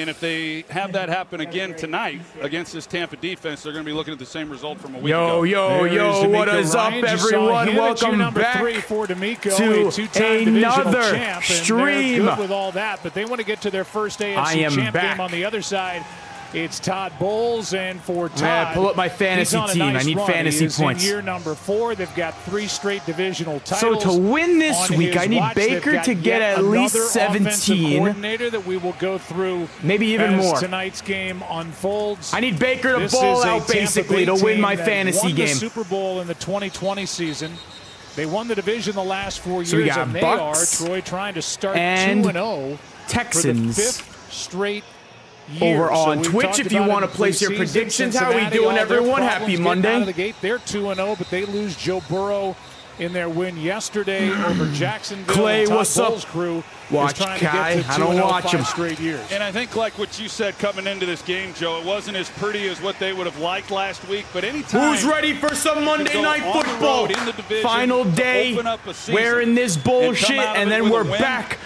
And if they have that happen again tonight against this Tampa defense, they're going to be looking at the same result from a week ago. Yo, what is up, everyone? Welcome back to another stream. Good with all that, but they want to get to their first AFC champ game on the other side. It's Todd Bowles, and for Todd, pull up my fantasy team. I need fantasy points. In year number 4, they've got 3 straight divisional titles. So to win this week, I need Baker to get at least 17. Coordinator that we will go through, maybe even more. Tonight's game unfolds. I need Baker to ball out basically to win my fantasy game. Won the Super Bowl in the 2020 season. They won the division the last 4 years, so we got and they Bucks are, Troy, trying to start and 2-0 Texans for the 5th straight year. Over on Twitch if you want to place your predictions. How are we doing, everyone? Happy Monday. Out of the gate, they're 2-0, but they lose Joe Burrow in their win yesterday over Jacksonville. Clay, Todd what's Bowles' up? Crew Watch Kai. I don't watch him. Straight years. And I think, like what you said coming into this game, Joe, it wasn't as pretty as what they would have liked last week. But anytime who's ready for some Monday Night Football? Division, final day, wearing this bullshit, and then we're back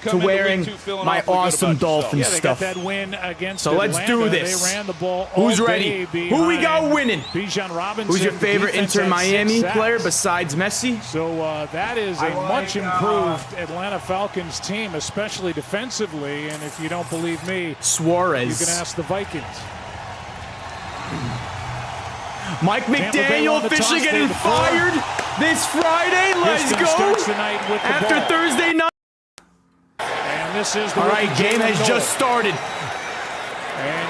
to wearing my awesome Dolphins stuff. Got that win against so let's do this. They ran the ball Who's ready? Who we got winning? Who's your favorite Inter Miami player besides Messi? So that is a much improved Atlanta Falcons team, especially defensively. And if you don't believe me, Suarez. You can ask the Vikings. Mike McDaniel officially getting fired this Friday. Let's go. After Thursday night. This is all right, game has just started.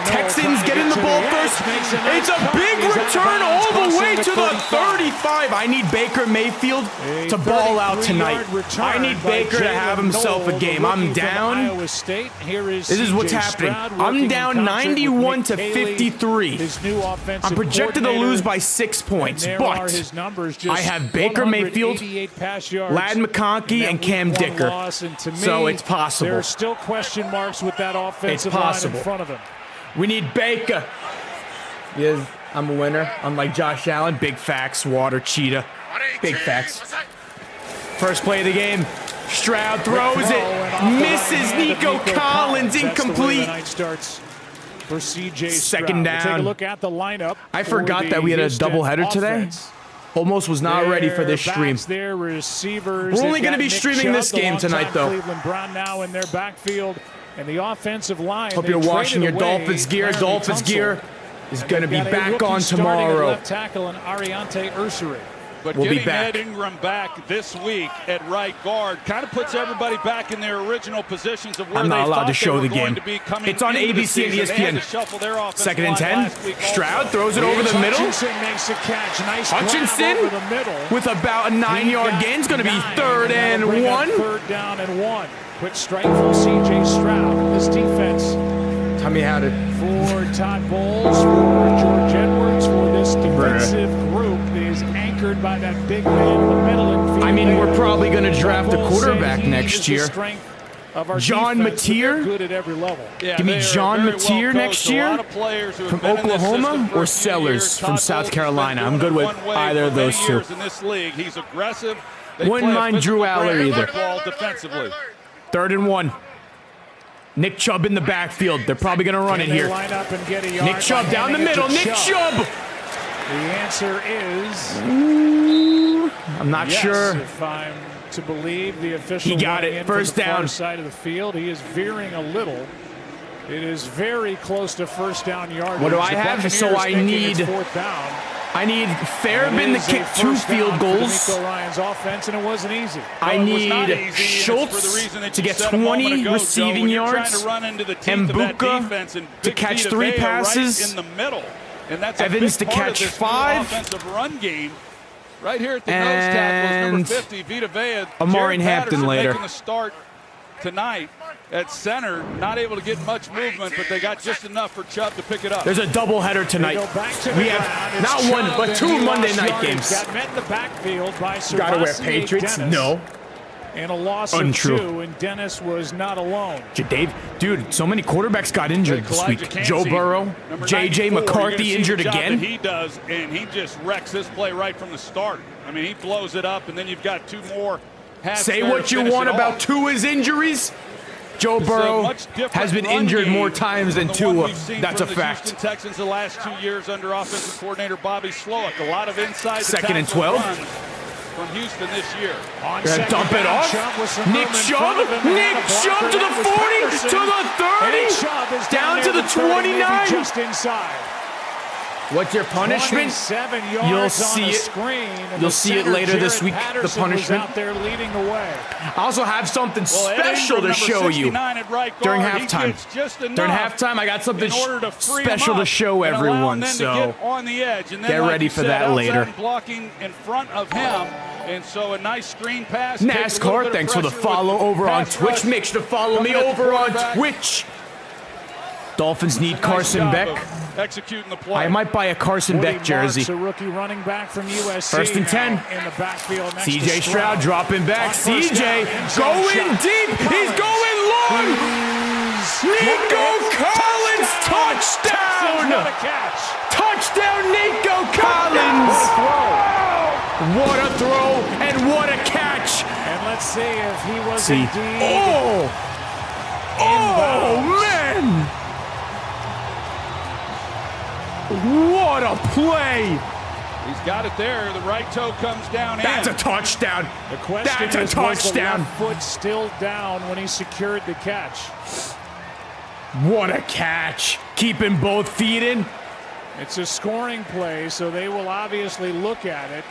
Texans getting the ball first. It's a big return all the way to the 35. I need Baker Mayfield to ball out tonight. I need Baker to have himself a game. I'm down. This is what's happening. I'm down 91 to 53. I'm projected to lose by 6 points, but I have Baker Mayfield, Lad McConkey, and Cam Dicker. So it's possible. There are still question marks with that offensive line in front of him. We need Baker. Yeah, I'm a winner. Unlike Josh Allen, big facts, water, cheetah. Big facts. First play of the game. Stroud throws it. Misses Nico Collins. Incomplete. Second down. Take a look at the lineup. I forgot that we had a doubleheader today. Almost was not ready for this stream. We're only going to be streaming this game tonight, though. Cleveland Brown now in their backfield. And the offensive line. Hope you're washing your Dolphins gear. Dolphins gear is going to be back on tomorrow. Left tackle and Ariante Ursary. But we'll getting Ed Ingram back this week at right guard kind of puts everybody back in their original positions of where I'm not allowed to show the game. It's on ABC and ESPN. Second and 10. Stroud throws it over the middle. Hutchinson makes a catch. Nice Hutchinson over the middle. With about a 9-yard gain. It's going to be 3rd and 1. 3rd down and 1. Quick strike from C.J. Stroud. This defense. Tell me how to. For Todd Bowles, for George Edwards, for this defensive group is anchored by that big man in the middle. I mean, we're probably going to draft a quarterback next year. John Mateer. Good at every level. Yeah, give me John Mateer next year from Oklahoma or Sellers from South Carolina. I'm good with either of those two. He's aggressive. Wouldn't mind Drew Aller either. Defensively. 3rd and 1. Nick Chubb in the backfield. They're probably going to run it here. Nick Chubb down the middle. Nick Chubb. The answer is... I'm not sure. If I'm to believe the official. He got it. First down. Side of the field. He is veering a little. It is very close to first down yardage. What do I have? So I need... 4th down. I need Farabin to kick 2 field goals. Ryan's offense, and it wasn't easy. I need Schultz to get 20 receiving yards, and Bucca to catch 3 passes, Evans to catch 5, run game. Right here at the nose tackle is number 50, Vita Vea. Amari Hampton later. Making the start tonight at center, not able to get much movement, but they got just enough for Chubb to pick it up. There's a doubleheader tonight. We have not one, but 2 Monday night games. Got met in the backfield by Gotta wear Patriots? No. And a loss Untrue. of 2, and Dennis was not alone. Dude, so many quarterbacks got injured this week. Joe Burrow, J.J. McCarthy injured again. He does, and he just wrecks this play right from the start. I mean, he blows it up, and then you've got 2 more. Say what you want about Tua's injuries. Joe Burrow has been injured more times than Tua. That's a fact. Houston Texans the last 2 years under offensive coordinator Bobby Slowick. A lot of inside Second and 12 from Houston this year. Dump it off. Nick Chubb. Nick Chubb to the 40, to the 30, down to the 29. Just inside. What's your punishment? You'll see it. You'll see it later this week. The punishment. Out there leading the way. I also have something special to show you during halftime. During halftime, I got something special to show everyone. So get ready for that later. Blocking in front of him. And so a nice screen pass. NASCAR, thanks for the follow over on Twitch. Make sure to follow me over on Twitch. Dolphins need Carson Beck. Executing the play. I might buy a Carson Beck jersey. A rookie running back from USC. First and 10. In the backfield next CJ Stroud dropping back. CJ going deep. He's going long. Nico Collins touchdown. Touchdown Nico Collins. What a throw and what a catch. And let's see if he was indeed. Oh man. What a play! He's got it there. The right toe comes down. That's a touchdown. The question That's a touchdown. Was the left foot still down when he secured the catch? What a catch! Keeping both feet in. It's a scoring play, so they will obviously look at it.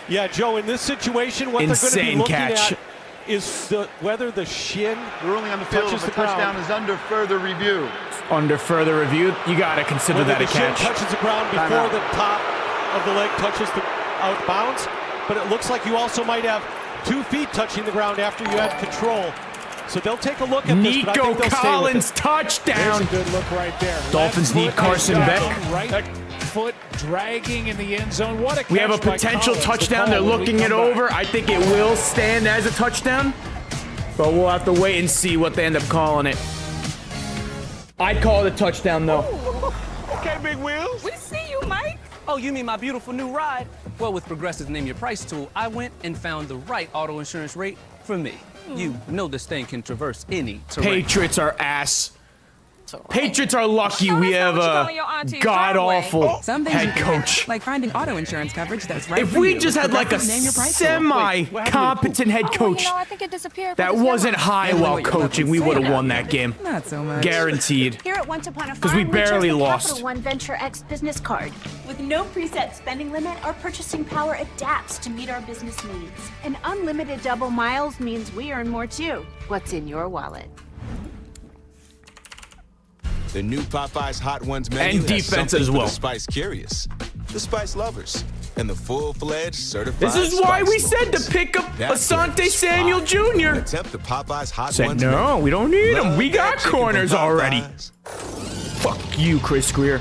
Yeah, Joe, in this situation, what they're going to be looking at is whether the shin ruling on the field of a touchdown is under further review. Under further review, you got to consider whether that a catch. Shin touches the ground before the top of the leg touches the out bounds, but it looks like you also might have 2 feet touching the ground after you had control. So they'll take a look at this, but I think they'll Collins stay with it. touchdown. There's a good look right there. Dolphins need Carson Beck. Right foot dragging in the end zone. What a catch. We have a potential touchdown. They're looking it over. I think it will stand as a touchdown, but we'll have to wait and see what they end up calling it. I'd call it a touchdown, though. Okay, Big Wheels. We see you, Mike. Oh, you mean my beautiful new ride? Well, with Progressive's Name Your Price tool, I went and found the right auto insurance rate for me. You know this thing can traverse any terrain. Patriots are ass. Patriots are lucky we have a god-awful head coach. Like finding auto insurance coverage that's right If for we you. just had like a semi-competent head coach I think it disappeared. that wasn't high while coaching, we would have won that game. Not so much. Guaranteed. Here at Once Upon a Farm, Because we barely chose the lost. Capital One Venture X business card. With no preset spending limit, our purchasing power adapts to meet our business needs. And unlimited double miles means we earn more too. What's in your wallet? The new Popeyes Hot Ones menu And defense has as well. For the spice curious, the spice lovers, and the full-fledged certified. This is why we spice said to lovers. pick up That's Asante the Samuel spot. Jr. Attempt the Popeyes Hot Said Ones no, menu. we don't need them. Love We got that chicken from corners already. Popeyes. Fuck you, Chris Greer.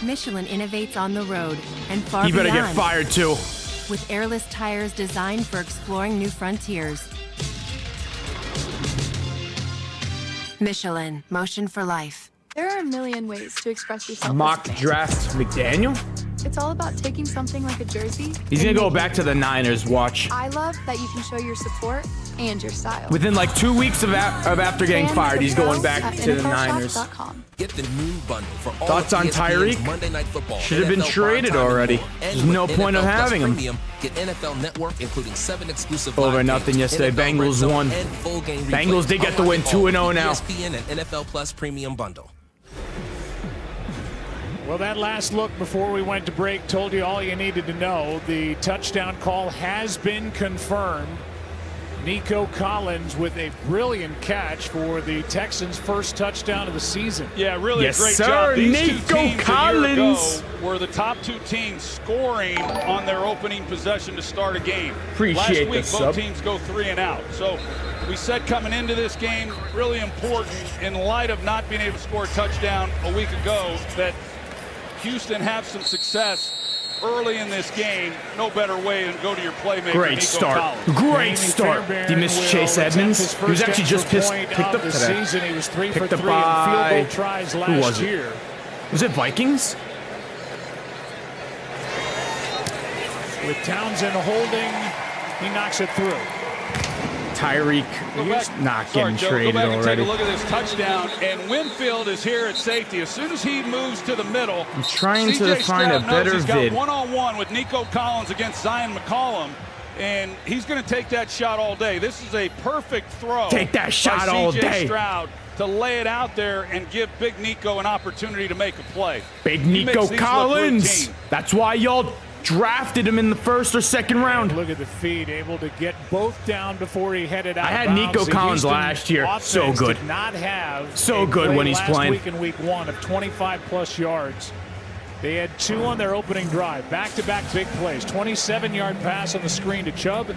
Michelin innovates on the road and far You better beyond. get fired too. With airless tires designed for exploring new frontiers. Michelin, motion for life. There are a million ways to express yourself. Mock draft McDaniel? It's all about taking something like a jersey. He's gonna go back to the Niners, watch. I love that you can show your support and your style. Within like 2 weeks of after getting fired, he's going back to the Niners. Get the new bundle for all Thoughts on Tyreek? Monday Night Football. Should have been NFL traded primetime already. and more. There's And no with point of NFL Plus having him. Premium, get NFL Network, including 7 exclusive Over live nothing games, yesterday. NFL Red Bengals Zone, won. and full game Bengals replays. did get the win, Unlock it all 2-0 with now. ESPN and NFL Plus Premium bundle. Well, that last look before we went to break told you all you needed to know. The touchdown call has been confirmed. Nico Collins with a brilliant catch for the Texans' first touchdown of the season. Yeah, really Yes, a great sir. job. These Nico two teams Collins. a year ago were the top 2 teams scoring on their opening possession to start a game. Appreciate Last week, the both sub. teams go 3 and out. So we said coming into this game, really important in light of not being able to score a touchdown a week ago, that Houston have some success early in this game. No better way than go to your playmaker, Great Nico start. Collins. Great start. Did you miss Chase Edmonds? He was actually just picked up today. Season. He was 3 for Picked up 3 in by- field goal tries last who was it? year. Was it Vikings? With Townsend holding, he knocks it through. Tyreek not getting traded go back and already. take a look at this touchdown, and Winfield is here at safety. As soon as he moves to the middle, I'm trying to find a better he's vid. got one-on-one with Nico Collins against Zion McCollum, and he's going to take that shot all day. This is a perfect throw. Take that shot all day. C.J. Stroud to lay it out there and give Big Nico an opportunity to make a play. Big Nico Collins. That's why y'all drafted him in the first or second round. Look at the feed, able to get both down before he headed out. I had Nico Collins last year. So good. Did not have so good when he's playing. Week in week 1 of 25+ yards. They had 2 on their opening drive. Back-to-back big plays. 27-yard pass on the screen to Chubb,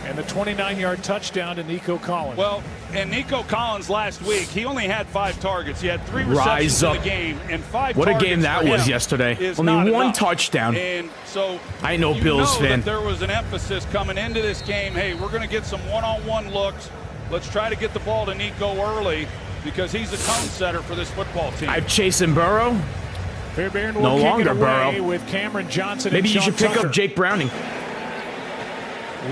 and the 29-yard touchdown to Nico Collins. Well, and Nico Collins last week, he only had 5 targets. He had 3 receptions in the game, and 5 what a targets game that was yesterday. Only 1 touchdown. And so I know Bills fan. That there was an emphasis coming into this game. Hey, we're going to get some one-on-one looks. Let's try to get the ball to Nico early because he's a tone setter for this football team. I've chasing Burrow. Fairbairn will no kick longer it away Burrow. With Cameron Johnson. Maybe and you Sean should pick Tucker. up Jake Browning.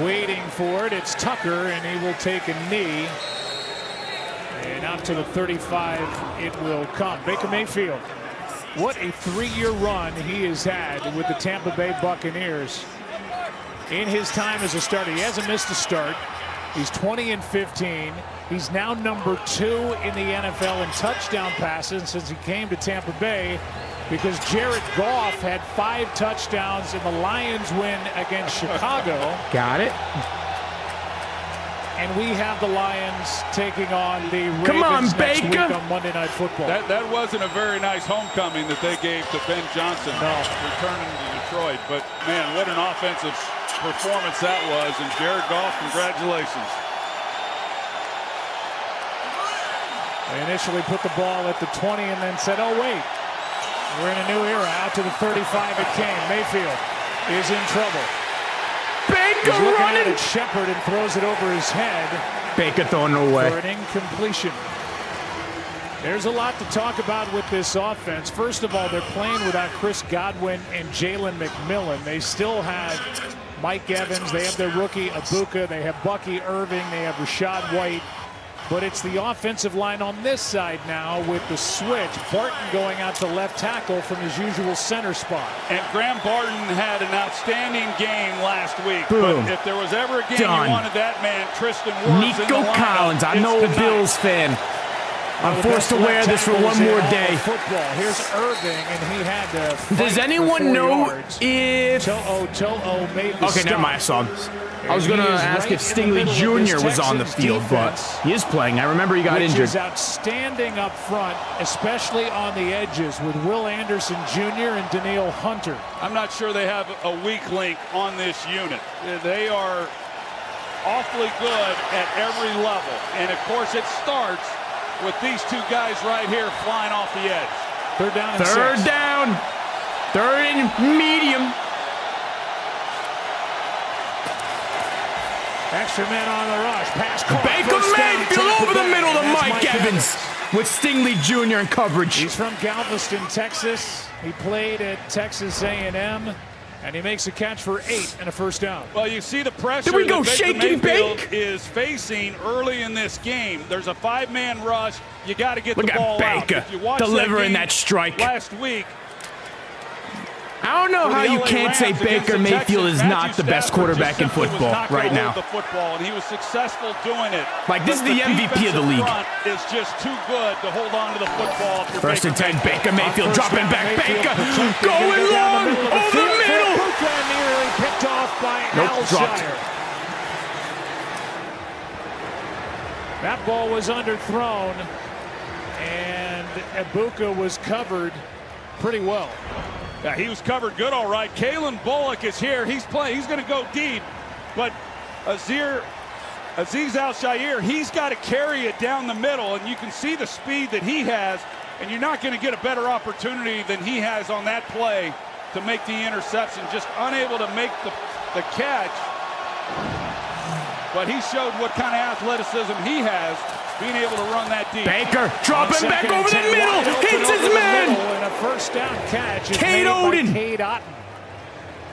Waiting for it. It's Tucker, and he will take a knee. And out to the 35 it will come. Baker Mayfield. What a 3-year run he has had with the Tampa Bay Buccaneers. In his time as a starter, he hasn't missed a start. He's 20-15. He's now number 2 in the NFL in touchdown passes since he came to Tampa Bay, because Jared Goff had 5 touchdowns in the Lions win against Chicago. Got it. And we have the Lions taking on the Ravens Come on, next week Baker. on Monday Night Football. That wasn't a very nice homecoming that they gave to Ben Johnson returning to Detroit. But, man, what an offensive performance that was. And Jared Goff, congratulations. They initially put the ball at the 20 and then said, oh, wait, we're in a new era. Out to the 35 it came. Mayfield is in trouble. Baker He's looking running. at Shepard and throws it over his head. Baker throwing it away. For an incompletion. There's a lot to talk about with this offense. First of all, they're playing without Chris Godwin and Jalen McMillan. They still have Mike Evans. They have their rookie Ibuka. They have Bucky Irving. They have Rashad White. But it's the offensive line on this side now with the switch. Barton going out to left tackle from his usual center spot. And Graham Barton had an outstanding game last week. Boom. But if there was ever a game Done. you wanted that man, Tristan Wirfs in the Nico lineup, Collins. I'm no Bills fan. I'm forced to wear this for one more day. Football. Here's Irving, and he had to. Does anyone know if? To'o made the Okay, stop. never mind. I saw him. I was going to ask if Stingley Jr. was on the field, but he is playing. I remember he got injured. He's outstanding up front, especially on the edges with Will Anderson Jr. and Daniil Hunter. I'm not sure they have a weak link on this unit. They are awfully good at every level. And, of course, it starts with these 2 guys right here flying off the edge. Third down and 6. Third down. Third and medium. Extra man on the rush. Pass caught. Baker Mayfield over the middle to Mike Evans with Stingley Jr. in coverage. He's from Galveston, Texas. He played at Texas A&M, and he makes a catch for 8 and a first down. Well, you see the pressure Did we go that Baker shake and Mayfield bake? is facing early in this game. There's a 5-man rush. You got to get Look the ball at out. Baker If you watch delivering that that strike. last week, I don't know how you can't say Baker Mayfield is not the best quarterback in football right now. The football, and he was successful doing it. Like, this is the MVP of the league. Is just too good to hold on to the football. First and 10, Baker Mayfield dropping back. Baker going long over the middle. Nearly picked off by Nope, dropped. Alshire. That ball was underthrown, and Ibuka was covered pretty well. Yeah, he was covered good, all right. Kalen Bullock is here. He's playing. He's going to go deep. But Aziz Al-Shaair, he's got to carry it down the middle, and you can see the speed that he has, and you're not going to get a better opportunity than he has on that play to make the interception. Just unable to make the catch. But he showed what kind of athleticism he has, being able to run that deep. Baker dropping back over the middle. Hits his man. And a first down catch is Cade made by Oden. Cade Otten.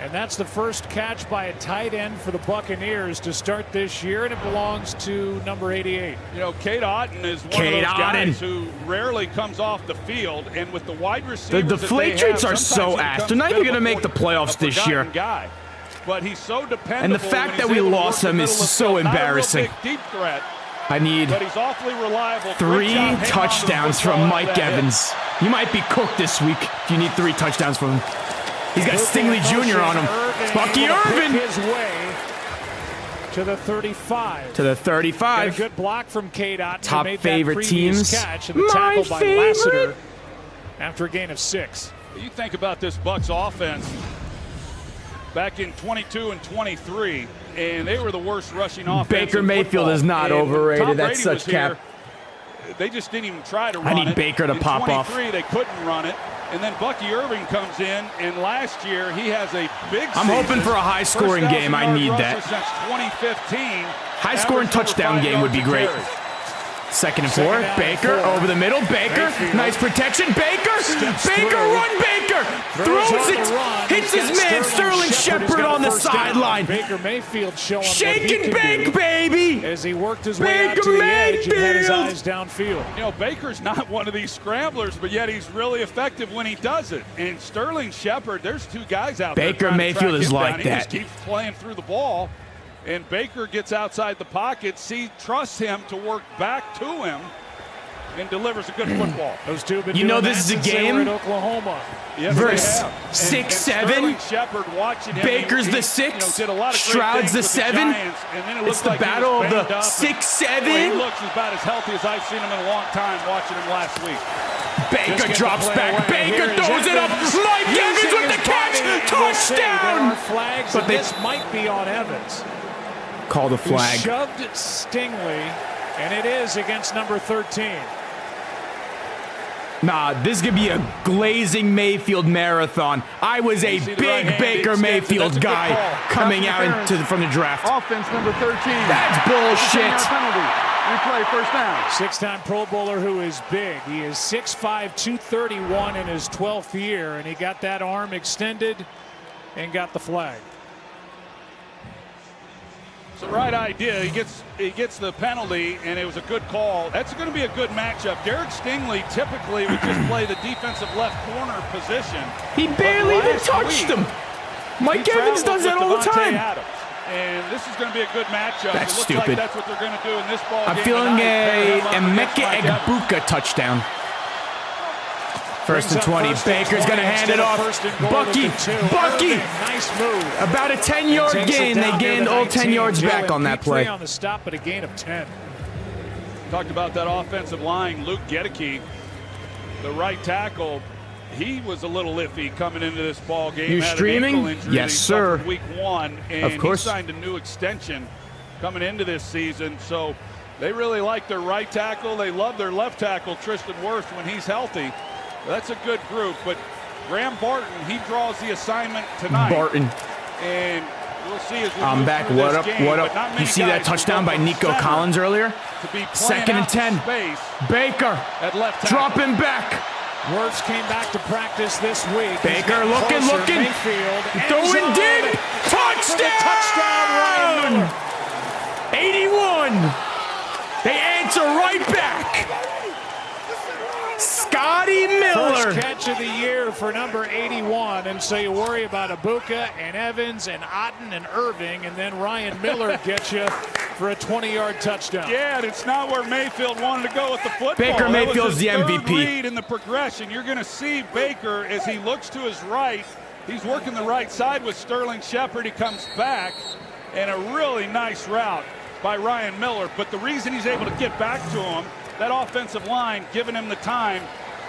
And that's the first catch by a tight end for the Buccaneers to start this year, and it belongs to number 88. You know, Cade Otton is one of those guys who rarely comes off the field, and with the wide receivers, the deflate rates are so ass. They're not even going to make the playoffs this year. Guy. But he's so dependable. And the fact that we lost him is so embarrassing. Deep threat, I need but he's awfully reliable. 3 touchdowns from Mike Evans. You might be cooked this week if you need 3 touchdowns from him. He's got Stingley Jr. on him. Bucky Irvin. His way to the 35. To the 35. Got a good block from Cade Otton. Top made favorite that previous teams. Catch and the tackle by Lassiter after a gain of 6. You think about this Bucs offense back in 22 and 23, and they were the worst rushing offense. Baker Mayfield is not overrated. That's such cap. They just didn't even try to run I need it. Baker to pop off. In 23, they couldn't run it. And then Bucky Irving comes in, and last year he has a big I'm hoping for a high-scoring game. I need that. Since 2015. High-scoring touchdown game would be great. Second and 4. Baker over the middle. Baker. Nice protection. Baker. Baker, run Baker. Throws it. Hits his man. Sterling Shepard on the sideline. Baker Mayfield showing Shake and bake, baby. As he worked his way out to the edge and had his eyes downfield. You know, Baker's not one of these scramblers, but yet he's really effective when he does it. And Sterling Shepard, there's 2 guys out there. Baker Mayfield is like that. He just keeps playing through the ball. And Baker gets outside the pocket, trusts him to work back to him, and delivers a good football. Those 2 have been you know this is a game. Oklahoma. Yes, verse 6-7. Baker's the 6. Stroud's the 7. It's the battle of the 6-7. He looks about as healthy as I've seen him in a long time. Watching him last week. Baker drops back. Baker throws it up. Mike Evans with the catch. Touchdown. There are flags, but this might be on Evans. Call the flag. He shoved Stingley, and it is against number 13. Nah, this could be a glazing Mayfield marathon. I was a big Baker Mayfield guy coming out from the draft. Offense number 13. That's bullshit. Replay, first down. 6-time Pro Bowler who is big. He is 6'5", 231 in his 12th year, and he got that arm extended and got the flag. It's the right idea. He gets the penalty, and it was a good call. That's going to be a good matchup. Derek Stingley typically would just play the defensive left corner position. He barely even touched him. Mike Evans does that all the time. And this is going to be a good matchup. That's it looks stupid. Like that's what they're going to do in this ball game. I'm feeling a Emeka Egbuka touchdown. First and 20. Baker's going to hand it off. Bucky. Nice move. About a 10-yard gain. They gained all 10 yards back on that play. On the stop, but a gain of 10. Talked about that offensive line. Luke Gedeke, the right tackle. He was a little iffy coming into this ball game. You're streaming? Yes, sir. Week 1, and of course. He signed a new extension coming into this season. So they really like their right tackle. They love their left tackle, Tristan Wirfs, when he's healthy. That's a good group, but Graham Barton, he draws the assignment tonight. Barton. And we'll see as we I'm move back. through What this up? game, What up? You see that touchdown by Nico Collins earlier? Second and 10. Baker. At left tackle. Dropping back. Wirfs came back to practice this week. Baker looking. Mayfield. Throwing deep. Touchdown! 81. They answer right back. Scotty Miller. First catch of the year for number 81, and so you worry about Ibuka and Evans and Otton and Irving, and then Ryan Miller gets you for a 20-yard touchdown. Yeah, and it's not where Mayfield wanted to go with the football. Baker Mayfield's the MVP. Read in the progression. You're going to see Baker as he looks to his right. He's working the right side with Sterling Shepard. He comes back, and a really nice route by Ryan Miller. But the reason he's able to get back to him, that offensive line giving him the time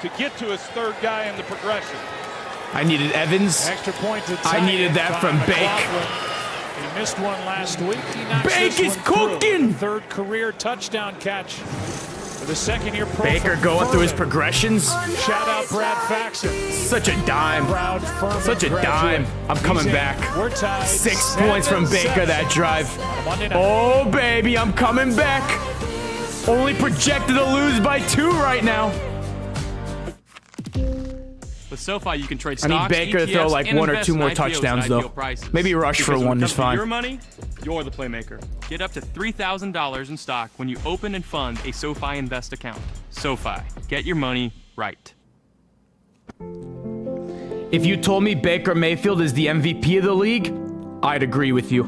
to get to his third guy in the progression. I needed Evans. Extra point to I needed that from Bake. He missed one last week. He knocks Bake this is one cooking. through. Third career touchdown catch for the second-year pro. Baker going through his progressions. Shout out Brad Faxon. Such a dime. Proud Furman Such a graduate. dime. I'm coming back. We're tied. 6 points from Baker that drive. Monday night. Oh, baby, I'm coming back. Only projected to lose by 2 right now. With SoFi, you can trade I need stocks, Baker to ETFs, throw like and 1 or invest 2 in more IPOs touchdowns, at though. ideal prices. Maybe rush for Because when one it is comes to fine. your money, you're the playmaker. Get up to $3,000 in stock when you open and fund a SoFi Invest account. SoFi, get your money right. If you told me Baker Mayfield is the MVP of the league, I'd agree with you.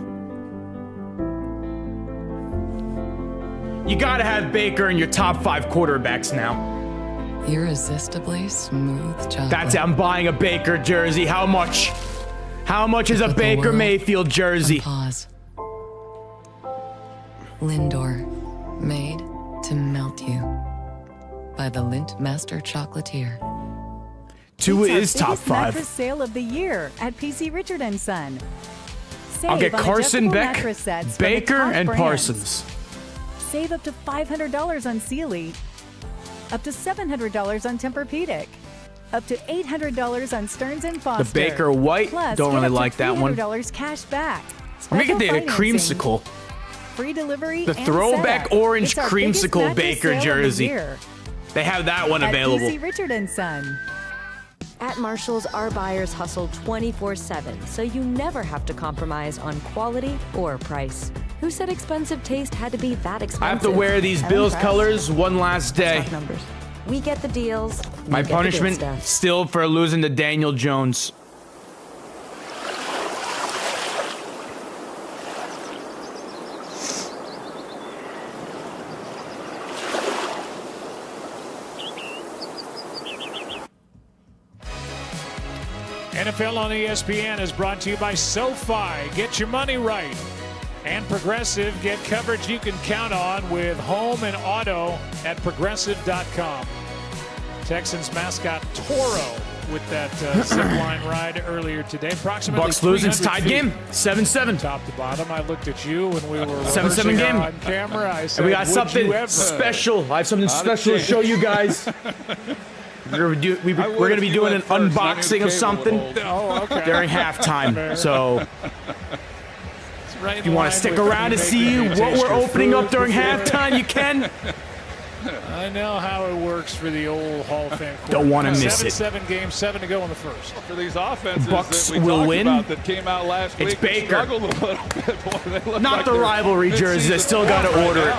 You gotta have Baker in your top 5 quarterbacks now. Irresistibly smooth chocolate. That's it. I'm buying a Baker jersey. How much? How much is a Put the Baker world Mayfield jersey? Pause. Lindor, made to melt you by the Lindt Master Chocolatier. 2 is top 5. Mattress sale of the year at PC Richard & Son. I'll get Save on Carson adjustable Beck, mattress sets from the Baker, top and brands. Parsons. Save up to $500 on Sealy, up to $700 on Tempur-Pedic, up to $800 on Stearns & Foster. The Baker White, Plus, don't get really up to like that one. $300 cash back. I'm gonna get the Special financing, creamsicle. free delivery, The and throwback setup. orange It's our biggest creamsicle mattress Baker sale of the jersey. year They have that one at available. PC Richard & Son. At Marshalls, our buyers hustle 24/7, so you never have to compromise on quality or price. Who said expensive taste had to be that expensive? I have to wear these Bills colors one last day. Numbers. We get the deals. My you get the good punishment stuff. still for losing to Daniel Jones. NFL on ESPN is brought to you by SoFi. Get your money right. And Progressive, get coverage you can count on with home and auto at progressive.com. Texans mascot Toro with that zip line ride earlier today. Approximately Bucks lose, it's 300 tied feet. game. 7-7. Top to bottom. I looked at you when we were 7-7 game. on camera. I said, And we got "Would something you ever?" special. I have something special to show you guys. We're going to be doing an unboxing of something during halftime. So if you want to stick around to see what we're opening up during halftime, you can. I know how it works for the old Hall of Fame. Don't want to miss it. 7-7 game, 7 to go in the first. For these offenses Bucks that we will talked win. about that came out last It's week, they Baker. struggled a little bit. Boy, they look Not like the they're rivalry jerseys. I still got to order it.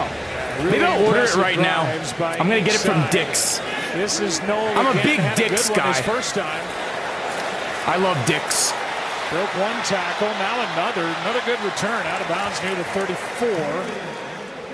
They got to order it impressive right now. drives by I'm going to get it from each side. Dick's. This is Noel. I'm a again, big had Dick's good one guy. his first time. I love Dick's. Broke one tackle, now another good return out of bounds near the 34.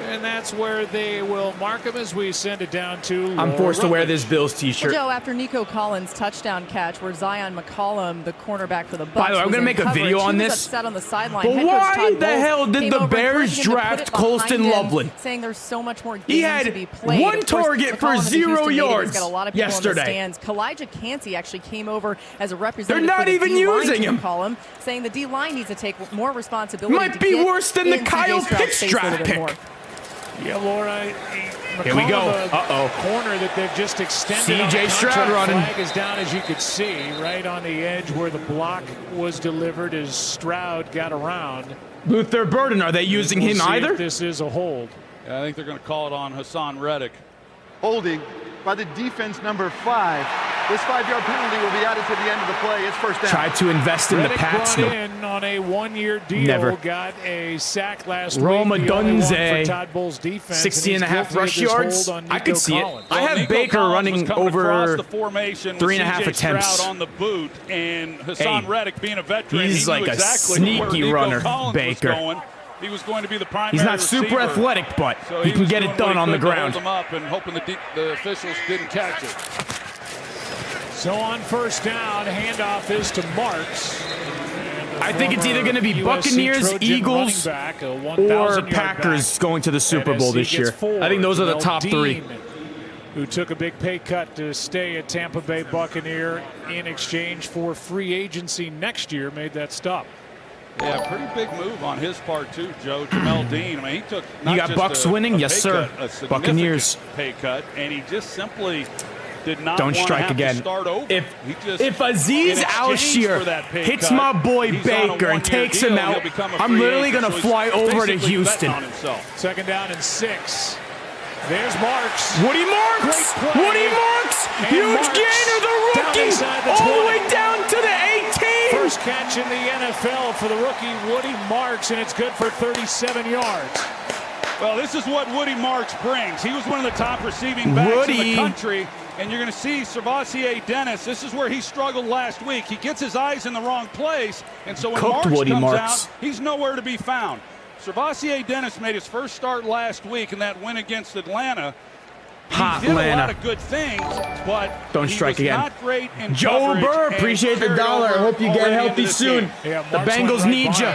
And that's where they will mark him as we send it down to I'm forced to wear this Bills Well, t-shirt. Joe, after Nico Collins' touchdown catch, where Zion McCollum, the cornerback for the Bucks, By the way, I'm was going to in make a video coverage, on he was this. upset on the sideline. But Head coach why Todd the Bowles hell did came the over Bears encouraging him to put draft it behind Colston him, Loveland? saying there's so much more games He had to be played. one Of course, target for McCollum is a 0 Houston native. yards He's got a lot of people yesterday. in the stands. Kalijah Cansey actually came over as a representative. They're not for the even D-line using to him. McCollum, saying the D-line needs to take more responsibility. Might to be get worse than the in Kyle CJ Stroud's Pitts face a draft little bit pick. more. Yeah, Laura. Here we go. A corner that they've just extended. CJ Stroud running. Flag is down, as you could see, right on the edge where the block was delivered as Stroud got around. Luther Burden, are they using him We'll see either? if this is a hold. Yeah, I think they're going to call it on Hassan Reddick. Holding by the defense number 5. This 5-yard penalty will be added to the end of the play. It's first down. Tried to invest in the Reddick Pats. brought in on a 1-year deal. Never. Got a sack last Roma week. The only one Dunze, for Todd Bowles' defense. 60 and a half he's rush guilty of this yards. hold on I Nico could see Collins. it. I have Nico Baker Collins running was coming across over the formation with 3.5 CJ attempts. Stroud on the boot, and Hassan Reddick, being a veteran, He's he knew like a exactly sneaky where Nico runner, Collins Baker. was going. He was going to be the primary He's not super receiver. athletic, but So he can was get doing it done what he on the could to ground. hold him up and hoping the officials didn't catch it. So on first down, handoff is to Marks. I think it's either going to be USC Buccaneers, Trojan Eagles, running back, a or 1,000-yard Packers back. going to the Super Bowl NSC this year. gets 4. I think those are the Jamel top 3. Dean, who took a big pay cut to stay at Tampa Bay Buccaneer in exchange for free agency next year, made that stop. Yeah, pretty big move on his part too, Joe. Jamel Dean. I mean, he took not You got just Bucks a winning? pay Yes, sir. cut, a significant Buccaneers. pay cut, and he just simply did not Don't want strike to have again. To start over. If Aziz Al-Shir hits my boy Baker and takes him out, I'm literally going to fly over to Houston. Second down and 6. There's Marks. Woody Marks! Woody Marks! Huge gainer, the rookie! All the way down to the 18! First catch in the NFL for the rookie Woody Marks, and it's good for 37 yards. Well, this is what Woody Marks brings. He was one of the top receiving backs in the country, and you're going to see Servassier Dennis. This is where he struggled last week. He gets his eyes in the wrong place, and so when Marks comes out, he's nowhere to be found. Servassier Dennis made his first start last week in that win against Atlanta. He did a lot of good things, but he was not great in Joe coverage Burr, and appreciate the carried dollar. I over hope you get already healthy into this soon. game. Yeah, The Bengals need you.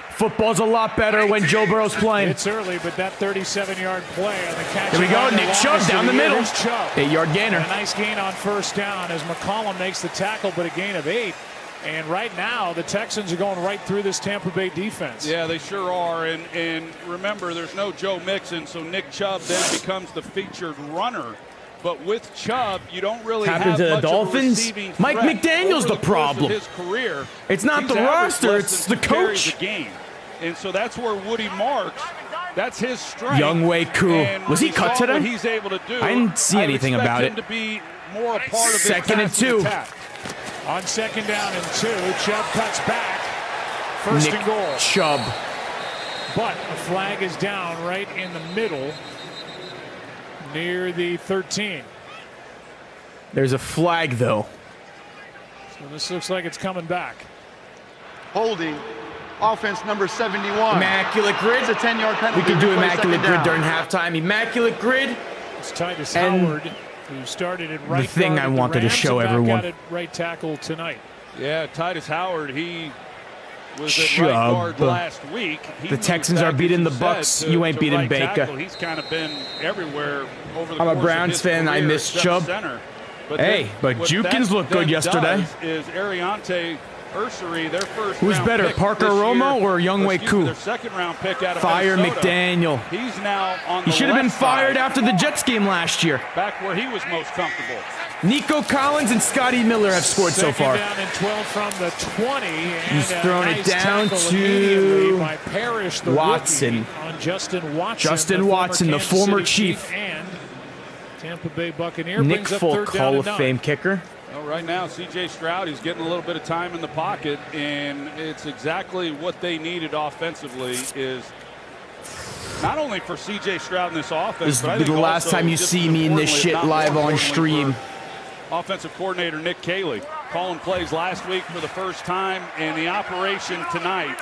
Football's a lot better when Joe Burrow's playing. It's early, but that 37-yard play on the catch. Here we go, Nick Chubb down the middle. 8-yard gainer. A nice gain on first down as McCollum makes the tackle, but a gain of 8. And right now, the Texans are going right through this Tampa Bay defense. Yeah, they sure are. And remember, there's no Joe Mixon, so Nick Chubb then becomes the featured runner. But with Chubb, you don't really Happened have to the much Dolphins. of a receiving Mike threat. McDaniel's Over the problem. His career, It's not he's the averaged roster, less it's than the 2 carries coach. a game. And so that's where Woody Marks, that's his strength. Younghoe Koo. Was he cut today? What he's able to do. I didn't see anything about it. To be more a part of Second and 2. On second down and 2, Chubb cuts back. First and goal. Chubb. But a flag is down right in the middle near the 13. There's a flag, though. So this looks like it's coming back. Holding. Offense number 71. Immaculate grid. It's a 10-yard penalty. We could do immaculate grid down. during halftime. Immaculate grid. It's Titus Howard, who started at right the thing guard I wanted to show everyone. At right tackle tonight. Yeah, Titus Howard, he was at right guard last week. The Texans are beating the Bucks. You ain't beating Baker. He's kind of been everywhere over the I'm a course Browns of his fan. I career, miss except Chubb. center. Hey, but Jukins looked good yesterday. Is Ariante Ursery, their first Who's round better, pick Parker this Romo year, or Younghoe Koo? Their second round pick out of Fire Minnesota. McDaniel. He's now on He the should have been left fired side, after the Jets game last year. back where he was most comfortable. Nico Collins and Scotty Miller have scored so far. Second down and 12 from the 20. And He's thrown nice it down tackle to immediately by Parrish, the Watson. rookie, on Justin Watson. Justin Watson, the former Chief. And Tampa Bay Buccaneer Nick brings up Folk, third down Hall and of 9. Fame kicker. Well, right now, C.J. Stroud, he's getting a little bit of time in the pocket, and it's exactly what they needed offensively is not only for C.J. Stroud in this offense, This but I will be think the last also, time you just see as me in this importantly, shit if not live more on importantly, stream. for offensive coordinator Nick Caley calling plays last week for the first time, and the operation tonight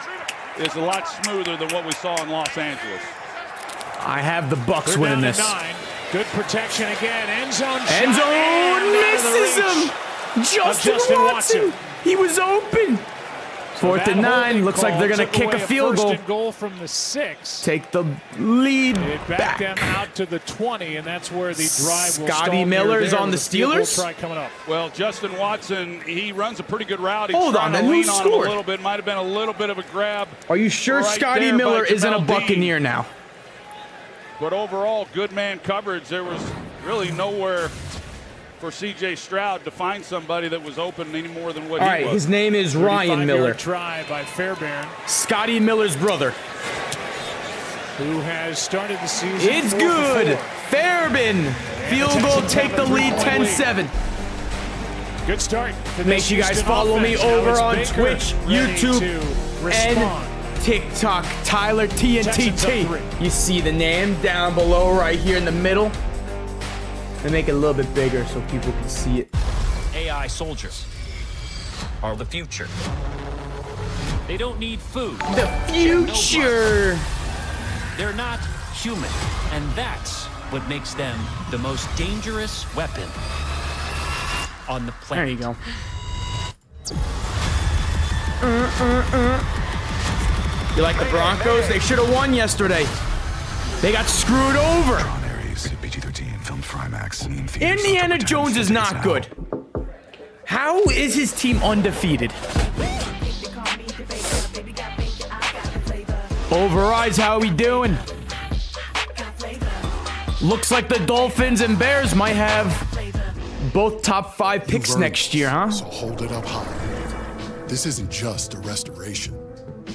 is a lot smoother than what we saw in Los Angeles. I have the Bucks They're winning down to this. 9. Good protection again. End zone shot. End zone and misses him. Justin Watson. He was open. Fourth and 9. Looks like they're going to kick a field goal. First and goal from the 6. Take the lead It back them out to the 20, and that's where the drive will Scotty stall Miller near is there on the with a field goal Steelers? try coming up. Well, Justin Watson, he runs a pretty good route. He's Hold trying on, to then who lean on him a scored? little bit. Might have been a little bit of a grab. Are you sure right Scotty there by Miller isn't a Jamel Dean. Buccaneer now? But overall, good man coverage. There was really nowhere for C.J. Stroud to find somebody that was open any more than what All he right, was. his name is Ryan Miller. Try by Fairbairn, Scotty Miller's brother. who has started the season. It's 4 for good. 4. Fairbairn. Field goal, take the lead, 10-7. Good start. for Make this sure you guys Houston follow me offense. Now over it's on Baker Twitch, ready YouTube, to respond. and TikTok. Tyler Texans up TNTT. 3. You see the name down below right here in the middle. They make it a little bit bigger so people can see it. AI soldiers are the future. They don't need food. The future. They're not human, and that's what makes them the most dangerous weapon on the planet. There you go. You like the Broncos? They should have won yesterday. They got screwed over. Indiana Jones is not good. How is his team undefeated? Overrides, how we doing? Looks like the Dolphins and Bears might have both top 5 picks next year, huh? So hold it up high. This isn't just a restoration.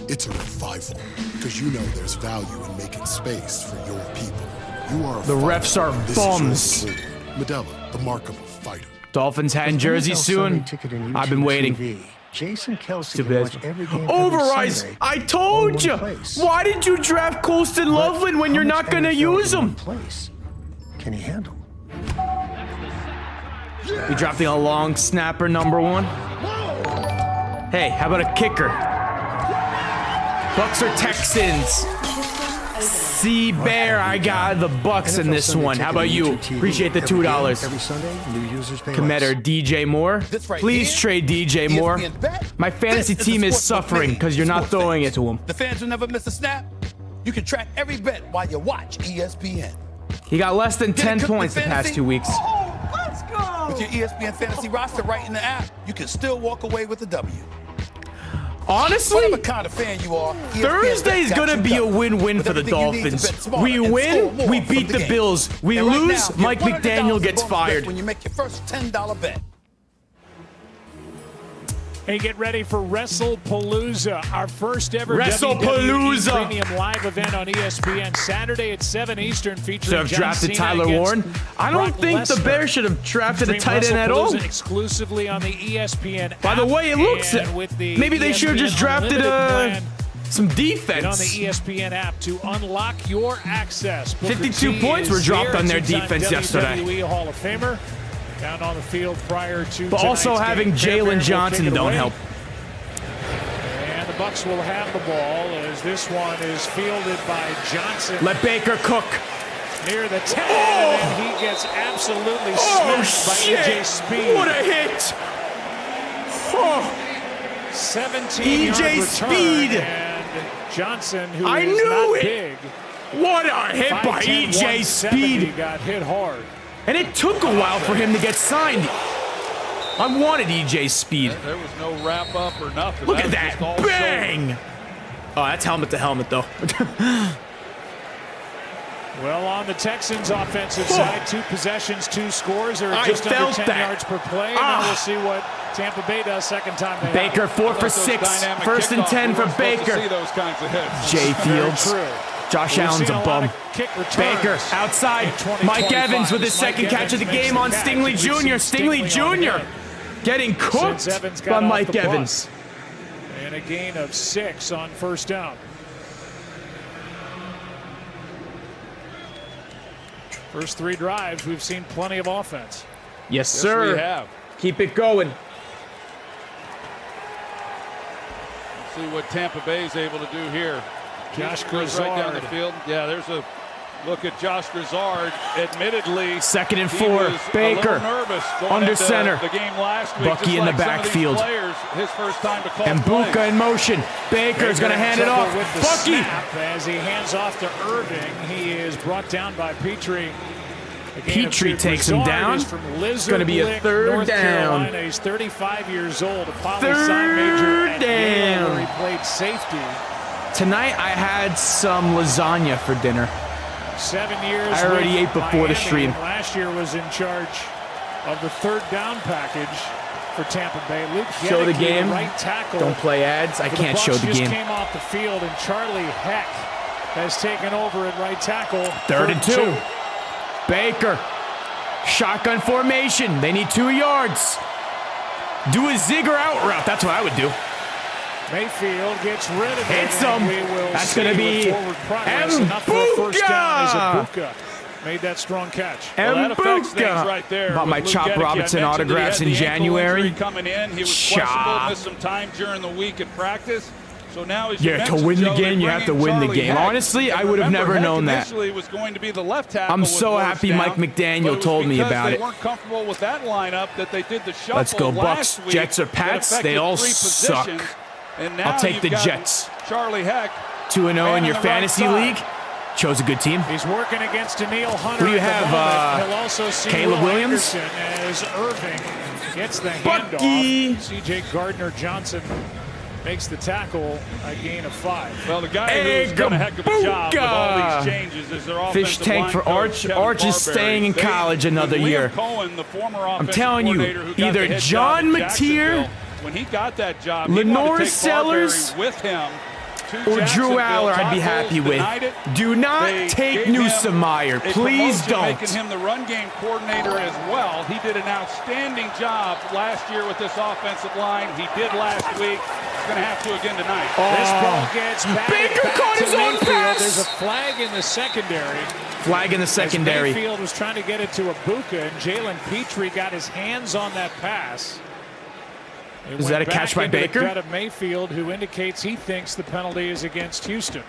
It's a revival. Because you know there's value in making space for your people. You are a The fighter, refs are and this bums. is your reward. Medalla, the mark of a fighter. Dolphins hat and jersey soon. I've been waiting. Jason Kelsey Too can bad. watch every game Overrise! Sunday, I told you! Why did you draft Colston Loveland when you're not gonna use him? Can he handle? You drafting a long snapper, number 1? Hey, how about a kicker? Bucks or Texans? See, Bear, I got the Bucks in this one. How about you? Appreciate the $2. Every Sunday, new users pay Commander DJ Moore. Please trade DJ Moore. My fantasy team is suffering because you're not throwing it to him. The fans will never miss a snap. You can track every bet while you watch ESPN. He got less than 10 points the past 2 weeks. Let's go! With your ESPN fantasy roster right in the app, you can still walk away with a W. Honestly, whatever kind of fan you are, Thursday's gonna be a win-win for the Dolphins. We win, we beat the Bills. We lose, Mike McDaniel gets fired. When you make your first $10 bet. Hey, get ready for WrestlePalooza, our first ever WrestlePalooza WWE Premium Live event on ESPN Saturday at 7 Eastern featuring Should have John drafted Cena Tyler against Warren. I don't Brock think the Lesnar. Bears should have drafted a tight end at all. WrestlePalooza exclusively on the ESPN By the app way it looks, and with the maybe they should have just ESPN drafted Unlimited plan. some Get on the defense. ESPN app to unlock your access. Booker 52 T points were is dropped here, on their two-time defense yesterday. WWE Hall of Famer down on the field prior to But also tonight's having game. Fair Bear Jalen will Johnson kick it don't away. help. And the Bucks will have the ball as this one is fielded by Johnson. Let Baker cook. Near the 10, and then he gets absolutely smashed by EJ Speed. What a hit! Oh. 17 EJ Speed. And Johnson, who I is knew not it. big. What a hit by 5'10", EJ Speed. 170, got hit hard. And it took a while for him to get signed. I wanted EJ Speed. There was no wrap up or nothing. Look at was that. just all Bang! shoulder. Oh, that's helmet to helmet, though. Well, on the Texans' offensive side, 2 possessions, 2 scores. They're I just under felt 10 that. yards per play. Now we'll see what Tampa Bay does second time they have Baker it. 4 for 6. First and 10 for Baker. See those kinds of hits. Jay Very Fields. true. Josh We've Allen's seen a lot bum. of kick returns Baker outside. in 2025. Mike Evans with his Mike second catch of the Evans makes game the on catch. Stingley We've seen Jr. Stingley Stingley on the Jr. head. getting cooked Since Evans got by off Mike the bus. Evans. And a gain of 6 on first down. First 3 drives, we've seen plenty of offense. Yes, sir. we have. Keep it going. See what Tampa Bay is able to do here. Josh Goes right down the Grizzard. field. Yeah, there's a look at Josh Grizzard. Admittedly, Second and he 4. was Baker a little nervous going under into center. the game last week. Bucky just in the like some of these backfield. Players, his first time to call And plays. Buka in motion. Baker's going to hand it off. With the Bucky. snap, as he hands off to Irving, he is brought down by Petrie. Petrie takes him down. It's going to be a third North down. Carolina. He's 35 years old, a poli-sci Third major at Yale, down. where he played safety. Tonight I had some lasagna for dinner. 7 years. I already with ate before the Miami, stream. and last year was in charge of the third down package for Tampa Bay. Luke Show the Gedeke, game. right tackle. Don't play ads. I for the can't Bucs show the just game. came off the field, and Charlie Heck has taken over at right tackle. Third and 2. Baker. Shotgun formation. They need 2 yards. Do a zigger out route. That's what I would do. Mayfield gets rid of it. Hits and him. we will That's see going to be with forward progress. Enough for a first down as Mbuka. Ibuka made that strong catch. Well, that affects things Mbuka. right there. Bought my with Luke Chop Gedeke. I Robinson mentioned that he autographs had in the ankle January. injury coming in. He was Chop. questionable, missed some time during the week at practice. So now, as you Yeah, to mentioned, win the Joe, game, they you have bring to in win the Charlie game. Heck. Honestly, And I would have remember, never Heck known that. initially was going to be the left tackle. I'm with so Ward's happy down, Mike but McDaniel it was told me because about they it. weren't comfortable with that lineup that they did the shuffle Let's go, last Bucks. week Jets or that Pats, affected they all 3 suck. positions. And now I'll take you've the got Jets. Charlie Heck. 2-0 in man your on the right fantasy side. league. Chose a good team. He's working against Daniil Hunter. Who do you at the have, moment. He'll also see Caleb Will Williams? Anderson as Irving gets the Bucky. handoff. C.J. Gardner-Johnson makes the tackle, a gain of 5. Well, the guy who's done a heck of a job with all these changes is their offensive Fish tank line for coach, Arch. Kevin Arch is Barberry. staying in They- college another with Liam year. Cohen, the former I'm offensive telling you, coordinator who got either the head John job in Mateer, Jacksonville, when he got that job, he Lenore wanted to take Barberry Sellers, with him or Drew Aller I'd be happy with. Do not take Newsom Meyer. Please don't. Making him the run game coordinator as well. He did an outstanding job last year with this offensive line. He did last week. He's going to have to again tonight. This ball gets Baker caught his own pass. There's a flag in the secondary. Flag in the secondary. As Mayfield was trying to get it to Ibuka, and Jalen Petrie got his hands on that pass. Is that a catch by Baker? The gut of Mayfield, who indicates he thinks the penalty is against Houston.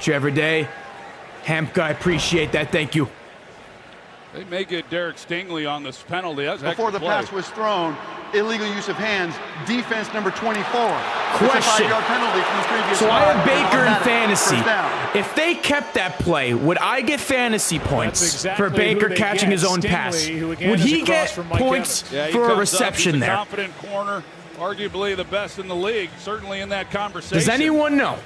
Every day. Hamka, I appreciate that. Thank you. They may get Derek Stingley on this penalty. That's Before the pass was thrown, illegal use of hands, defense number 24. Question. It's a 5-yard penalty from the previous So I have Baker in fantasy. fantasy. If they kept that play, would I get fantasy points for Baker catching his own pass? Would he get points for a reception there? Confident corner, arguably the best in the league, certainly in that conversation. Does anyone know?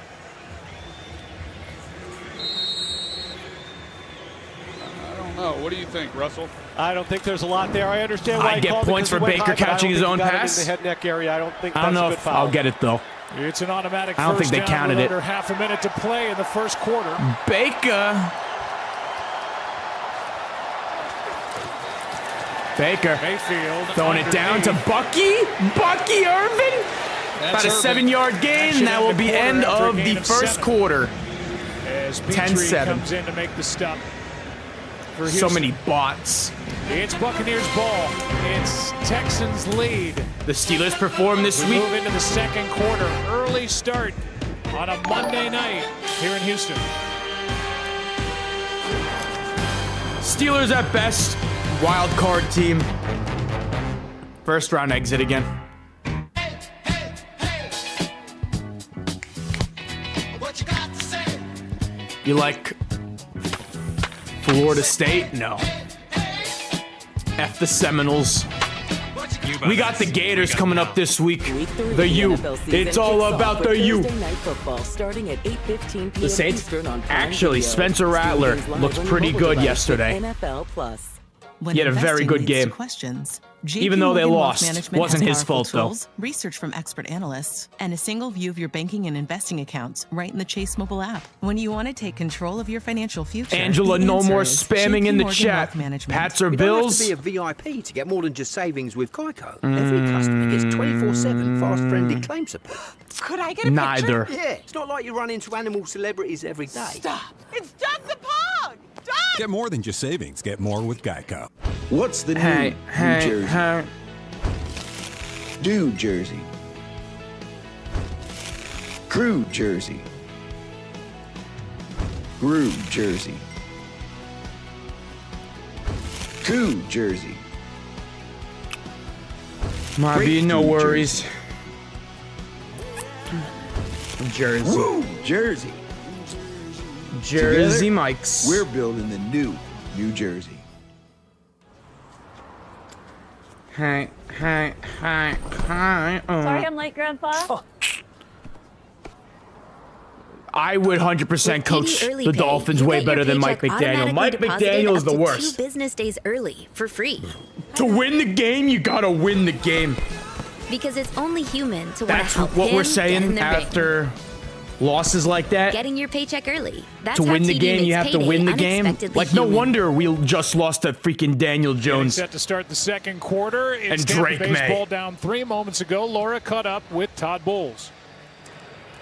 No, what do you think, Russell? I don't think there's a lot there. I understand why I get points for Baker catching his own pass. In the head neck area. I don't think I don't that's know a good if foul. I'll get it though. It's an automatic. I don't think they counted it. Under half a minute to play in the first quarter. Baker Mayfield throwing it down to Bucky Irvin. About a 7-yard gain. That will be end of the first quarter. As 10-7. comes in to make the stop. So many bots. It's Buccaneers ball. It's Texans lead. The Steelers perform this week. Move into the second quarter. Early start on a Monday night here in Houston. Steelers at best. Wild card team. First round exit again. You like Florida State? No. F the Seminoles. We got the Gators coming up this week. The U. It's all about the U. The Saints? Actually, Spencer Rattler looked pretty good yesterday. He had a very good game. Even though they lost, wasn't his fault though. Research from expert analysts, and a single view of your banking and investing accounts right in the Chase mobile app. When you want to take control of your financial future, Angela, no more spamming in the chat. Pats or Bills? You don't have to be a VIP to get more than just savings with Geico. Every customer gets 24/7 fast-friendly claim support. Could I get a Neither. picture? Yeah, it's not like you run into animal celebrities every day. Stop! It's just a pug! Stop! Get more than just savings. Get more with Geico. What's the new Jersey? New Jersey. Crew Jersey. Groove Jersey. Crew Jersey. Might be no worries. Jersey. Woo, Jersey. Jersey Together, Mikes. We're building the new New Jersey. Hi. Sorry I'm late, Grandpa. I would 100% coach the Dolphins way better than Mike McDaniel. Mike McDaniel is the worst. 2 business days early for free. To win the game, you gotta win the game. Because it's only human to want That's to help what him we're get in saying their after losses like that. Getting your paycheck early. That's To how win the TD game, you makes have to payday win the game. unexpectedly Like, no human. wonder we just lost to freaking Daniel Jones. Set to start the second quarter. It's And Tampa Drake Bay's May. ball down 3 moments ago. Laura caught up with Todd Bowles.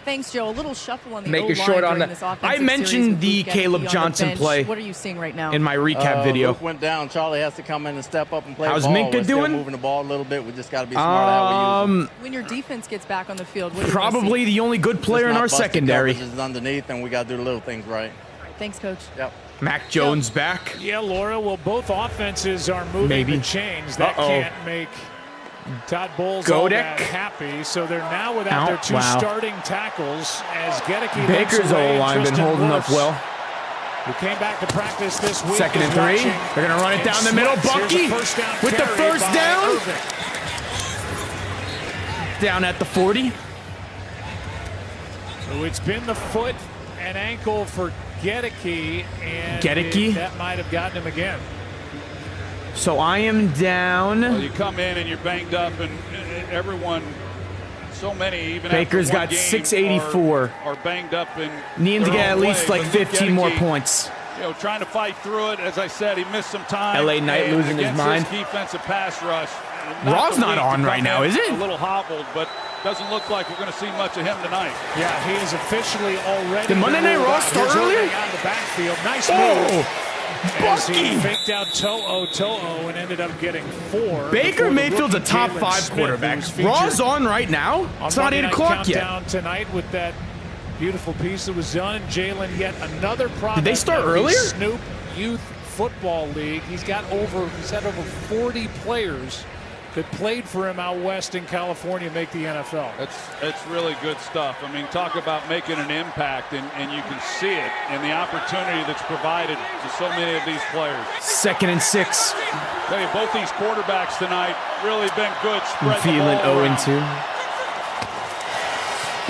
Thanks, Joe. A little shuffle on the Make O-line it short on during that. this offensive I series mentioned with the Luke Caleb Getsy on Johnson bench. play What are you seeing right now? in my recap video. Luke went down. Charlie has to come in and step up and play How's ball. Minka We're still doing? moving the ball a little bit. We just got to be smart how we use it. When your defense gets back on the field, what do you Probably the only good player in our secondary. Is underneath, and we got to do the little things right. Thanks, Coach. Yep. Mac Jones back. Yeah, Laura. Well, both offenses are moving Maybe. the chains. That can't make Todd Bowles all that happy. So they're now without their 2 starting tackles as Gedeke Baker's O-line been holding up well. Who came back to practice this week. 2nd and 3. They're going to run it down the middle. Bucky with the first down. Down at the 40. So it's been the foot and ankle for Gedeke, and that might have gotten him again. So I am down. Well, you come in and you're banged up, and everyone so many, even Baker's after one got game, 684. are banged up and Needing to get at least like 15 more points. You know, trying to fight through it. As I said, he missed some time. LA Knight losing his mind. His defensive pass rush. Raw's not on right now, is it? A little hobbled, but doesn't look like we're going to see much of him tonight. Yeah, he is officially already. Did Monday Night Raw start earlier? Out of the backfield. Nice move. As he faked out To'o and ended up getting 4. Baker Mayfield's a top 5 quarterback. Raw's on right now. It's not 8 o'clock yet. Countdown tonight with that beautiful piece that was done. Jalen, yet another product. Did they start of the earlier? Snoop Youth Football League. He's had over 40 players that played for him out west in California make the NFL. That's really good stuff. I mean, talk about making an impact, and you can see it in the opportunity that's provided to so many of these players. 2nd and 6. I tell you, both these quarterbacks tonight really been good. I'm feeling 0-2.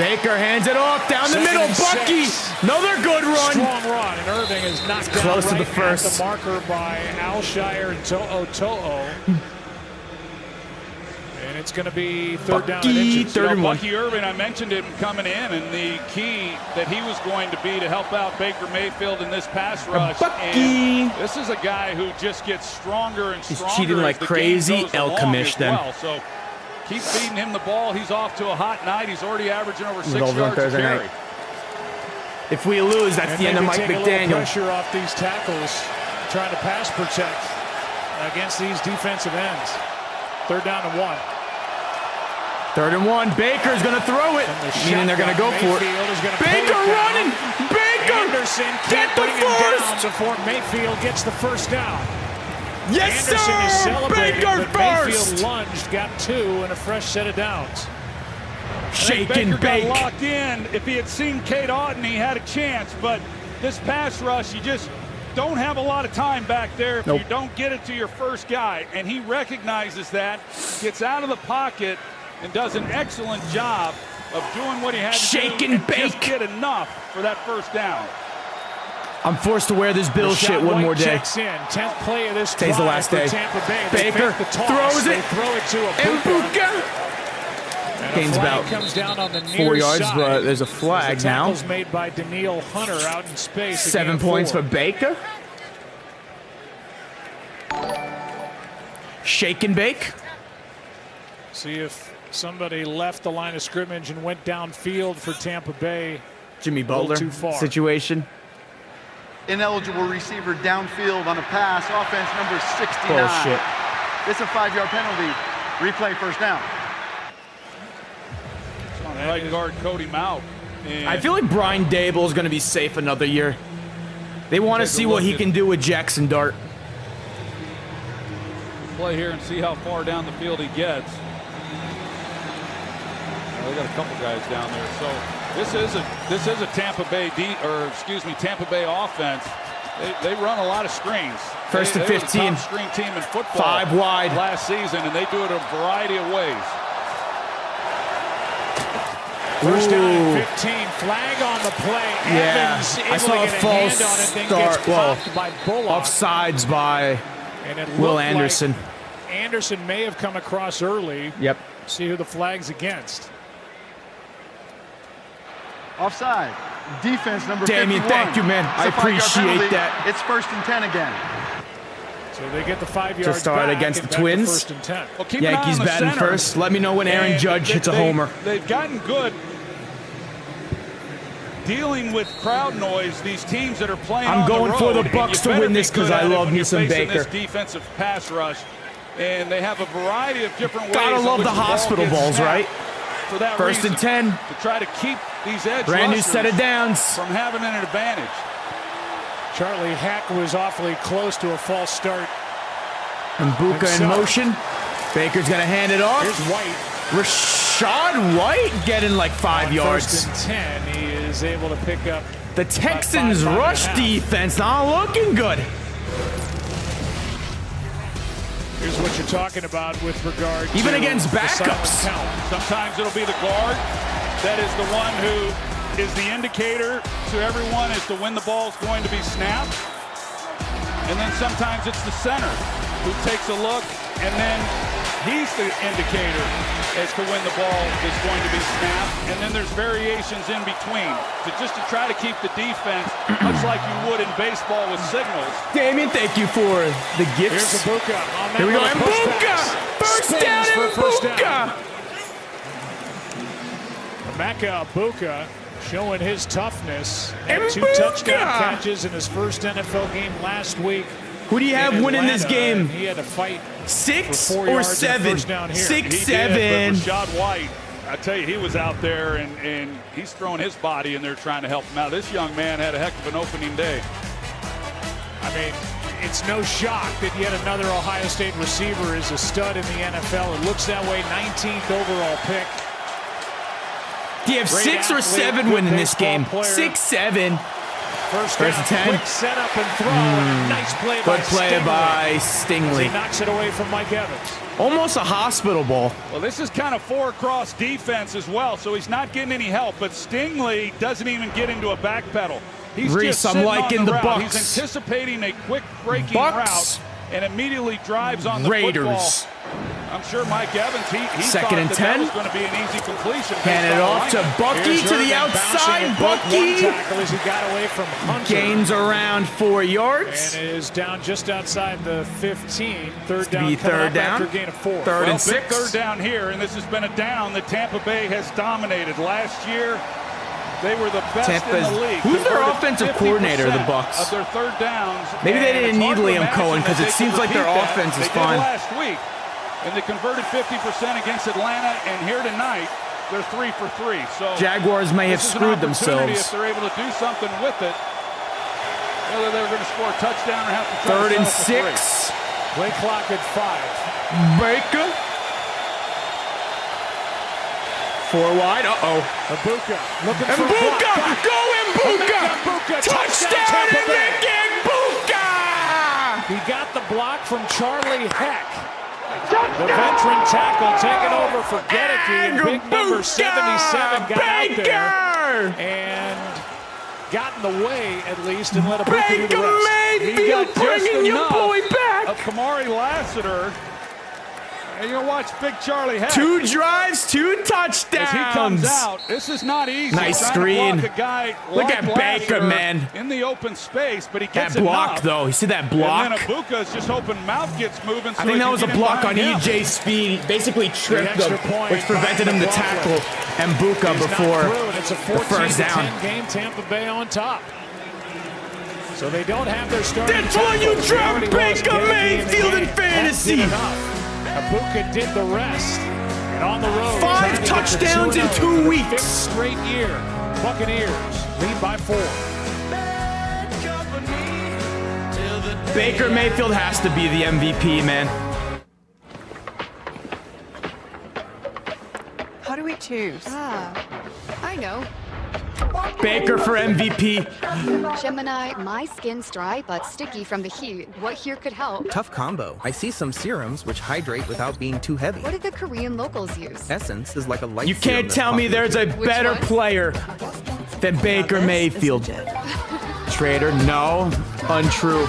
Baker hands it off down the middle. Bucky, another good run. Strong run, and Irving is knocked down close to the right first. at the marker by Alshire and To'o. And it's going to be third down and inches. Third and 1. Bucky Irving, I mentioned him coming in, and the key that he was going to be to help out Baker Mayfield in this pass rush. And this is a guy who just gets stronger and stronger. He's cheating like crazy. El Kamish then. Well. So keep feeding him the ball. He's off to a hot night. He's already averaging over 6 yards a carry. If we lose, that's the end of Mike McDaniel. Pressure off these tackles, trying to pass protect against these defensive ends. Third down and 1. 3rd and 1. Baker's going to throw it. Meaning they're going to go for it. Baker running. Baker. Anderson get the first. first. Before Mayfield gets the first down. Yes, Anderson sir. is celebrating, Baker but first. Mayfield lunged, got 2, and a fresh set of downs. Shake Baker and bake. got locked in. If he had seen Kate Otten, he had a chance. But this pass rush, you just don't have a lot of time back there if you don't get it to your first guy. And he recognizes that, gets out of the pocket, and does an excellent job of doing what he had to Shake do and bake. just get enough for that first down. I'm forced to wear this Bills shit one more day. Checks in. 10th play of this Today's the last day. Tampa Bay. Baker throws it. They throw it to Bucca. Gains about comes down on the 4 yards, side. but there's a flag the now. Tackle's made by Daniil Hunter out in space. 7 points for Baker. Shake and bake. See if somebody left the line of scrimmage and went downfield for Tampa Bay. Jimmy Butler too far. situation. Ineligible receiver downfield on a pass. Offense number 69. Bullshit. It's a 5-yard penalty. Replay first down. Right guard Cody Mount. I feel like Brian Dable is going to be safe another year. They want to see what he can do with Jackson Dart. Play here and see how far down the field he gets. Well, they got a couple guys down there. So this is a Tampa Bay Tampa Bay offense. They run a lot of screens. First and 15. They were the top screen team in football 5 wide last season, and they do it a variety of ways. First down and 15. Flag on the play. Yeah, Evans I saw a false start. Well, by Bullock. offsides by And it Will looked Anderson. Like Anderson may have come across early. Yep. See who the flag's against. Offside. Defense number Damien, 51. thank you, man. I It's a 5-yard appreciate penalty. that. It's 1st and 10 again. So they get the 5 yards Just started back against and the back to Twins. 1st and 10. Well, keep an eye Yankees on the batting center. first. Let me know when Aaron And Judge hits a homer. They've gotten good dealing with crowd noise. These teams that are playing I'm on going the for road, the Bucks and to you better win be this 'cause good I at it love when me you're some facing Baker. This defensive pass rush, and they have a variety of different ways. Gotta in love which the ball hospital gets balls, snapped right? For that 1st and reason, 10. to try to keep these edge Brand new rushers set of downs. from having an advantage. Charlie Hack was awfully close to a false start. And Bucca in motion. Baker's going to hand it off. Here's White. Rashad White getting like 5 yards. 1st and 10. He is able to pick up. The Texans' five and a rush half. defense not looking good. Here's what you're talking about with regard Even to against the silent backups. count. Sometimes it'll be the guard that is the one who is the indicator to everyone as to when the ball's going to be snapped. And then sometimes it's the center who takes a look and then He's the indicator as to when the ball is going to be snapped, and then there's variations in between to try to keep the defense, much like you would in baseball with signals. Damien, thank you for the gifts. Here's Bucca. Here we go, and Bucca! First down, and Bucca! Emeka Bucca showing his toughness. And Had 2 touchdown catches in his first NFL game last week. Who do you have winning this game? He had to fight 6 for 4 or yards 7? first down here. 6, He 7. did, but Rashad White, I tell you, he was out there, and he's throwing his body in there trying to help him out. This young man had a heck of an opening day. I mean, it's no shock that yet another Ohio State receiver is a stud in the NFL. It looks that way. 19th overall pick. Do you have Great 6 or athlete, 7 good winning this baseball game? player. 6, 7. First and down, 10. quick setup and throw, and a nice play by Good play Stingley. by As Stingley. he knocks it away from Mike Evans. Almost a hospital ball. Well, this is kind of 4-cross defense as well, so he's not getting any help, but Stingley doesn't even get into a back pedal. He's Reese, just I'm sitting liking on the the route. Bucks. He's anticipating a quick breaking Bucks. route and immediately drives on the Raiders. football. I'm sure Mike Evans, he Second and thought 10. that was going to be an easy completion. Hand it off to Bucky Here's to the Urban outside. bouncing and broke one Bucky tackle as he got away from Hunter. gains around 4 yards. And is down just outside the 15. Third down. Be coming third up down. After a gain of 4. Third Well, and 6. big third down here, and this has been a down that Tampa Bay has dominated. Last year, they were the best Tampa's- in the league. who's their Converted offensive 50% coordinator, the Bucks? Of their third downs. Maybe they and didn't it's need hard to Liam imagine Cohen because that it they seems can like their repeat that. offense is They fine. did last week, and they converted 50% against Atlanta, and here tonight, they're 3 for 3. So Jaguars may have this is an screwed opportunity themselves. if they're able to do something with it. Whether they're going to score a touchdown or have to try Third to and settle for 6. Play clock at 5. Baker. 4 wide. Uh-oh. Ibuka looking And for a block. Bucca! Go Bucca! Touchdown, Tampa and Bay. Nick Bucca! He got the block from Charlie Heck. The veteran tackle taking over for Gedeke, and big number 77 got out there and got in the way at least and let Ibuka do the Baker rest. He got Mayfield just bringing your enough boy back. of Kamari Lassiter. And you're going to watch Big Charlie Heck. 2 drives, 2 touchdowns. As he comes out, this is not easy. Nice Trying screen. To block a guy Look like at Baker, Lassiter man. in the open space, but he That gets block, enough. though. You see that block? And then Ibuka's just hoping mouth gets moving. So I think that was a block on EJ. EJ Speed. Basically tripped him, extra point which prevented him to tackle and Bucca He's not before through, and it's a the first down. 14-10 game. Tampa Bay on top. So they don't have their starting. That's why you tackle. draft They already lost Baker Gedeke in the Mayfield in game. fantasy. That did enough. Ibuka did the rest. And on the road, 5 trying to get to touchdowns in 2-0 2 for the weeks. 5th straight year. Buccaneers lead by 4. Baker Mayfield has to be the MVP, man. How do we choose? I know. Baker for MVP. Gemini, my skin's dry but sticky from the heat. What here could help? Tough combo. I see some serums which hydrate without being too heavy. What do the Korean locals use? Essence is like a light You serum can't that's tell me popular. there's a Which better one? player than Baker Mayfield. Trader, no. Untrue.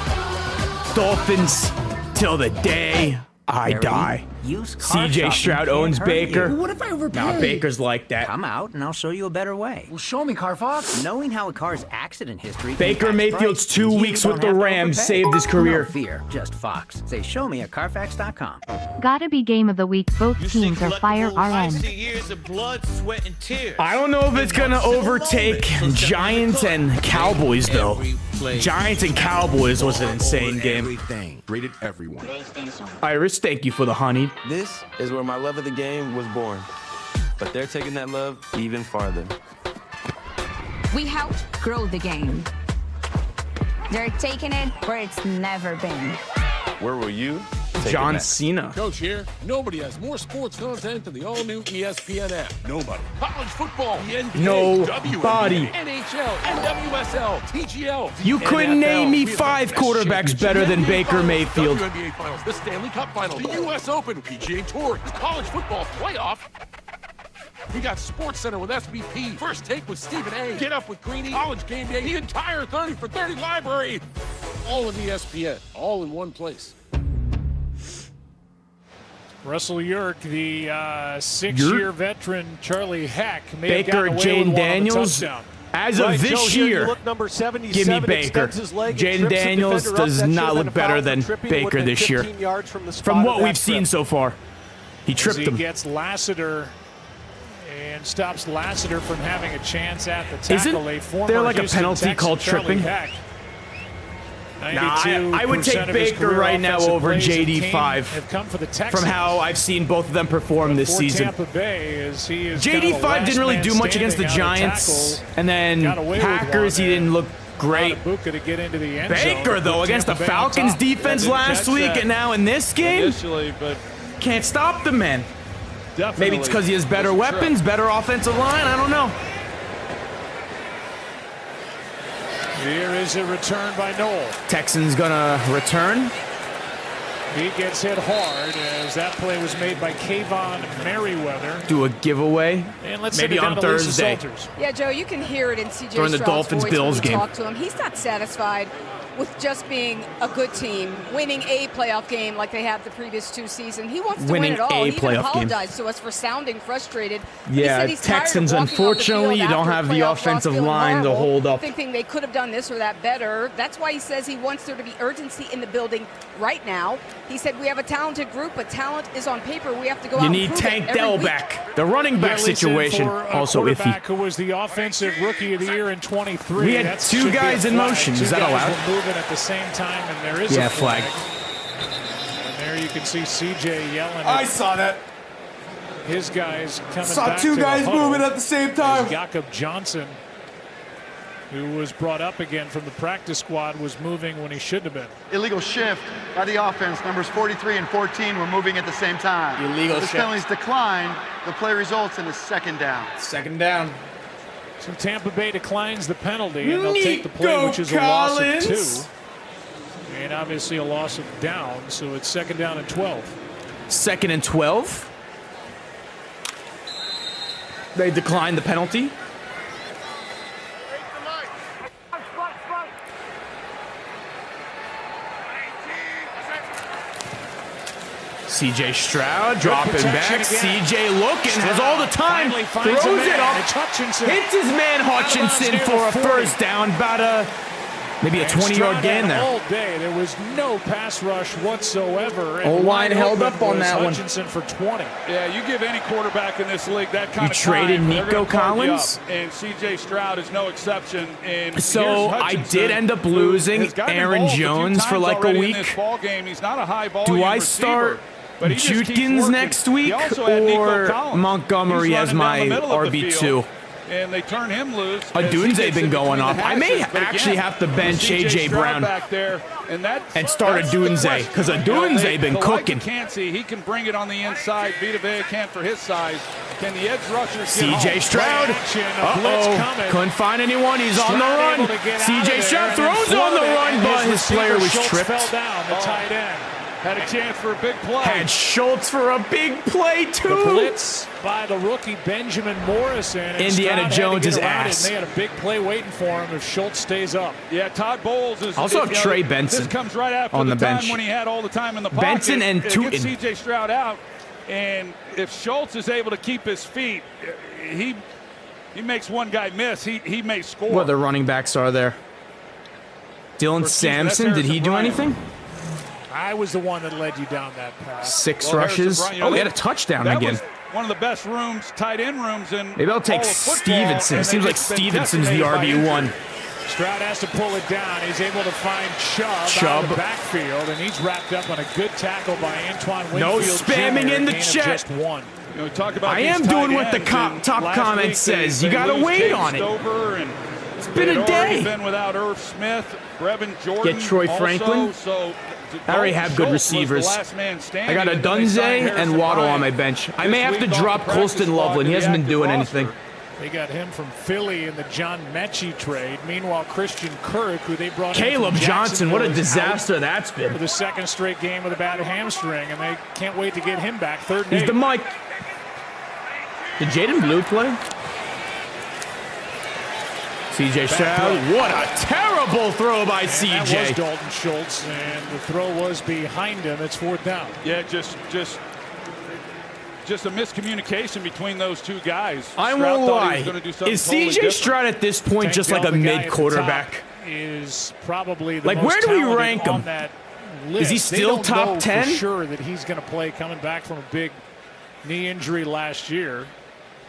Dolphins till the day I die. CJ Stroud owns Baker. What if I overpay? Nah, Baker's like that. Come out and I'll show you a better way. Well, show me, Carfox. Knowing how a car's accident history. Baker Mayfield's 2 weeks with the Rams saved his career. No fear, just Fox. Say, show me at Carfax.com. Gotta be game of the week. Both teams are fire RN. Years of blood, sweat, and tears. I don't know if it's gonna overtake Giants and Cowboys though. Giants and Cowboys was an insane game. Rated everyone. Iris, thank you for the honey. This is where my love of the game was born. But they're taking that love even farther. We helped grow the game. They're taking it where it's never been. Where will you take John it Cena. Coach here. Nobody has more sports content than the all-new ESPN app. Nobody. College football, the NBA, Nobody. WNBA, NHL, NWSL, TGL. You couldn't NFL. name me We have 5 the best quarterbacks championship, better than NBA Baker Finals, Mayfield. WNBA Finals, the Stanley Cup Finals, the U.S. Open, PGA Tour, the college football playoff. We got Sports Center with SVP, First Take with Stephen A, Get Up with Greeny, College Game Day, the entire 30 for 30 library. All of ESPN, all in one place. Russell Yerk, the 6-year veteran Charlie Heck, may have Baker, gotten away Jaden with Daniels. As of this Joe, year, look, number 77 give me Baker. Jaden Daniels does not look better than Baker this year. From what we've seen so far, he tripped him. He gets Lassiter and stops Lassiter from having a chance at the tackle. Isn't there like a penalty called tripping? Nah, I would take Baker right now over JD5 from how I've seen both of them perform this season. JD5 didn't really do much against the Giants, and then Packers, he didn't look great. Baker, though, against the Falcons defense last week, and now in this game, can't stop the man. Maybe it's because he has better weapons, better offensive line, I don't know. Here is a return by Noel. Texans gonna return. He gets hit hard as that play was made by Kayvon Merriweather. Do a giveaway, and let's maybe on Thursday. Yeah, Joe, you can hear it in CJ during the Dolphins-Bills game. Talk to him. He's not satisfied with just being a good team, winning a playoff game like they have the previous 2 seasons. He wants to win it all. He even apologized to us for sounding frustrated. Yeah, Texans, unfortunately, you don't have the offensive line to hold up. Thinking they could have done this or that better. That's why he says he wants there to be urgency in the building right now. He said we have a talented group, but talent is on paper. We have to go out and prove it every week. You need Tank Dell back. The running back situation also iffy. Who was the offensive rookie of the year in 23. We had 2 guys in motion. Is that allowed? At the same time, and there is a flag. And there you can see CJ yelling. I saw that. His guys coming saw back 2 to guys the huddle. moving at the same time. Jakob Johnson, who was brought up again from the practice squad, was moving when he shouldn't have been. Illegal shift by the offense. Numbers 43 and 14 were moving at the same time. Illegal shift. The penalties declined. The play results in a 2nd down. 2nd down. So Tampa Bay declines the penalty, and they'll take the play, which is a loss of 2. And obviously a loss of down, so it's 2nd down and 12. 2nd and 12. They decline the penalty. CJ Stroud dropping back. CJ looking, has all the time. Throws it up. Hits his man Hutchinson for a first down. About maybe a 20-yard gain there. All day, there was no pass rush whatsoever. O-line held up on that one. Hutchinson for 20. Yeah, you give any quarterback in this league that kind of time. You traded Nico Collins? And C.J. Stroud is no exception. And so I did end up losing Aaron Jones for like a week. He's not a high Do I start Judkins next week or Montgomery as my RB2? And they turn him loose. Odunze been going off. I may actually have to bench A.J. Brown and start Odunze because Odunze been cooking. Can't see. He can bring it on the inside. Vita Vea can't for his size. Can the edge rushers C.J. Stroud. Uh-oh. Couldn't find anyone. He's on the run. C.J. Stroud throws on the run, but his player was tripped. Fell down, the tight end. Had a chance for a big play. Had Schultz for a big play, too. The blitz by the rookie Benjamin Morrison. Indiana Jones' ass. They had a big play waiting for him if Schultz stays up. Yeah, Todd Bowles is also have Trey Benson this comes right after on the bench. Time when he had all the time in the pocket. Benson and Tootin. C.J. Stroud out. And if Schultz is able to keep his feet, he makes one guy miss. He may score. What the running backs are there? Dylan Sampson, did he do anything? I was the one that led you down that path. 6 rushes. Oh, he had a touchdown again. Was one of the best rooms, tight end rooms in Maybe I'll take Stevenson. It seems like Stevenson's the RB1. Stroud has to pull it down. He's able to find Chubb out of the backfield, and he's wrapped up on a good tackle by Antoine Winfield. No spamming Jr. in the chat. Just one. You know, talk about I am doing what the top comment says. You got to wait on it. It's been a day. Been without Irv Smith, Brevin Jordan. Get Troy Franklin. I already have good receivers. I got Odunze and Waddle on my bench. I may have to drop Colston Loveland. He hasn't been doing anything. They got him from Philly in the John Mechie trade. Meanwhile, Christian Kirk, who they brought Caleb in Johnson, what a disaster that's been. For the 2nd straight game with a bad hamstring, and they can't wait to get him back. 3rd and 8. He's the mic. Did Jaden Blue play? C.J. Stroud, what a terrible throw by C.J. That was Dalton Schultz, and the throw was behind him. It's 4th down. Yeah, just just a miscommunication between those two guys. I won't lie. Is CJ Stroud at this point just like a mid quarterback? Is probably the like, most where do we talented rank him? on that list. Is he still top 10? For sure that he's going to play coming back from a big knee injury last year.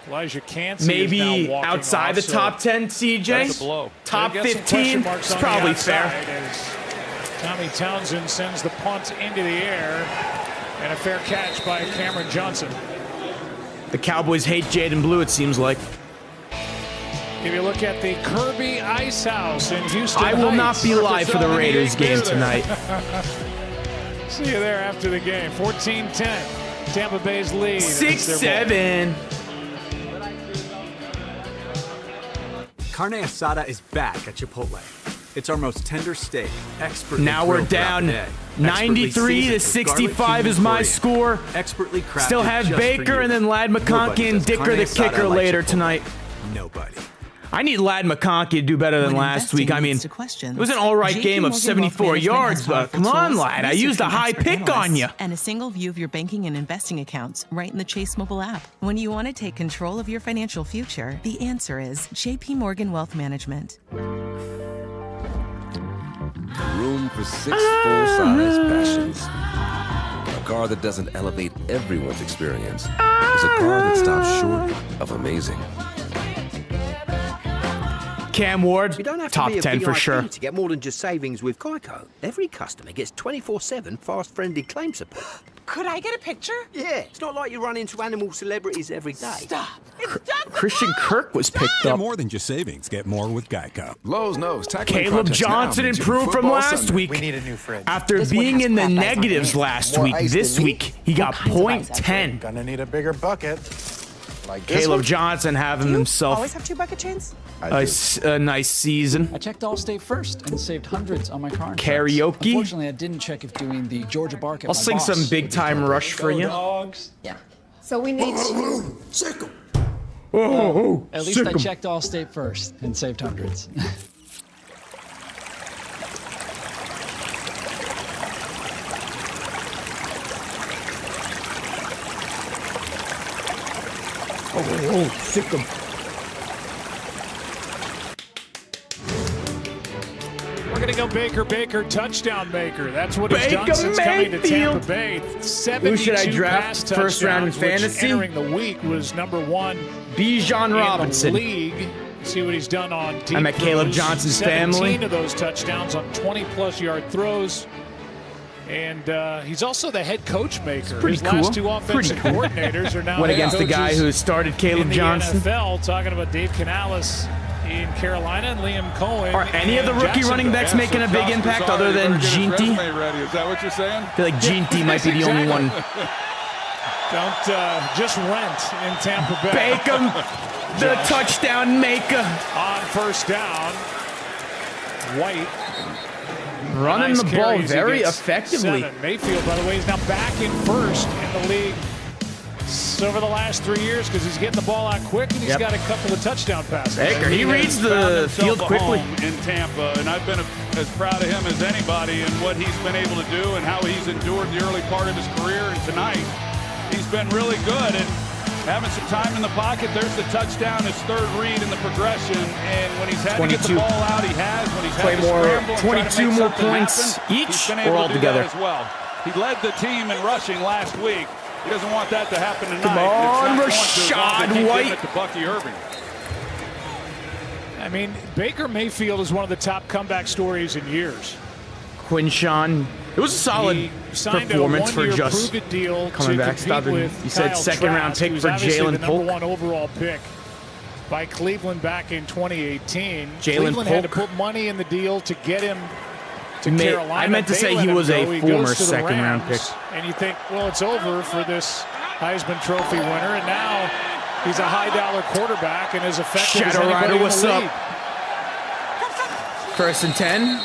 Elijah Cansey maybe is now walking outside off, the so top 10, CJ. That's a blow. Top 15. It's probably fair. As Tommy Townsend sends the punt into the air, and a fair catch by Cameron Johnson. The Cowboys hate Jaden Blue, it seems like. If you look at the Kirby Ice House in Houston I will not be live for the Raiders game tonight. See you there after the game. 14-10. Tampa Bay's lead. 6-7. Carne asada is back at Chipotle. It's our most tender steak, expertly now we're grilled down throughout the day. 93 to 65 is my score. Expertly crafted. Still have just Baker for you. and then Lad McConkey and Dicker the kicker like later Chipotle. tonight. Nobody. I need Lad McConkey to do better than last week. I mean, it was an all right game of 74 yards, but come on, Lad. I used a high pick on you. And a single view of your banking and investing accounts right in the Chase mobile app. When you want to take control of your financial future, the answer is JP Morgan Wealth Management. Room for 6 full-size passions. A car that doesn't elevate everyone's experience is a car that stops short of amazing. Cam Ward, You don't have top to be a 10 for VIP sure. to get more than just savings with Geico. Every customer gets 24/7 fast-friendly claim support. Could I get a picture? Yeah, it's not like you run into animal celebrities every day. Stop. It's done. Christian Kirk was picked Get up. more than just savings. Get more with Geico. Lowe's knows tackling Caleb contests Johnson now means improved from football last Sunday. week. We need a new fridge. After being in the negatives last week, this week he got .10. Gonna need a bigger bucket. Like Caleb Johnson having himself Always have 2 bucket chains? a nice season. I checked Allstate first and saved hundreds on my car insurance. Karaoke. Unfortunately, I didn't check if doing the Georgia bark at I'll my sing boss some would big be time appropriate. rush for Go you. Dogs. Yeah. So we need to... Sick 'em. Oh, At least I checked Allstate first and saved hundreds. Sick 'em. We're going to go Baker, touchdown Baker. That's what he's done Baker since coming to Tampa Mayfield. Bay. 72 Who should I draft pass first round in touchdowns, which fantasy? entering the week was #1 Bijan in Robinson. the league. See what he's done on deep I'm at Caleb throws. Johnson's 17 family. of those touchdowns on 20-plus yard throws. And he's also the head coach maker. Pretty His cool. last 2 offensive Pretty cool. coordinators are now Went head against the guy coaches who started Caleb in the Johnson. NFL, talking about Dave Canales in Carolina and Liam Cohen. Are any of the rookie running backs making a big impact other than Ginty? Is that what you're saying? I feel like Ginty might be the only one. Don't just rent in Tampa Bay. Bacon, the touchdown maker. On first down, White. Running Nice the ball carries very against effectively. 7. Mayfield, by the way, is now back in first in the league over the last 3 years because he's getting the ball out quick and he's got a couple of touchdown passes. Baker, he reads the field quickly. In Tampa, and I've been as proud of him as anybody and what he's been able to do and how he's endured the early part of his career. And tonight, he's been really good and having some time in the pocket. There's the touchdown, his third read in the progression. And when he's had to get the ball out, he has. When he's had to scramble and try to 22 make more something points happen, each he's been or able all to do together? that as well. He led the team in rushing last week. He doesn't want that to happen tonight. Come on, It's not going to, as long as they Rashad keep White. giving it to Bucky Irving. I mean, Baker Mayfield is one of the top comeback stories in years. Quinshawn. It was a solid He signed performance a for one-year just prove-it deal coming to back. compete with You said Kyle second-round Trask, pick who's for obviously Jalen the number Polk. 1 overall pick by Cleveland back in 2018. Jalen Cleveland had to Polk. put money in the deal to get him to Carolina. I meant to They say let he him was go. a He former goes to the second-round Rams, pick. And you think, well, it's over for this Heisman Trophy winner, and now he's a high-dollar quarterback and as effective as Shadow anybody Rider, in the what's league. up? First and 10.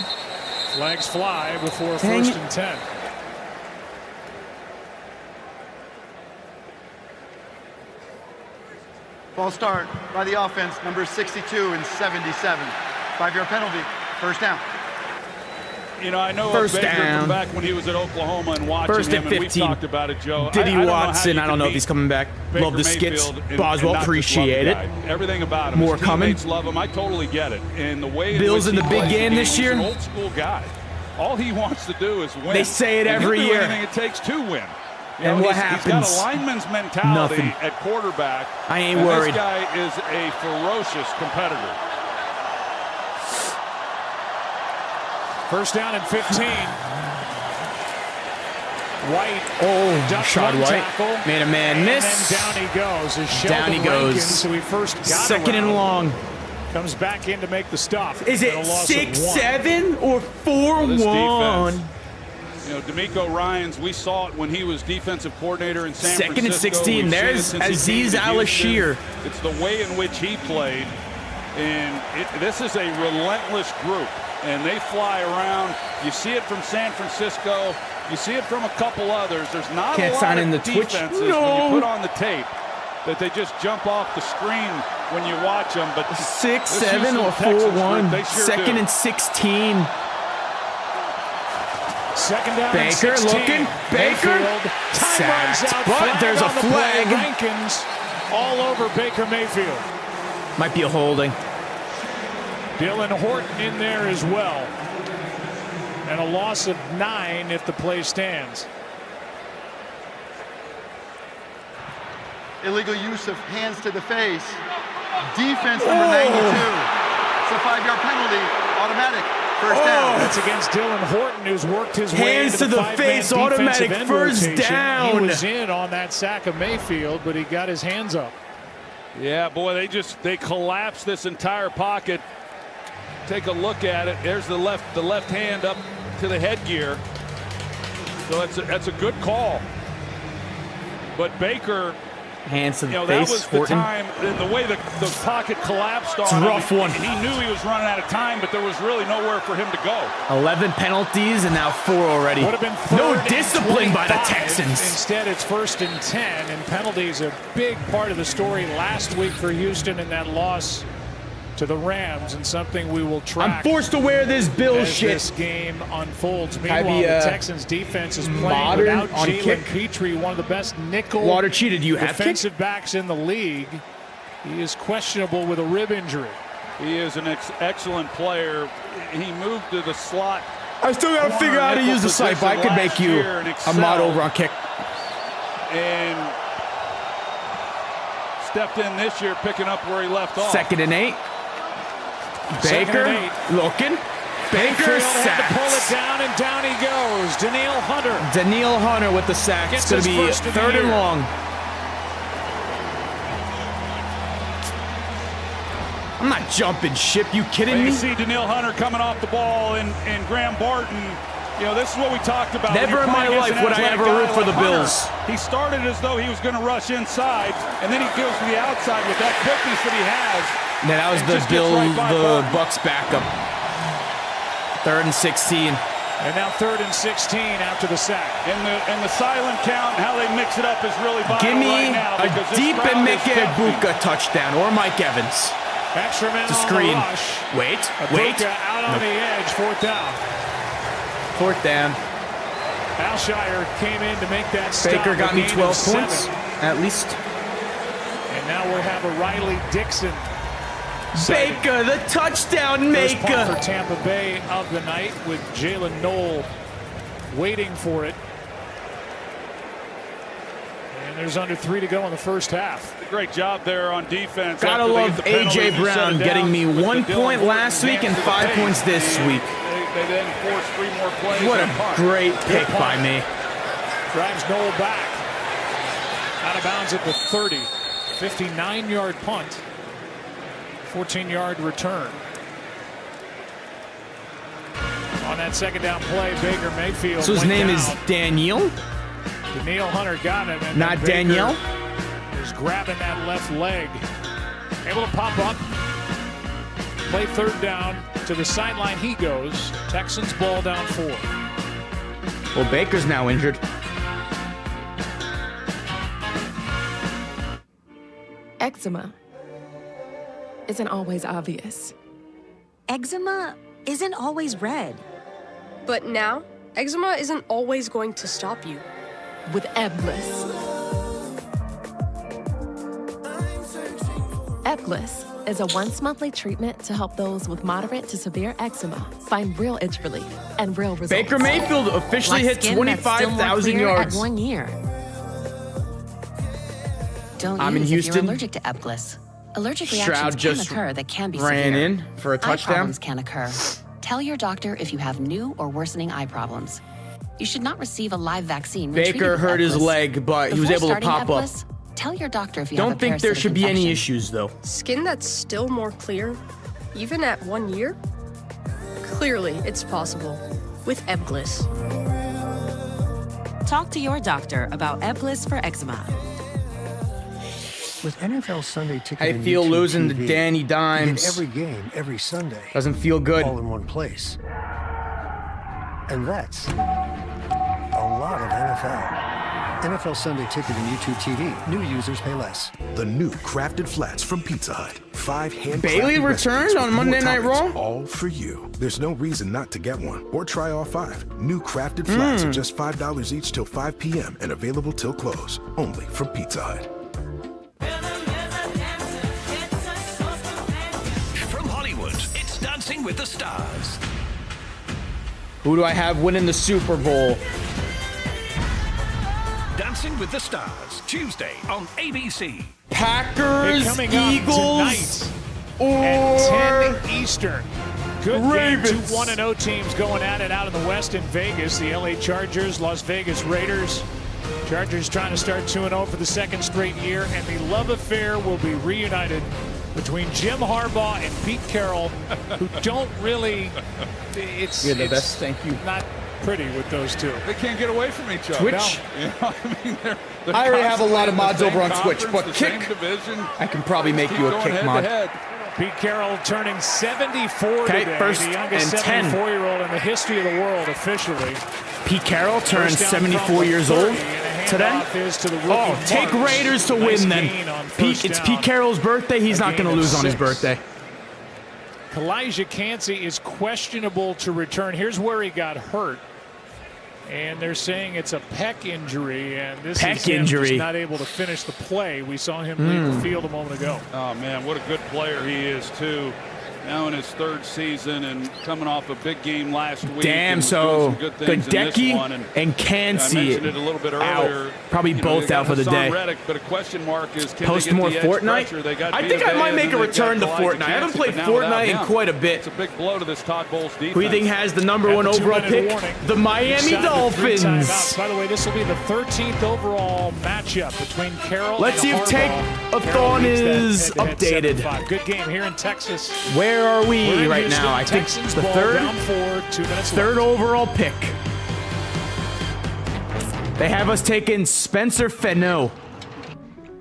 Flags fly before Dang first it. and 10. False start by the offense, number 62 and 77. 5-yard penalty, first down. You know, I know First Baker down. from back when he was at Oklahoma and watching First him, and and we've 15. talked about it, Joe. Diddy Watson, I don't know if he's coming back. Baker Love the skits. Mayfield and Boswell, not just love appreciate the it. guy. Everything about him. More His coming. teammates love him. I totally get it. And the way Bills in in which the he big plays game this year. He's an old school guy. All he wants to do is win. They say it And he'll every do year. anything it takes to win. You And know, what He's happens? got a lineman's mentality Nothing. at quarterback. I ain't and worried. This guy is a ferocious competitor. First down and 15. White. Oh, Shad White. Tackle, Made a man miss. And then down he goes. Down he goes. Rankins, who he first got Second and around, long. comes back in to make the stop. Is it And a loss of 6-7 or This 4-1? defense. You know, D'Amico Ryans, we saw it when he was defensive coordinator in San Second and Francisco. 16. We've seen it There's since he Aziz came to Houston. Al-Ashir. It's the way in which he played. And this is a relentless group. And they fly around. You see it from San Francisco. You see it from a couple others. There's not Can't a lot sign of in the Twitch. defenses No. when you put on the tape that they just jump off the screen when you watch them. But 6-7 or Texans group, 4-1. they sure Second do. and 16. Second down and Baker 16. looking. Baker. Mayfield. Time runs Sacked. out. But there's a on the play. flag. Rankins all over Baker Mayfield. Might be a holding. Dylan Horton in there as well. And a loss of 9 if the play stands. Illegal use of hands to the face. Defense number 92. It's a 5-yard penalty. Automatic. First down. That's against Dylan Horton, who's worked his way Hands into to the the five-man face, defensive automatic end first rotation. down. He was in on that sack of Mayfield, but he got his hands up. Yeah, boy, they collapsed this entire pocket. Take a look at it. There's the left hand up to the headgear. So that's a good call. But Baker, Hands to the that face. was the Horton. time, the way the pocket collapsed on It's a him. rough one. He knew he was running out of time, but there was really nowhere for him to go. 11 penalties and now 4 already. Would have been No third and discipline by the 25. Texans. Instead, it's first and 10, and penalties a big part of the story last week for Houston in that loss to the Rams, and something we will track. I'm forced to wear this Bills as shit. this game unfolds. Can I Meanwhile, be, the Texans defense is playing modern without on Jalen kick? Petrie, one of the best nickel Water cheated. Do you have kick? defensive backs in the league. He is questionable with a rib injury. He is an excellent player. He moved to the slot. I still got to figure out how to use the site, but I could make you a mod over on kick. And stepped in this year, picking up where he left off. Second and 8. Baker looking. Baker Had to pull it sacks. down, and down he goes. Danielle Hunter. Danielle Hunter with the sack. It's Gets going to his be first of the 3rd and year. long. I'm not jumping ship. You kidding You me? see Danielle Hunter coming off the ball, and Graham Barton. You know, this is what we talked about. Never in my life would I ever root for the Bills. He started as though he was going to rush inside, and then he goes to the outside with that quickness that he has. Yeah, that was and the just gets right by the Barton. Bucks backup. 3rd and 16. And now 3rd and 16 after the sack. And the silent count, how they mix it up is really vital Give me right now. a because this deep crowd and is Mike pumping. Ibuka touchdown or Mike Evans. Extra man It's a on screen. the rush. Wait. Ibuka out on the edge, 4th down. 4th down. Alshire came in to make that stop. Baker got a me gain 12 of 7. points, at least. And now we'll have a Riley Dixon. sighting. Baker, the touchdown First punt maker. for Tampa Bay of the night, with Jalen Knoll waiting for it. And there's under 3 to go in the first half. Great job there on defense. Gotta After they love get the penalty, A.J. you set Brown it down getting me with 1 the Dylan point Horton last week and hands to the 5 face. points this And week. They then forced 3 more plays. What and a punt. great Good pick punt. by me. Drives Knoll back. Out of bounds at the 30. 59-yard punt. 14-yard return. On that second down play, Baker Mayfield. So his went name down. is Daniel? Danielle Hunter got it. And Not then Baker Danielle? is grabbing that left leg. Able to pop up. Play 3rd down. To the sideline he goes. Texans ball down 4. Well, Baker's now injured. Eczema isn't always obvious. Eczema isn't always red. But now, eczema isn't always going to stop you. With Ebglyss. Ebglyss is a once-monthly treatment to help those with moderate to severe eczema find real itch relief and real results. Baker Mayfield officially hit 25,000 yards. At 1 year. Don't I'm in use Houston. If you're allergic to Ebglyss. Allergic reactions can occur that can be ran severe. in for a touchdown. Eye problems can occur. Tell your doctor if you have new or worsening eye problems. You should not receive a live vaccine. Baker hurt his leg, but he was able to pop up. Tell your doctor if you have a Don't think there should be any issues, though. Skin that's still more clear, even at 1 year? Clearly, it's possible with Ebglyss. Talk to your doctor about Ebglyss for eczema. With NFL Sunday Ticket, I feel losing to Danny Dimes. Every game, every Sunday. Doesn't feel good. All in one place. And that's a lot of NFL. NFL Sunday Ticket and YouTube TV. New users pay less. The new crafted flats from Pizza Hut. 5 hand Bailey returned on Monday Night Raw. All for you. There's no reason not to get one or try all 5. New crafted flats are just $5 each till 5 p.m. and available till close. Only from Pizza Hut. From Hollywood, it's Dancing with the Stars. Who do I have winning the Super Bowl? Dancing with the Stars, Tuesday on ABC. Packers, coming Eagles, up or at 10 Eastern. Good Ravens. game. 2 1-0 teams going at it out in the West in Vegas. The LA Chargers, Las Vegas Raiders. Chargers trying to start 2-0 for the second straight year, and the love affair will be reunited between Jim Harbaugh and Pete Carroll, who don't really. You're the best. Thank you. Not pretty with those two. They can't get away from each other. Twitch? No. You know, I mean, they're I already have a lot of mods over on conference, Twitch, but the kick, same division. I can probably make you a Going kick head mod. to head. Pete Carroll turning 74 Okay, today. first The youngest and 10. 74-year-old in the history of the world officially. Pete Carroll turned First down 74 from years 30, old and a today. handoff is to the rookie Oh, take Marks. Raiders to Nice win gain then. on Pete, first it's down. Pete Carroll's birthday. He's A not going to gain of lose on his 6. birthday. Kalijah Kancey is questionable to return. Here's where he got hurt. And they're saying it's a pec injury, and this is him just not able to finish the play. We saw him leave the field a moment ago. Oh, man, what a good player he is, too. Now in his 3rd season and coming off a big game last week. Damn, and so Gadecki and Kancey I mentioned it a little bit earlier. out. Probably both out for the day. Reddick, but a question mark is, can Post they get more the edge Fortnite? pressure? They got I think I might make a return to Fortnite. I haven't played Fortnite in quite a bit. It's a big blow to this Todd Bowles defense. Who do you think has the number 1 overall pick? The Miami Dolphins. By the way, this will be the 13th overall matchup between Carroll Let's and see if Take-a-thon is updated. 7-5. Good game here in Texas. Where are we right Houston, now? I think Texans the ball 3rd. down 4, 2 minutes Third left. overall pick. They have us taking Spencer Fenneau.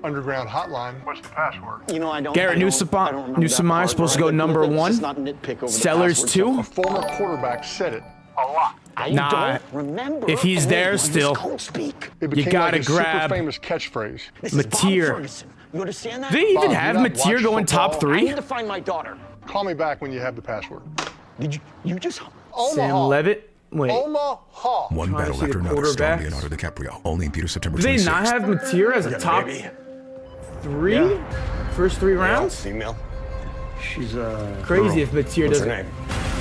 Underground hotline. What's the password? You know, I don't. Garrett Newsomar supposed to go number 1. Sellers 2. A former quarterback said it a lot. Nah, remember. if he's there still, you gotta like grab super famous catchphrase. Matier. You understand that? Do they even have Matier going top 3? I need to find my daughter. Call me back when you have the password. Did you just? Sam Levitt. Wait. Omaha. One battle after another, starring Leonardo DiCaprio. Only in theaters September 26th. Do they not have Matier as a top 3? Yeah. First 3 rounds? Female. She's crazy if Matier doesn't. What's her name?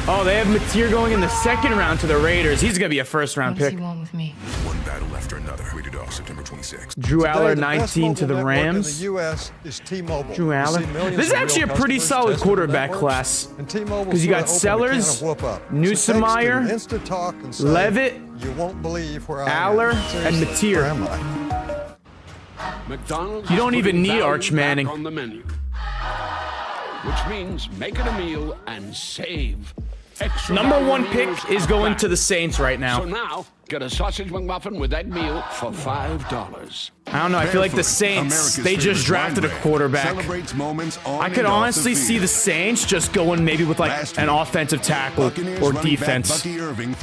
Oh, they have Matier going in the 2nd round to the Raiders. He's gonna be a 1st round pick. with me? One battle after another. Rated R, September 26th. Drew Aller 19 to the Rams. The US is T-Mobile. Drew Aller. This is actually a pretty solid quarterback class. Because you got Sellers, Newsomar, Levitt, Aller, and Matier. McDonald's you don't even need Arch back Manning. on the menu, which means make it a meal and save. Extra Number value 1 meals pick is are going back. to the Saints right now. So now, get a sausage McMuffin with egg meal for $5. I don't know. I feel like the Saints, they just drafted a quarterback. I could honestly see the Saints just going maybe with like an offensive tackle or defense.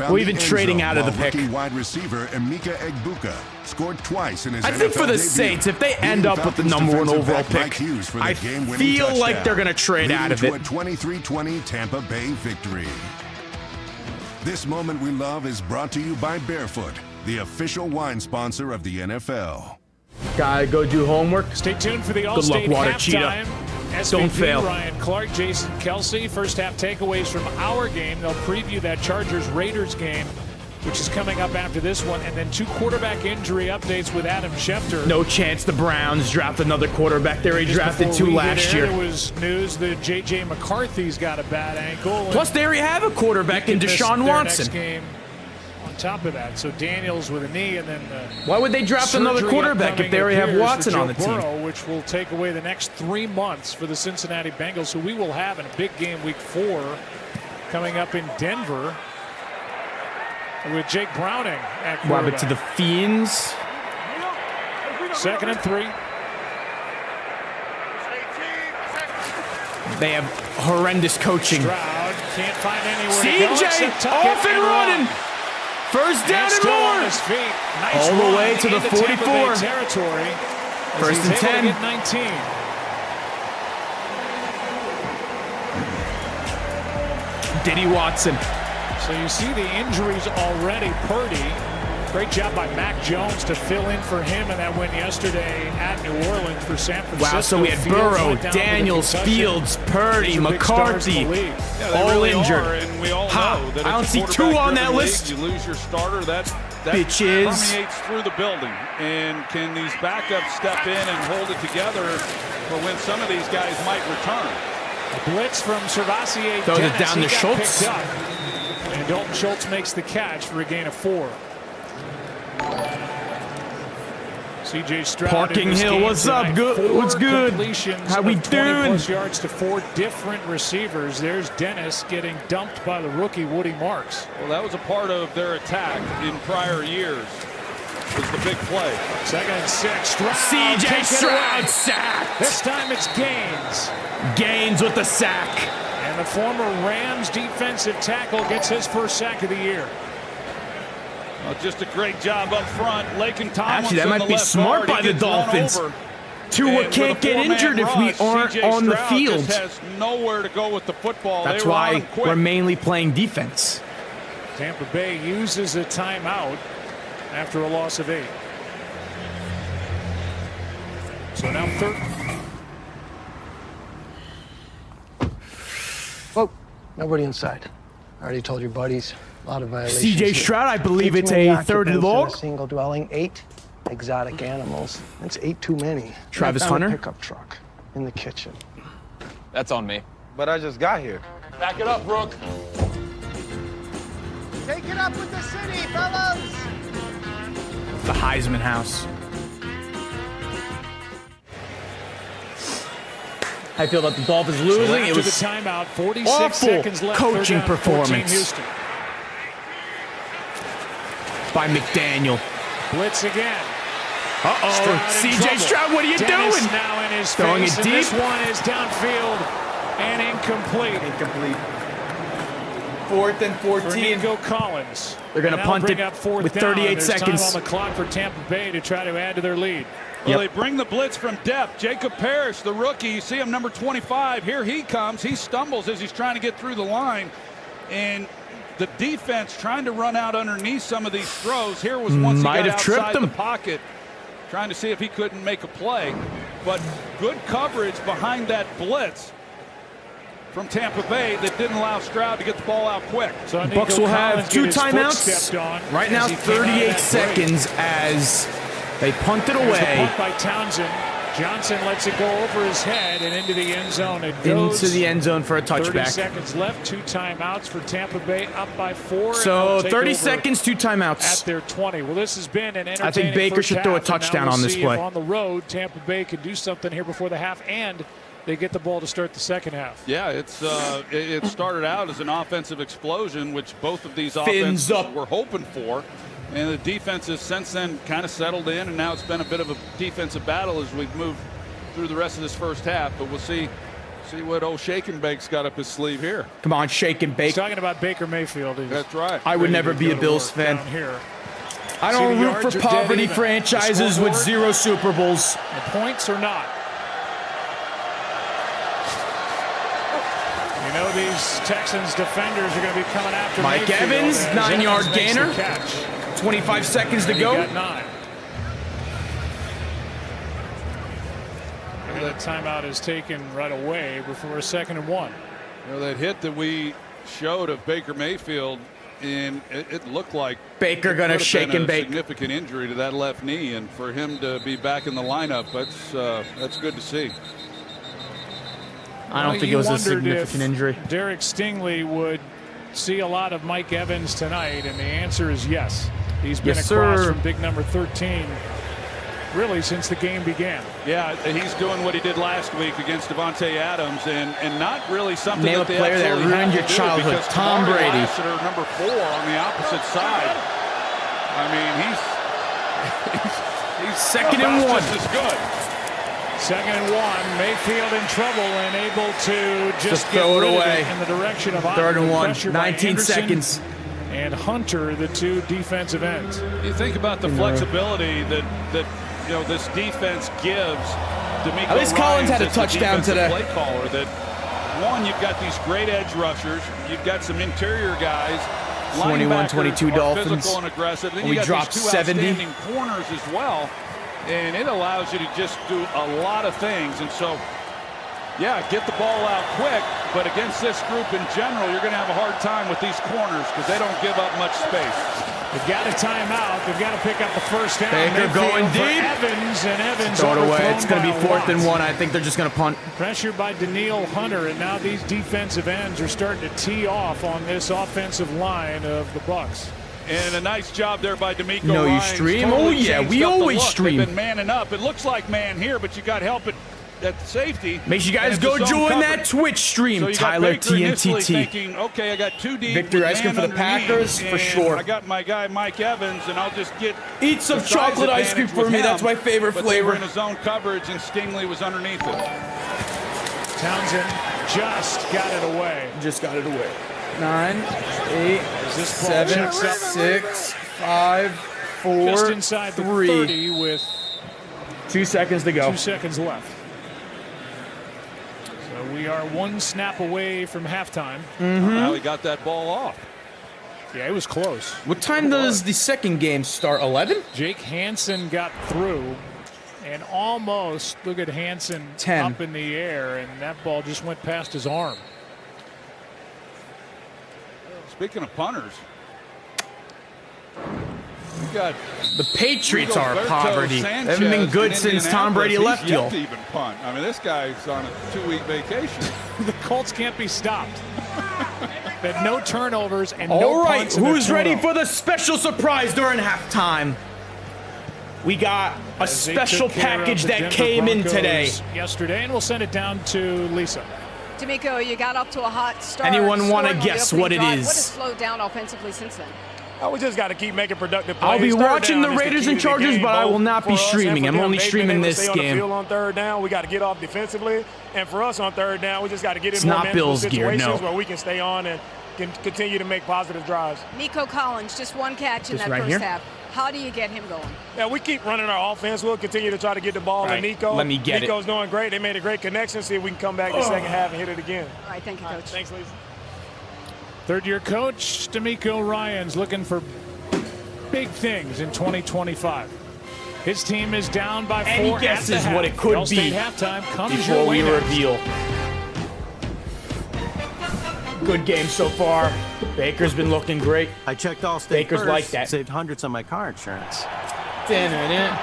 Or even trading out of the pick. Wide receiver Emeka Egbuka scored twice in his I think for the Saints, if they end up with the number 1 overall pick, I feel like they're going to trade out of it. A 23-20 Tampa Bay victory. This moment we love is brought to you by Barefoot, the official wine sponsor of the NFL. Gotta go do homework. Stay tuned for the Good All-State luck, Water halftime. Cheetah. SVP Don't fail. Ryan Clark, Jason Kelsey. First half takeaways from our game. They'll preview that Chargers-Raiders game, which is coming up after this one, and then 2 quarterback injury updates with Adam Schefter. No chance the Browns draft another quarterback. They already drafted 2 last year. There was news that J.J. McCarthy's got a bad ankle. Plus, they already have a quarterback in Deshaun Watson. Next game on top of that. So Daniels with a knee, and then why would they draft another quarterback if they already have Watson on the team? Burrow, which will take away the next 3 months for the Cincinnati Bengals, who we will have in a big game week 4 coming up in Denver with Jake Browning at quarterback. Rob it to the Fiends. 2nd and 3. They have horrendous coaching. Stroud can't find anywhere to go CJ except tuck off it and running. First down and still on more. his feet. Nice All the run way to the into Tampa 44. Bay territory. As First he's and able 10. to get 19. Diddy Watson. So you see the injuries already. Purdy, great job by Mac Jones to fill in for him in that win yesterday at New Orleans for San Francisco. Wow, so we had Fields Burrow, went down with a Daniels, concussion. Fields, Purdy, These are big stars in McCarthy, the league. Yeah, they all really injured. Are, and we all Ha, know that I don't it's a see 2 on that quarterback-driven list. league. You lose your starter, that Bitches. permeates through the building. And can these backups step in and hold it together for when some of these guys might return? A blitz from Servassier. Throws it Dennis. down He to got Schultz. picked up. And Dalton Schultz makes the catch for a gain of 4. CJ Stroud. Parking Hill, what's up? Good. What's good? How we doing? 20+ yards to 4 different receivers. There's Dennis getting dumped by the rookie Woody Marks. Well, that was a part of their attack in prior years. Was the big play. 2nd and 6. Stroud CJ takes it Stroud away. sacked. This time it's Gaines. Gaines with the sack. And the former Rams defensive tackle gets his first sack of the year. Well, just a great job up front. Laken Tomlinson. Actually, that might be smart by the Dolphins. Tua can't get injured if we aren't on the field. Just has nowhere to go with the football. That's why we're mainly playing defense. Tampa Bay uses a timeout after a loss of 8. So now 3rd. Whoa, nobody inside. I already told your buddies. A lot of violations. CJ Stroud, I believe it's a 3rd and long. Single dwelling, 8 exotic animals. That's 8 too many. Travis I found Hunter? a pickup truck in the kitchen. That's on me. But I just got here. Back it up, Brooke. Take it up with the city, fellas! The Heisman House. I feel that the Dolphins losing. So It was the timeout, 46 awful seconds left. coaching 3rd down, 14 performance Houston. by McDaniel. Blitz again. Uh-oh, CJ Stroud, what are you Dennis doing? now in his Throwing face, it and deep. this one is downfield and incomplete. 4th and 14. For Nico Collins. They're going to That'll punt bring it up 4th with down. 38 There's seconds. time on the clock for Tampa Bay to try to add to their lead. Well, they bring the blitz from depth. Jacob Parrish, the rookie, you see him, number 25. Here he comes. He stumbles as he's trying to get through the line. And the defense trying to run out underneath some of these throws. Here was once he Might got have tripped outside him. the pocket, trying to see if he couldn't make a play. But good coverage behind that blitz from Tampa Bay that didn't allow Stroud to get the ball out quick. So Bucks will have 2 timeouts. Right now, as he came out of 38 that seconds as they punt it There's the away. punt by Townsend. Johnson lets it go over his head and into the end zone. It goes Into the end zone for a 30 touchback. seconds left. 2 timeouts for Tampa Bay, up by 4. So and they'll take 30 over seconds, 2 timeouts. at their 20. Well, this has been an entertaining I think Baker first should throw a half, and now touchdown we'll on this see play. if on the road, Tampa Bay can do something here before the half, and they get the ball to start the second half. Yeah, it started out as an offensive explosion, which both of these Fins offenses up. were hoping for. And the defense has since then kind of settled in, and now it's been a bit of a defensive battle as we've moved through the rest of this first half. But we'll see what old Shake and Bake's got up his sleeve here. Come on, Shake and Bake. He's talking about Baker Mayfield. That's right. I would Ready never to be go a to Bills work fan. down here. I See, don't the root yards for are dead poverty even. franchises The with scoreboard? 0 Super Bowls. The points or not? You know these Texans defenders are going to be coming after Mike Mayfield Evans, as 9-yard Evans makes the gainer. catch. 25 seconds to And go. he got 9. Maybe that timeout is taken right away before a 2nd and 1. You know, that hit that we showed of Baker Mayfield, and it looked like Baker gonna shake and bake. Significant injury to that left knee, and for him to be back in the lineup, that's good to see. I don't think it was a significant injury. Derek Stingley would see a lot of Mike Evans tonight, and the answer is yes. He's been across from big number 13 really since the game began. Yeah, and he's doing what he did last week against Devontae Adams, and not really something Name that a they player that absolutely ruined have your to do, childhood. because Tom Kamari Brady. Lassiter, number 4 on the opposite side. I mean, he's 2nd and 1. just as good. 2nd and 1. Mayfield in trouble and able to just throw it get rid away. of it in the direction of 3rd and 1. Pressure by 19 Anderson seconds. And Hunter, the 2 defensive ends. You think about the flexibility that you know this defense gives. At least Collins had a touchdown today. Play caller that one, you've got these great edge rushers. You've got some interior guys. 21-22 Dolphins. Physical and aggressive. Then We you got dropped these 2 70. outstanding corners as well, and it allows you to just do a lot of things. And so, yeah, get the ball out quick. But against this group in general, you're going to have a hard time with these corners because they don't give up much space. They've got a timeout. They've got to pick up the first down. Baker going deep. Evans, and Evans Throw it away. overthrown It's going to be by 4th and 1. I think they're just going to punt. Pressure by Daniil Hunter, and now these defensive ends are starting to tee off on this offensive line of the Bucs. And a nice job there by D'Amico You Ryans. stream? Totally Oh, yeah, changed we up the always look. stream. They've been manning up. It looks like man here, but you got help at safety. Make sure you guys And go it's zone join coverage. that Twitch stream, So you got Tyler Baker initially TNTT. thinking, okay, I got 2 deep. Victor with ice cream man for the underneath, Packers, for and sure. I got my guy Mike Evans, and I'll just get Eat some the size chocolate ice cream advantage for with me. him. That's my favorite But they were flavor. in a zone coverage, and Stingley was underneath it. Townsend just got it away. Just got it away. 9, 8, this ball 7, checks up? 6, 5, 4, Just inside the 3. 30 with 2 seconds to go. 2 seconds left. So we are 1 snap away from halftime. Now he got that ball off. Yeah, it was close. What time does the second game start? 11? Jake Hansen got through and almost, look at Hansen 10. up in the air, and that ball just went past his arm. Speaking of punters, we got The Patriots are Rigoberto poverty. They haven't been Sanchez good in since Tom Brady Indianapolis. left He's you. yet to even punt. I mean, this guy's on a 2-week vacation. The Colts can't be stopped. They had no turnovers and All no right, punts in who's the ready turnover. for the special surprise during halftime? We got a As they special took care of package the that Denver came in Broncos today. yesterday, and we'll send it down to Lisa. D'Amico, you got up to a hot start. Anyone wanna scoring on the guess opening what it drive. is? What has slowed down offensively since then? We just got to keep making productive plays. I'll be Third watching down the is Raiders key and to the Chargers, game, but I both will not be for us and streaming. for I'm them. only They've been streaming able to this stay on the game. field on 3rd down. We got to get off defensively, and for us on 3rd down, we just got to get It's in more not manageable Bills gear, situations no. where we can stay on and can continue to make positive drives. Nico Collins, just 1 catch in This that right first here? half. How do you get him going? Yeah, we keep running our offense. We'll continue to try to get the ball All to right, Nico. let me get it. Nico's doing great. They made a great connection. See if we can come back in the second half and hit it again. All right, thank you, Coach. Thanks, Lisa. Third-year coach D'Amico Ryans looking for big things in 2025. His team is down by 4 Any at guesses the half. what it could Bell State be halftime comes before your way we next. reveal? Good game so far. Baker's been looking great. I checked Allstate Baker's first, like that. saved hundreds on my car insurance. Da-na-na,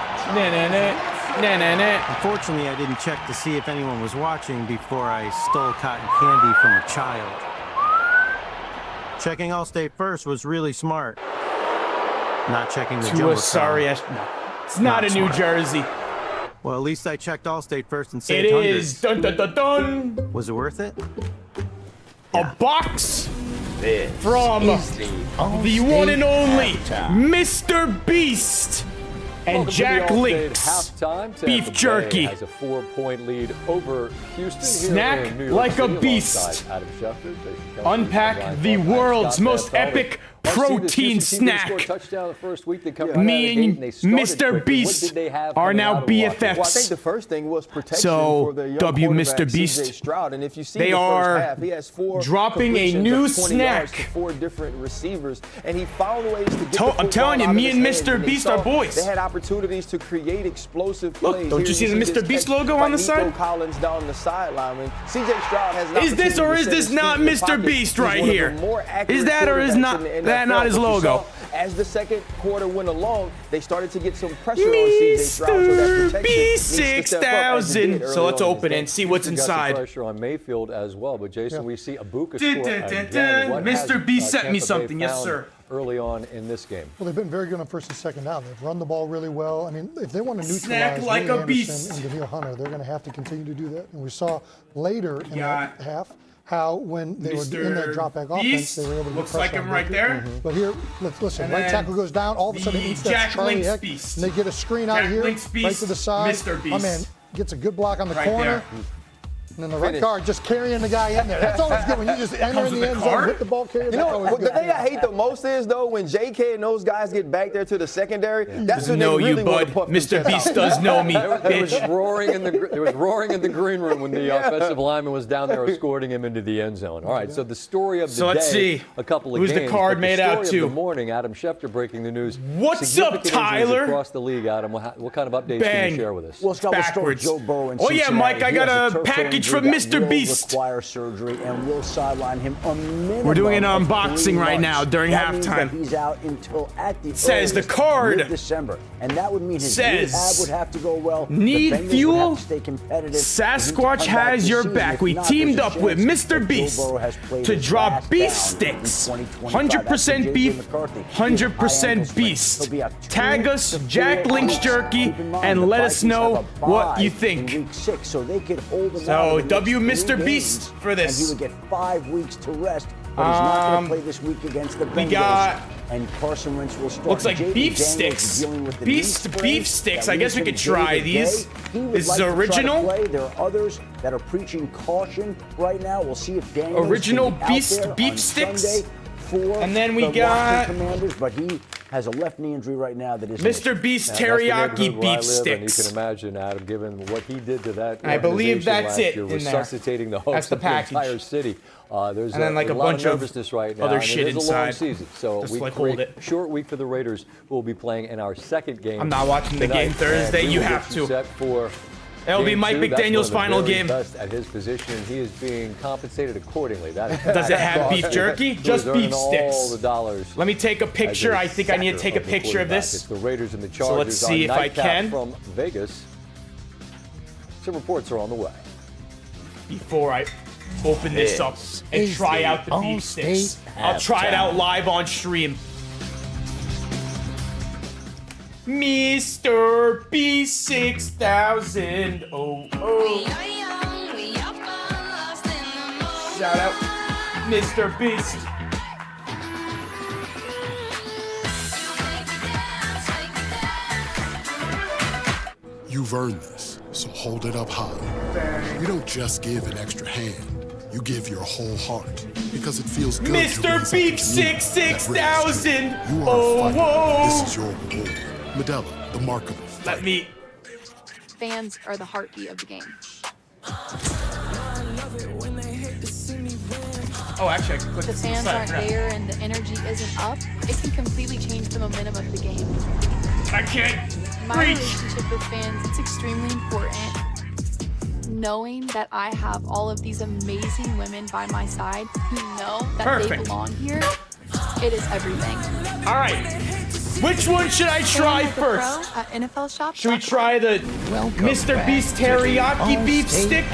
Unfortunately, I didn't check to see if anyone was watching before I stole cotton candy from a child. Checking Allstate first was really smart. Not checking the To a Jumbotron. sorry ass. No, it's not a New smart. Jersey. Well, at least I checked Allstate first and It saved hundreds. is. Dun dun dun dun. Was it worth it? A box from the one and only Mr. Beast and Jack Link's beef jerky. Has a 4-point lead over Houston. Snack here in New York like a City beast. alongside Adam Schefter, Jason Kelsey, Unpack Ryan the Faulkner, world's Scott most Van Pelt. epic protein snack. Touchdown the first week. They come right Me and Mr. Beast are now BFFs. Well, I think the first thing was protection So, for the young W. quarterback, Mr. Beast. CJ Stroud. And if you see They the are first half, he has 4 dropping a completions new of 20 yards snack. to 4 different receivers, and he found ways to get the I'm telling you, football out me of and his Mr. hands, and Beast they are saw boys. They had opportunities to create explosive Look, plays. don't Here you see the this Mr. Beast catch logo by on the Nico side? Collins down the sideline. And CJ Stroud has an Is this or opportunity is to this set his not feet in the Mr. pocket. Beast He's right one of the here? more accurate Is that or is quarterbacks not in the that NFL. not his But you logo? saw, as the second quarter went along, they started to get some pressure on CJ Stroud. So that protection needs to step up as it did B6000. early So let's on in open this it and game. see what's Houston got some inside. pressure on Mayfield as well, but Jason, we see Abuka Dun, score dun, dun, again. What dun. has, Mr. Beast sent me Tampa Bay something. Yes, found sir. Early on in this game. Well, they've been very good on first and second down. They've run the ball really well. I mean, if they want to Snack neutralize like Lee a Anderson beast. and Daniil Hunter, they're going to have to continue to do that. And we saw later in that half how when they were in that drop back offense, they were able to looks get like pressure him on right Baker. there. But here, listen, And right then tackle goes down. All of a sudden, the it insteps Jack Charlie Link's Heck, Beast. and they get a screen out Jack here, Link's right to the Beast, side. Mr. My man Beast. gets a good block on the Right corner. there. And then the right guard just carrying the guy in there. That's always good when you just enter in the end zone with the ball carrier. You know, the thing I hate the most is, though, when JK and those guys get back there to the secondary, that's when they really want to puff Mr. Beast does know me. There was roaring in the green room when the offensive lineman was down there escorting him into the end zone. All right, so the story of the So let's day, see. a couple of Who's games. the card but made the out story to? of the morning, Adam Schefter breaking the news. What's up, Significant injuries Tyler? across the league, Adam. What kind of updates can Bang. you share with us? Well, Scott, we'll start with Backwards. Joe Burrow in Oh, yeah, Cincinnati. Mike, I He got has a turf toe package injury from that Mr. will Beast. require surgery and will sideline him a minimum. We're doing an of unboxing 3 right now months. during that means halftime. that he's out until at the Says the card. mid-December, and that would mean his Says, rehab would have to go well. need the Bengals fuel? Would have to stay competitive. Sasquatch has your back. We teamed up with Mr. Beast to drop beef sticks. 100% beef, 100% beast. Tag us, Jack Link's Jerky, and let us know what you think. Week 6, so they could hold him So, out in the W. next 3 Mr. Beast games, for this. And he would get 5 weeks to rest, but he's not going to play this week against the Bengals. We got and Carson Wentz will start. looks like Jaden beef Daniels sticks. is dealing with the knee sprain Beef sticks. that I guess we leaves could him try day to these. day. He would This is like to try to original. play. There are others that are preaching caution right now. We'll see if Daniels Original can be out there beef on sticks. Sunday for And then we the got Washington Commanders, but he has a left knee injury right now that is Mr. Beast That's the teriyaki neighborhood where I beef live, sticks. And you can imagine, Adam, given what he did to that I believe organization that's last it year, in there. resuscitating the hopes That's the of package. the entire city. There's And then like a lot bunch of of nervousness right now. other and shit it is a long inside. season, so Just we like hold create it. short week for the Raiders, who will be playing in our second game. I'm not watching the game tonight, Thursday. and we You will have get you to. set for It'll be game Mike 2. That's McDaniel's one of the final very game. Best at his position, and he is being compensated accordingly. That Does it have beef jerky? Just beef sticks. All the dollars. Let me take a picture. as I think I need to take a the picture of quarterback. this. It's the Raiders and the Chargers. So let's see on if I nightcap can. From Vegas. Some reports are on the way. Before I open this up and try out the beef sticks. I'll try it out live on stream. Mr. B6000. Oh, oh. Shout out, Mr. Beast. You've earned this, so hold it up high. You don't just give an extra hand, you give your whole heart. Because it feels good Mr. to Beef 6000. You are Oh, a fighter. whoa. This is your reward. Medella, the mark of a fighter. Let me. Fans are the heartbeat of the game. Oh, actually, I can click The this fans inside. aren't there and the energy isn't up, it can completely change the momentum of the game. I can't My reach. relationship with fans, it's extremely important. Knowing that I have all of these amazing women by my side who know that they Perfect. belong here, it is everything. All right. Which one should I try Fan at the first? Pro at NFL Shop. Should we try the Mr. Beast teriyaki beef stick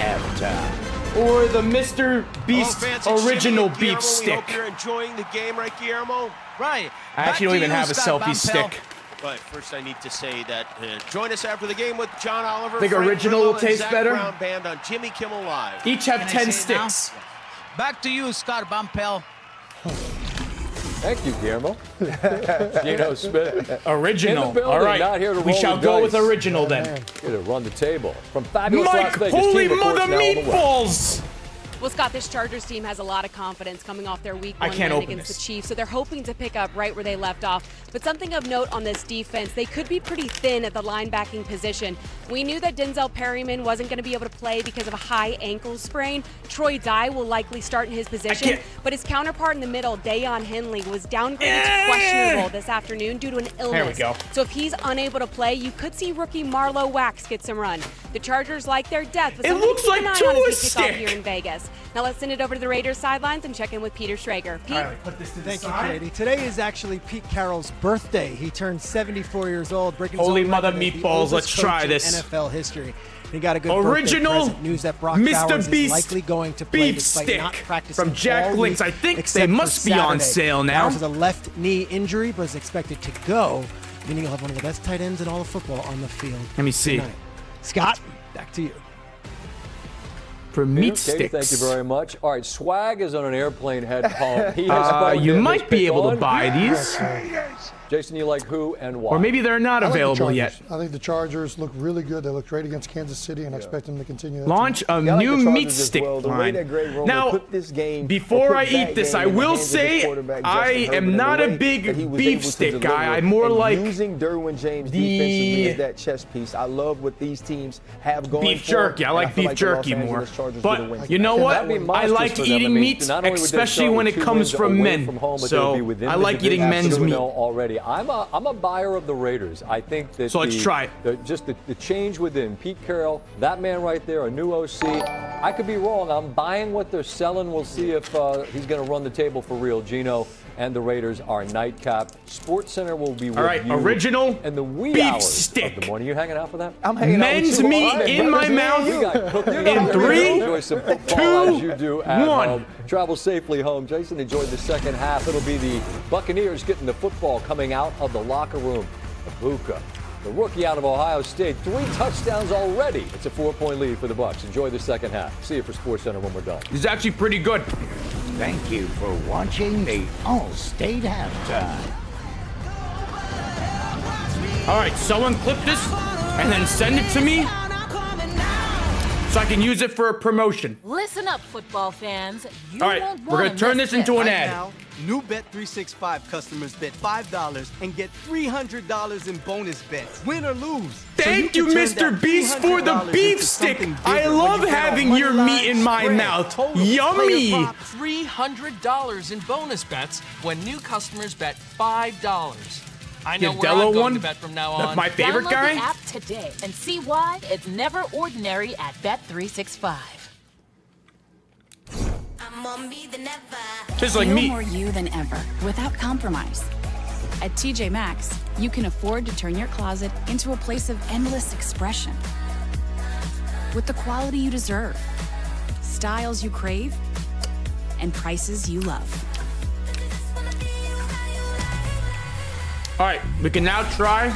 or the Mr. Beast original beef stick? Hope you're enjoying the game, right, Guillermo? Right. I actually don't even have a selfie stick. But first, I need to say that join us after the game with John Oliver. Think Frank original Grillo, will and taste Zach better? Brown Band on Jimmy Kimmel Live. Each have 10 sticks. Back to you, Scott Bumpel. Thank you, Guillermo. Geno Smith. Original. In the building, All right. not here to We roll shall the go dice. with original then. Here to run the table. From fabulous Mike, Las Vegas, holy team reports mother now on the way. meatballs! Well, Scott, this Chargers team has a lot of confidence coming off their week 1 win against the Chiefs, so they're hoping to pick up right where they left off. But something of note on this defense, they could be pretty thin at the linebacking position. We knew that Denzel Perryman wasn't going to be able to play because of a high ankle sprain. Troy Dye will likely start in his position, but his counterpart in the middle, Dayon Henley, was downgraded to questionable this afternoon due to an illness. There we go. So if he's unable to play, you could see rookie Marlowe Wax get some run. The Chargers like their depth, but it looks like Tua stick here in Vegas. Now let's send it over to the Raiders sidelines and check in with Peter Schrager. Pete? All right, put this to the Thank side. you, Katie. Today is actually Pete Carroll's birthday. He turned 74 years old, breaking his Holy own mother record as the meatballs, oldest let's coach try in this. NFL history. He got a good Original birthday present. News that Brock Mr. Bowers Beast is likely going to play beef despite stick not practicing from Jack all Links. week, I think they except must for be on Saturday. sale now. Bowers has a left knee injury, but is expected to go, meaning he'll have one of the best tight ends in all of football on the field. Let me see. tonight. Scott, back to you. For meat Katie, sticks. thank you very much. All right, Swag is on an airplane head home. He has phoned you in might his be pick able on. to buy these. Jason, you like who and why? Or maybe they're not I like the available yet. Chargers. I think the Chargers look really good. They looked great against Kansas City, and I expect them to continue that. Launch a Yeah, I like new the Chargers meat as stick well. The way line. that Greg Roman Now, put this game, before or I put that eat this, game I in the will hands of his say quarterback, I Justin Herbert, am and the not a way big that he was beef able to stick guy. deliver I'm more and like using Derwin James defensively as that chess piece. I love what these teams have going beef for jerky. them, I and like feel beef the Los jerky more. Angeles Chargers will win. But you know what? That'd be I monstrous like for them. eating I mean, meat, not only would they especially start when with it 2 comes wins from away men. from home, but they'll be So within I the like eating division. men's meat. 2-0 already. I'm a buyer of the Raiders. I think that So let's try it. just the change within Pete Carroll, that man right there, a new OC. I could be wrong. I'm buying what they're selling. We'll see if he's going to run the table for real. Gino and the Raiders are nightcap. SportsCenter will be with All right, you original and the wee beef hours stick. of the morning. You hanging out for that? I'm hanging out with Men's you all meat day, in brother. my mouth. You got cooking. In 3, Enjoy some football 2, as you do at 1. home. Travel safely home. Jason enjoyed the second half. It'll be the Buccaneers getting the football coming out of the locker room. Bucca, the rookie out of Ohio State, 3 touchdowns already. It's a 4-point lead for the Bucs. Enjoy the second half. See you for SportsCenter when we're done. He's actually pretty good. Thank you for watching the All-State Halftime. All right, someone clip this and then send it to me so I can use it for a promotion. Listen up, football fans. You All right, won't we're going to turn this into an ad. Now, new Bet365 customers bet $5 and get $300 in bonus bets, win or lose. Thank you, Mr. Beast, for the beef stick. I love having your meat in my mouth. Yummy. $300 in bonus bets when new customers bet $5. I know where Yellow I'm going one? to bet from now That's on. my favorite Download guy. the app today and see why it's never ordinary at Bet365. Just like Feel me. more you than ever, without compromise. At TJ Maxx, you can afford to turn your closet into a place of endless expression. With the quality you deserve, styles you crave, and prices you love. All right, we can now try.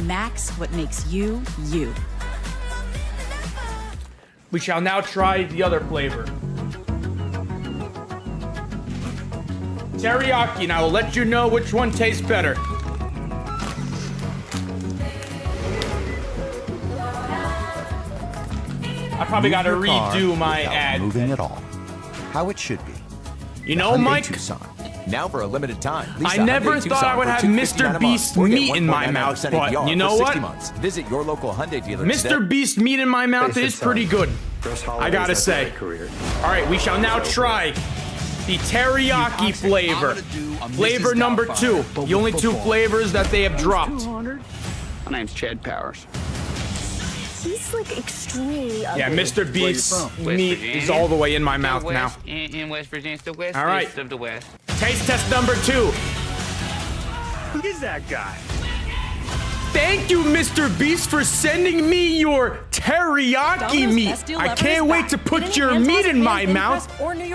Max, what makes you, you. We shall now try the other flavor. Teriyaki, and I will let you know which one tastes better. I probably got to redo my ad. Moving at all. How it should be. You know, Mike? Tucson. Now for a limited time. I never thought I would have Mr. Beast meat in my mouth, but you know what? Visit your local Hyundai dealer Mr. Beast meat in my mouth is pretty good. I gotta say. All right, we shall now try the teriyaki flavor. Flavor number 2. The only 2 flavors that they have dropped. My name's Chad Powers. He's like extremely ugly. Yeah, Mr. Beast's meat is all the way in my mouth now. In West Virginia, it's the west All right. east of the west. Taste test number 2. Who is that guy? Thank you, Mr. Beast, for sending me your teriyaki meat. I can't wait to put your meat in my mouth.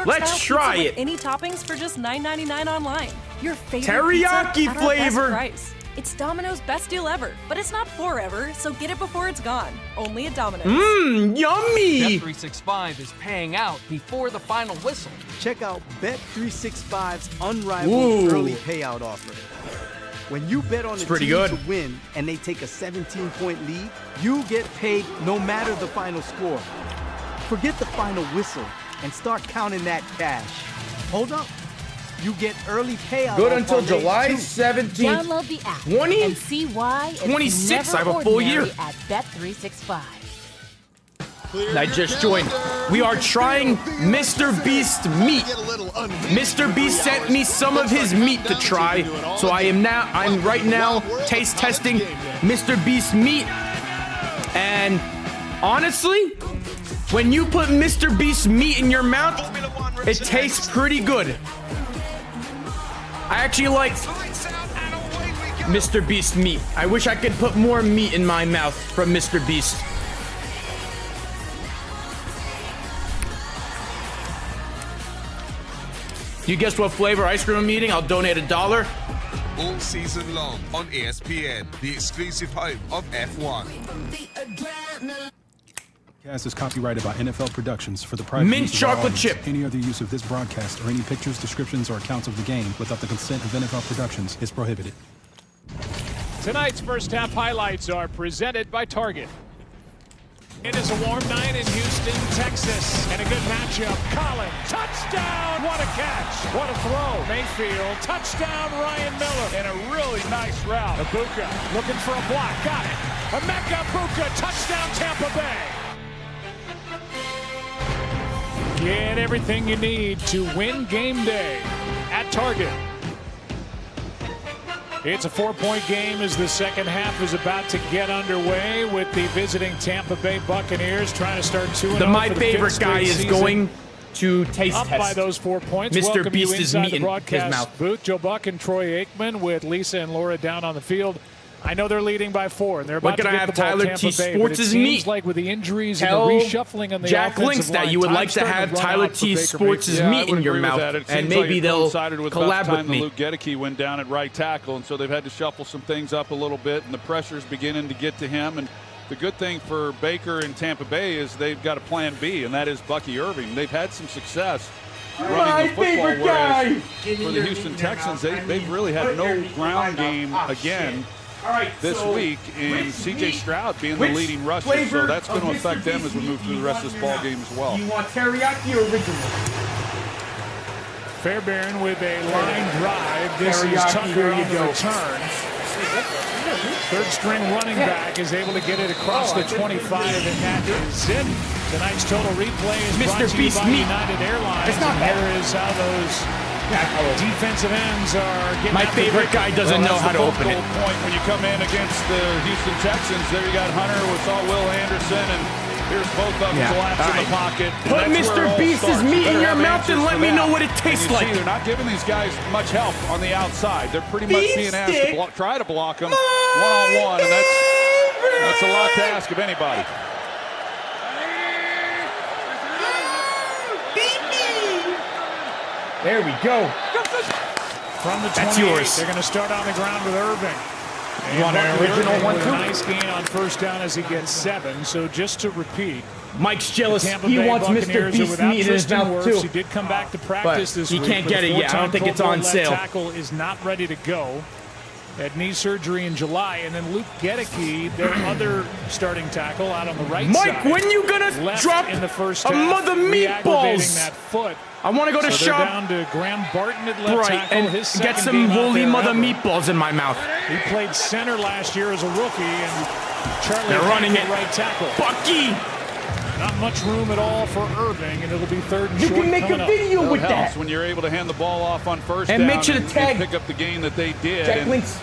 Let's try it. Any toppings for just $9.99 online. Your favorite Teriyaki pizza at our flavor. best price. It's Domino's best deal ever, but it's not forever, so get it before it's gone. Only at Domino's. Mmm, yummy! Bet365 is paying out before the final whistle. Check out Bet365's unrivaled early payout offer. When you bet on a pretty team good. to win and they take a 17-point lead, you get paid no matter the final score. Forget the final whistle and start counting that cash. Hold up. You get early payout. Good until July 17th. Download the app 20? and see why it's 26. I never have a full year. ordinary at Bet365. I just joined. We are trying Mr. Beast meat. Mr. Beast sent me some of his meat to try. So I'm right now taste testing Mr. Beast meat. And honestly, when you put Mr. Beast meat in your mouth, it tastes pretty good. I actually like Mr. Beast meat. I wish I could put more meat in my mouth from Mr. Beast. You guess what flavor ice cream I'm eating? I'll donate $1. All season long on ESPN, the exclusive home of F1. Broadcast is copyrighted by NFL Productions for the private mint use of our chocolate audience. chip. Any other use of this broadcast or any pictures, descriptions, or accounts of the game without the consent of NFL Productions is prohibited. Tonight's first half highlights are presented by Target. It is a warm night in Houston, Texas, and a good matchup. Collins, touchdown! What a catch! What a throw! Mayfield, touchdown! Ryan Miller, and a really nice route. Ibuka looking for a block, got it. Emeka Ibuka, touchdown Tampa Bay. Get everything you need to win game day at Target. It's a 4-point game as the second half is about to get underway with the visiting Tampa Bay Buccaneers trying to start 2-0. My favorite guy is going to taste up test. by those 4 points. Mr. Welcome Beast you is inside meat the in broadcast his mouth. booth. Joe Buck and Troy Aikman with Lisa and Laura down on the field. I know they're leading by 4, and they're about What can to I get have the ball Tyler Tampa T. Bay, Sports' but it meat? seems like with the injuries Tell and the reshuffling on the Jack offensive Links that line, you would like time's to starting have run Tyler out for T. Baker Sports' Mayfield. meat in your mouth, and maybe they'll collab with me. Luke Gedeke went down at right tackle, and so they've had to shuffle some things up a little bit, and the pressure's beginning to get to him. And the good thing for Baker and Tampa Bay is they've got a plan B, and that is Bucky Irving. They've had some success running the football, whereas for the Houston Texans, they've really had no ground game again this week, and C.J. Stroud being the leading rusher, so that's going to affect them as we move through the rest of this ball game as well. You want teriyaki or original? Fairbairn with a line drive. This is Tucker on the return. Third string running back is able to get it across the 25, and that is it. Tonight's total replay is brought to you by United Airlines. And here is how those defensive ends are getting My favorite guy doesn't know how to open it. Point when you come in against the Houston Texans, there you got Hunter with Will Anderson, and here's both of them collapse in the pocket. Put Mr. Beast's meat in your mouth and let me know what it tastes like. They're not giving these guys much help on the outside. They're pretty much being asked to try to block them one-on-one, and that's a lot to ask of anybody. There we go. From the 28, That's yours. They're going to start on the ground with Irving. You want an original one too? A nice gain on first down as he gets 7. So just to repeat, Mike's jealous. Tampa He Bay wants Buccaneers Mr. Beast meat in his mouth too. He did come back to practice this he week. can't get it yet. I don't think it's on sale. Tackle is not ready to go. Had knee surgery in July, and then Luke Gedeke, their other starting tackle, out on the right side. Mike, when you gonna drop in the first a half, mother meatballs? That foot. I want to go to so shop. Down to Graham Barton at left tackle. And his get some game holy mother ever. meatballs in my mouth. He played center last year as a rookie, and Charlie They're running at it. right tackle. Bucky. Not much room at all for Irving, and it'll be third and You short can make a video It with helps that. when you're able to hand the ball off on first And down make sure to tag. and pick up the gain that they did. Jack And Links.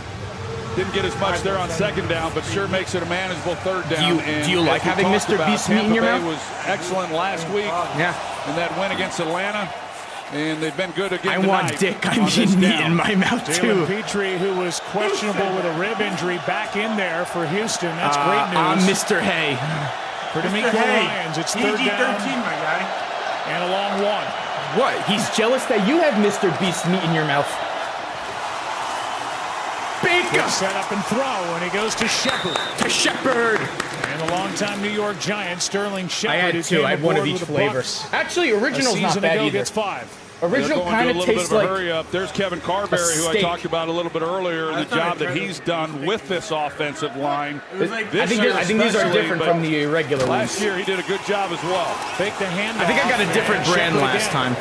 didn't get as much there on second down, but sure makes it a manageable third down. Do you like having Mr. Beast meat in your mouth? Tampa Bay was excellent last week. Yeah. In that win against Atlanta. And they've been good again I tonight. want dick. I need meat in my mouth Jalen too. Petrie, who was questionable with a rib injury, back in there for Houston. That's great news. I'm Mr. Hay. For D'Amico Ryans, it's third down. PG-13, my guy. And a long one. What? He's jealous that you have Mr. Beast meat in your mouth. Baker! Set up and throw, and he goes to Shepard. To Shepard! And the longtime New York Giant, Sterling Shepard. I had two. I had one of each flavor. Actually, original's not bad either. Gets 5. Original kind of tastes like hurry up. There's Kevin Carberry, who I talked about a little bit earlier, and the job that he's done with this offensive line. I think these are different from the regular ones. Last year he did a good job as well. Fake the handoff. I think I got a different brand last time.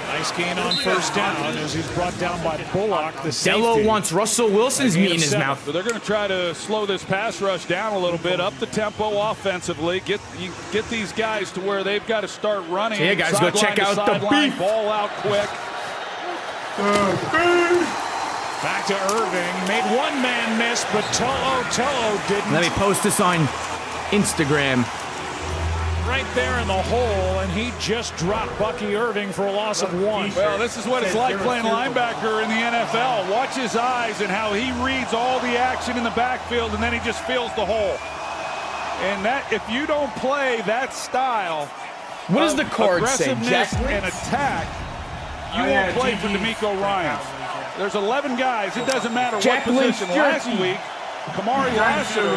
Nice gain on first down as he's brought down by Bullock, the safety. Dello wants Russell Wilson's meat in his mouth. So they're going to try to slow this pass rush down a little bit, up the tempo offensively, get these guys to where they've got to start running. So yeah, guys, go check out the beef. Ball out quick. Back to Irving. Made one man miss, but Toto didn't. Let me post this on Instagram. Right there in the hole, and he just dropped Bucky Irving for a loss of 1. Well, this is what it's like playing linebacker in the NFL. Watch his eyes and how he reads all the action in the backfield, and then he just feels the hole. And that, if you don't play that style, what does the card say? Aggressiveness and attack, you won't play for D'Amico Ryans. There's 11 guys. It doesn't matter what position. Last week, Kamari Lassiter,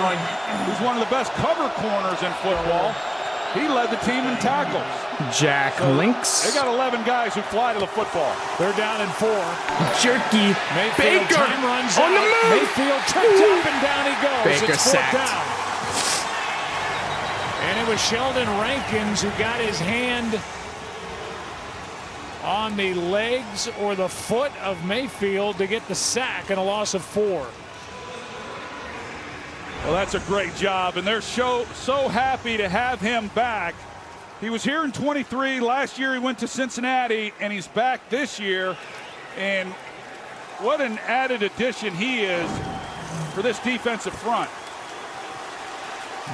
who's one of the best cover corners in football, he led the team in tackles. Jack Links. They got 11 guys who fly to the football. They're down in 4. Jerky. Mayfield Baker time runs on the move. Mayfield tripped up and down he goes. Baker it's 4th sacked. down. And it was Sheldon Rankins who got his hand on the legs or the foot of Mayfield to get the sack and a loss of 4. Well, that's a great job, and they're so happy to have him back. He was here in 23. Last year he went to Cincinnati, and he's back this year. And what an added addition he is for this defensive front.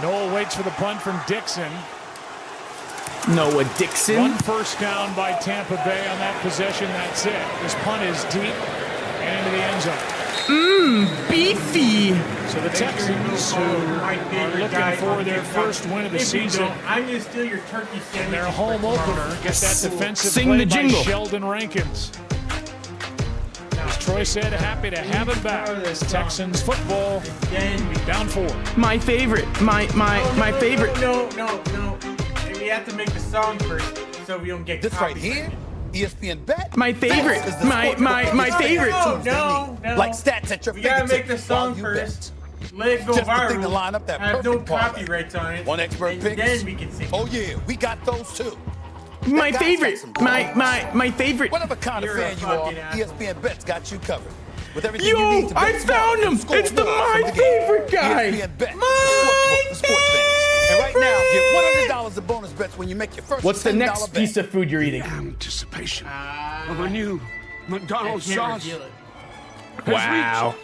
Noah waits for the punt from Dixon. Noah Dixon. 1 first down by Tampa Bay on that possession. That's it. This punt is deep and into the end zone. Beefy. So the Texans, who are looking for their first win of the season, I'm going to steal your turkey sandwich. in their home opener, get that defensive Sing play the jingle. by Sheldon Rankins. As Troy said, happy to have him back. Texans football down 4. My favorite. My favorite. No. We have to make the song first so we don't get this right here. ESPN Bet. My favorite. My favorite. No. Like stats at your We gotta make the song first. Let it go Just viral. the thing to line up that have no perfect parlay. copyrights on it. One expert and pick. Then we can sing. Oh yeah, we got those too. My favorite. My favorite. Whatever kind of fan you are, ESPN Bet's got you covered. With everything Yo, you need to I bet found him. It's the my favorite guy. ESPN Bet. The sports fans. And right now, get $100 of bonus bets when you make your first. What's the next bet. piece of food you're eating? Anticipation of a new McDonald's sauce. Wow.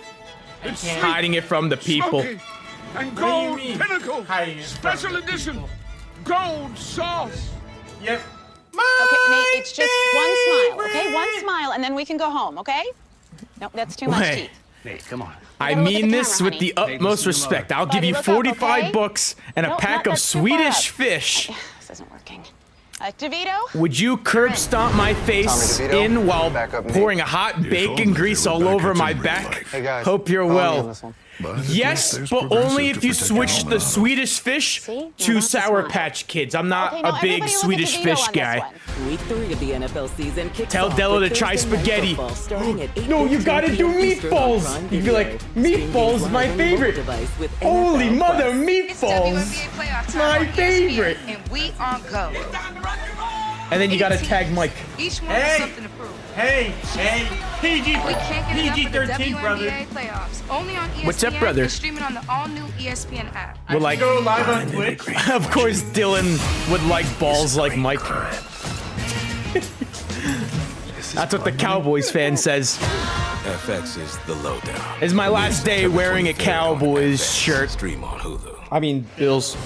It's Hiding it from the people. smoky and gold pinnacle special edition gold sauce. Yep. Okay, Nate, it's just one smile, okay? One smile, and then we can go home, okay? Nope, that's too much teeth. Nate, come on. I mean this with the utmost respect. I'll give you 45 bucks and a pack of Swedish fish. This isn't working. DeVito? Would you curb stomp my face in while pouring a hot bacon grease all over my back? Hope you're well. Yes, but only if you switch the Swedish fish to Sour Patch Kids. I'm not a big Swedish fish guy. Week 3 of the NFL season kicks Tell off Dello with to try Thursday Night spaghetti. Football starting at 8:15 No, you gotta do Eastern on meatballs. Prime You'd be like, Video. meatballs, my favorite. Holy mother, meatballs, my favorite. And we on go. And then you gotta tag Mike. Each one has something to prove. Hey, PG, We can't get enough of the PG-13, brother. WNBA playoffs. Only on ESPN. What's up, brother? And streaming on the all-new ESPN app. We're like, Go live on Twitch. of course, Dylan would like balls like Mike. That's what the Cowboys fan says. FX is the lowdown. It's my last day wearing a Cowboys shirt. Stream on Hulu. I mean, Bills.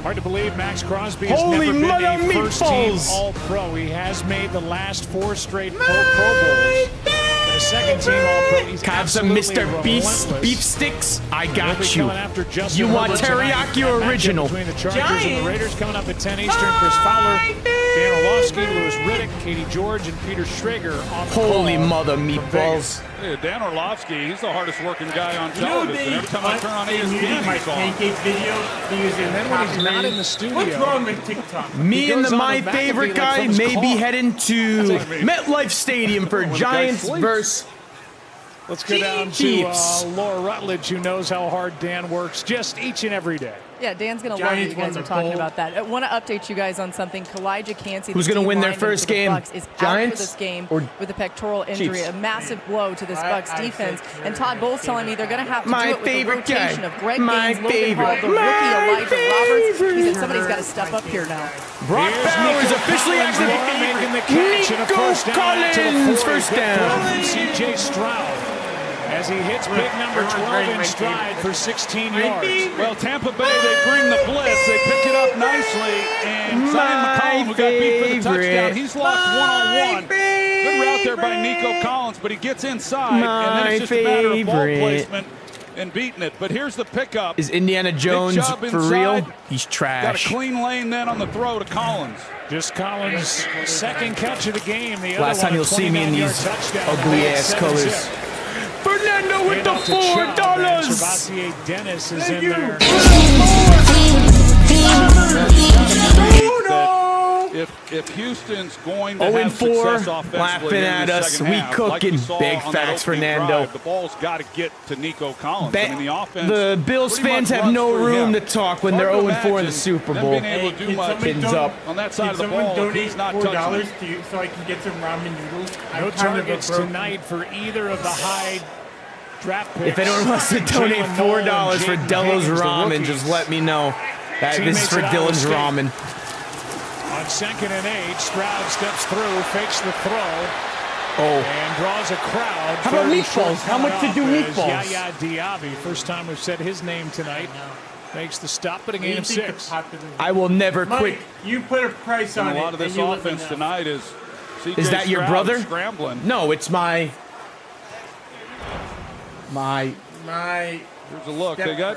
Hard to believe Max Crosby has Holy never been mother a first-team meatballs. All-Pro. He has made the last 4 straight Pro Bowls. The second-team All-Pro. He's Have some absolutely Mr. Beef relentless. sticks? I He'll be got you. coming after Justin You want Herbert tonight. teriyaki That or matchup original? Between the Chargers and the Raiders coming up at 10 Eastern. Chris Fowler Dan Orlovsky, Louis Riddick, Katie George, and Peter Schrager on the Holy call mother from meatballs. Hey, Dan Orlovsky, he's the hardest working guy on television. Every time I turn on ESPN, my he's on. pancake video, he was in then when he's not in the studio. What's wrong with TikTok? Me and goes on my the back favorite of the, like, guy from his may be car. heading to MetLife Stadium for When the guy Giants sleeps. versus Let's go down to Chiefs. Laura Rutledge, who knows how hard Dan works just each and every day. Yeah, Dan's going to love that you guys are talking about that. I want to update you guys on something. Kalijah Cansey, Who's going to win their first for the game? Bucs, is Giants out for this game or with a pectoral injury, Chiefs? a massive blow to this Bucs defense. And Todd Bowles telling me they're going to have to My do it with a favorite rotation guy. of Greg My Gaines, Logan favorite. Hall, the rookie My Elijah Roberts. He said favorite. somebody's got to step up here now. Brock Bowers officially activated. Making the catch and a Nico first down to the Collins, 40. first Good down. throw from C.J. Stroud as he hits big number 12 in stride for 16 yards. Well, Tampa Bay, they bring the blitz. They pick it up nicely. And Zion McCollum, who got beat for the touchdown, he's lost one-on-one. Good route there by Nico Collins, but he gets inside. And then it's just a matter of ball placement and beating it. But here's the pickup. Is Indiana Jones Chubb for inside. real? He's Got a trash. clean lane then on the throw to Collins. Just Collins' second catch of the game. The Last other time you'll see me in these ugly-ass colors. Fernando with the $4. Gervasier Dennis is in there. If Houston's going to 0-4, have success offensively laughing in at the us. second We half, like cooking. saw Big on that facts, opening Fernando. drive, the ball's got to get to Nico Collins. I mean, the offense. The Bills pretty fans much have runs no through room him. to talk when they're Hard to 0-4 in the imagine Super them Bowl. being able to do much Pins up. on that side of the someone ball. donate He's not $4 touching. to you so I can get some ramen noodles? No targets tonight for either of the high draft picks. If anyone wants to donate $4 for Delos Ramen, just let me know. This is for Dylan's Ramen. On 2nd and 8, Stroud steps through, fakes the throw, and draws a crowd. How about Third and meatballs? short How much to do coming up meatballs? as Yaya Diaby, first time we've said his name tonight, makes the stop at a game of 6. I will never quit. Mike, you put a price on And it. a lot of this and you let me offense know. tonight is C.J. Is that your Stroud brother? Scrambling. No, it's my. Here's a look. They got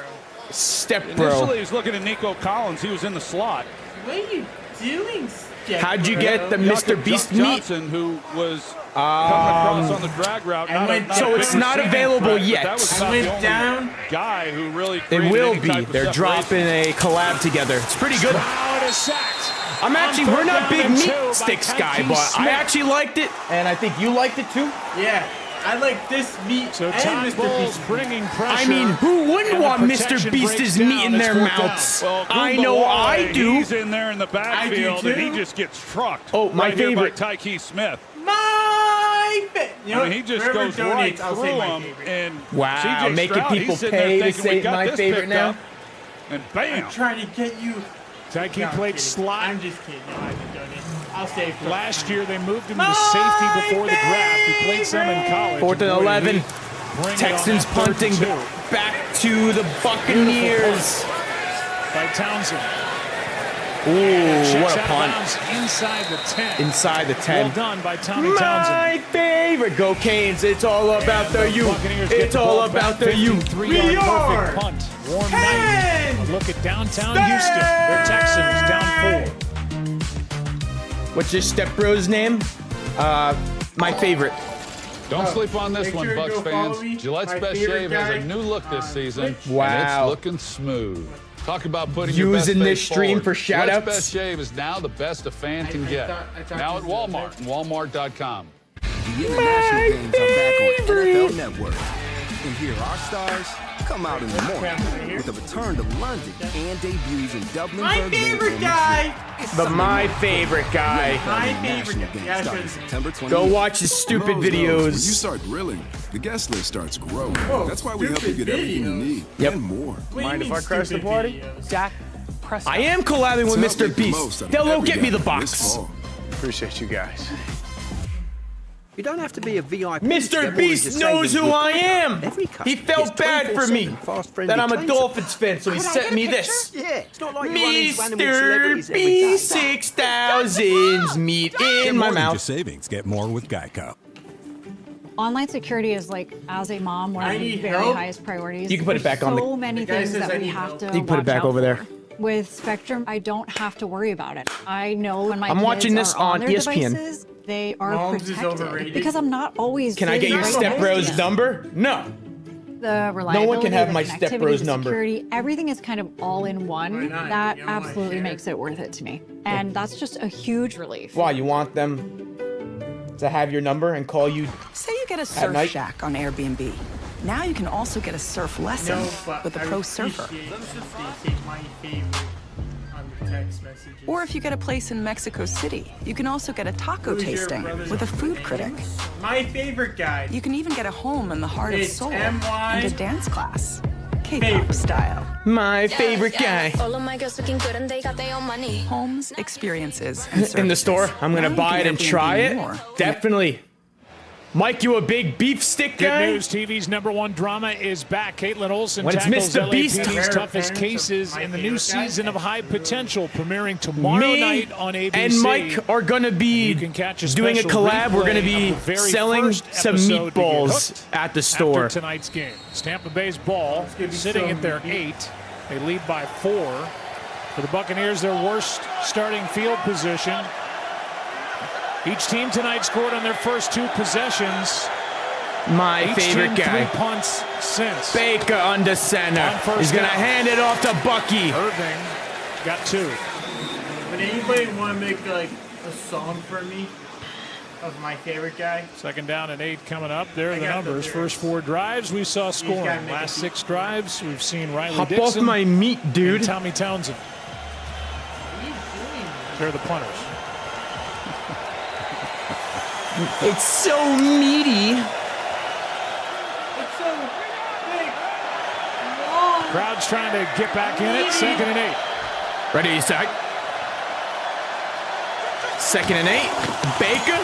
step initially bro. he's looking at Nico Collins. He was in the slot. What are you doing, Step How'd you Bro? get the Mr. Beast meat? Johnson, who was coming across on the drag route. So it's not available yet. That was about the only guy who really It created will any be. type of They're separation. dropping a collab together. It's pretty good. Stroud is sacked. I'm actually, we're not big meat sticks guy, but Smith. I actually liked it, and I think you liked it too. Yeah, I like this meat So and Todd Mr. Bowles Beast. bringing pressure. I mean, who wouldn't and the want Mr. protection Beast's breaks meat down. in It's their 4th down. mouths? Well, I know I do. He's in there in the backfield, and he too. just gets trucked. Oh, my right here favorite. by Tyke Smith. You know I mean, he just whoever goes right donates, I'll through say my him. favorite. And Wow, CJ making Stroud, people he's sitting there pay to thinking, say we got my this favorite picked now. up. And bam. I'm trying to get you. Tyke No, I'm played kidding. slot. I'm just kidding. No, I didn't donate. I'll save for Last year, they moved him to safety before the draft. He played some in college. 4th and Boy, 11. did he bring it on Texans that 3rd and punting 2. back to the Buccaneers. By Townsend. Ooh, Checks what a out of punt. bounds inside the 10. Inside the 10. Well done by Tommy Townsend. My favorite. Go Canes. It's all about the U. Buccaneers get It's the all ball about back, the U. 53-yard perfect punt. Warm night. A look at downtown Houston. Their Texans down 4. What's your stepbro's name? My favorite. Don't sleep on this Make one, sure to Bucks go follow fans. me. Gillette's My Best favorite Shave has guy. a new look this season. Wow. And it's looking smooth. Talk about putting your best Using this face stream forward. for shout-outs. Gillette's Best Shave is now the best a fan can get. I thought Now at this was Walmart and Walmart.com. The international games are back on NFL Network. And here our stars come out in the morning with a return to London and debuts in Dublin. My favorite guy. My favorite guy. My favorite guy. September 28th. Go watch his stupid When you videos. start grilling, the guest list starts growing. Whoa, That's why we help you stupid get everything you need Yep. and more. Mind if I crash the party? Dak Prescott. I am collabing with To help Mr. make the most Beast. out of Delo, every get me the game box. this fall. Appreciate you guys. You don't have to be a VIP. Mr. Beast knows who I am. He felt bad for me that I'm a Dolphins fan, so he sent me this. Yeah, it's not like you run into animal celebrities Mr. every day. B6000's meat in my mouth. Savings. Get more with Geico. Online security is like, as a mom, one I of the need very help. highest priorities. You can put it back on the- So many The guy things says that I we need have help. to You can put it watch back out over there. for. With Spectrum, I don't have to worry about it. I know when my I'm kids watching this are on on their ESPN. devices, they are Mahomes is protected overrated. because I'm not always. Can I get your right Step next Bros to them. number? No. The reliability, one can have the my Step connectivity, Bros the number. security, everything is kind of all in one. Why not? That You don't wanna absolutely share? makes it worth it to me. And that's just a huge relief. Why, you want them to have your number and call you Say you get a at surf night? shack on Airbnb. Now you can also get a surf lesson No, but with a I pro would surfer. appreciate if they say my favorite on the text messages. Or if you get a place in Mexico City, you can also get a taco Who's your tasting brother's with a food critic. My favorite guy. You can even get a home in the heart of It's Seoul MY. and a dance class, K-pop style. My favorite guy. All of my girls looking good and they got their own money. Homes, experiences, and services. In the store, I'm gonna Now you buy can it and Airbnb try it. more. Definitely. Mike, you a big beef stick Good guy? news, TV's #1 drama is back. Caitlin Olsen When it's tackles Mr. Beast. LAPD's Rare toughest appearance cases of in the my new favorite guy. season of High Potential, premiering tomorrow Me night on ABC. and Mike are gonna be You can catch a doing a special collab. We're gonna replay be of the very selling first some episode to get meatballs hooked at the store. After tonight's game, it's Tampa Bay's ball, gonna be sitting so at their 8. They lead by 4. For the Buccaneers, their worst starting field position. Each team tonight scored on their first 2 possessions. My Each favorite team guy. 3 punts since. Baker under center. On first He's gonna down. hand it off to Bucky. Irving got 2. Would anybody want to make like a song for me of my favorite guy? Second down and 8 coming up. There are I the got the numbers. lyrics. First 4 drives, we saw gotta scoring. make Last a 6 drives, we've seen Riley Hop Dixon off my meat, and dude. Tommy Townsend. They're the punters. It's so meaty. It's so big, long. Crowd's trying to get back in it. Second and 8. Ready, Zach? Second and 8. Baker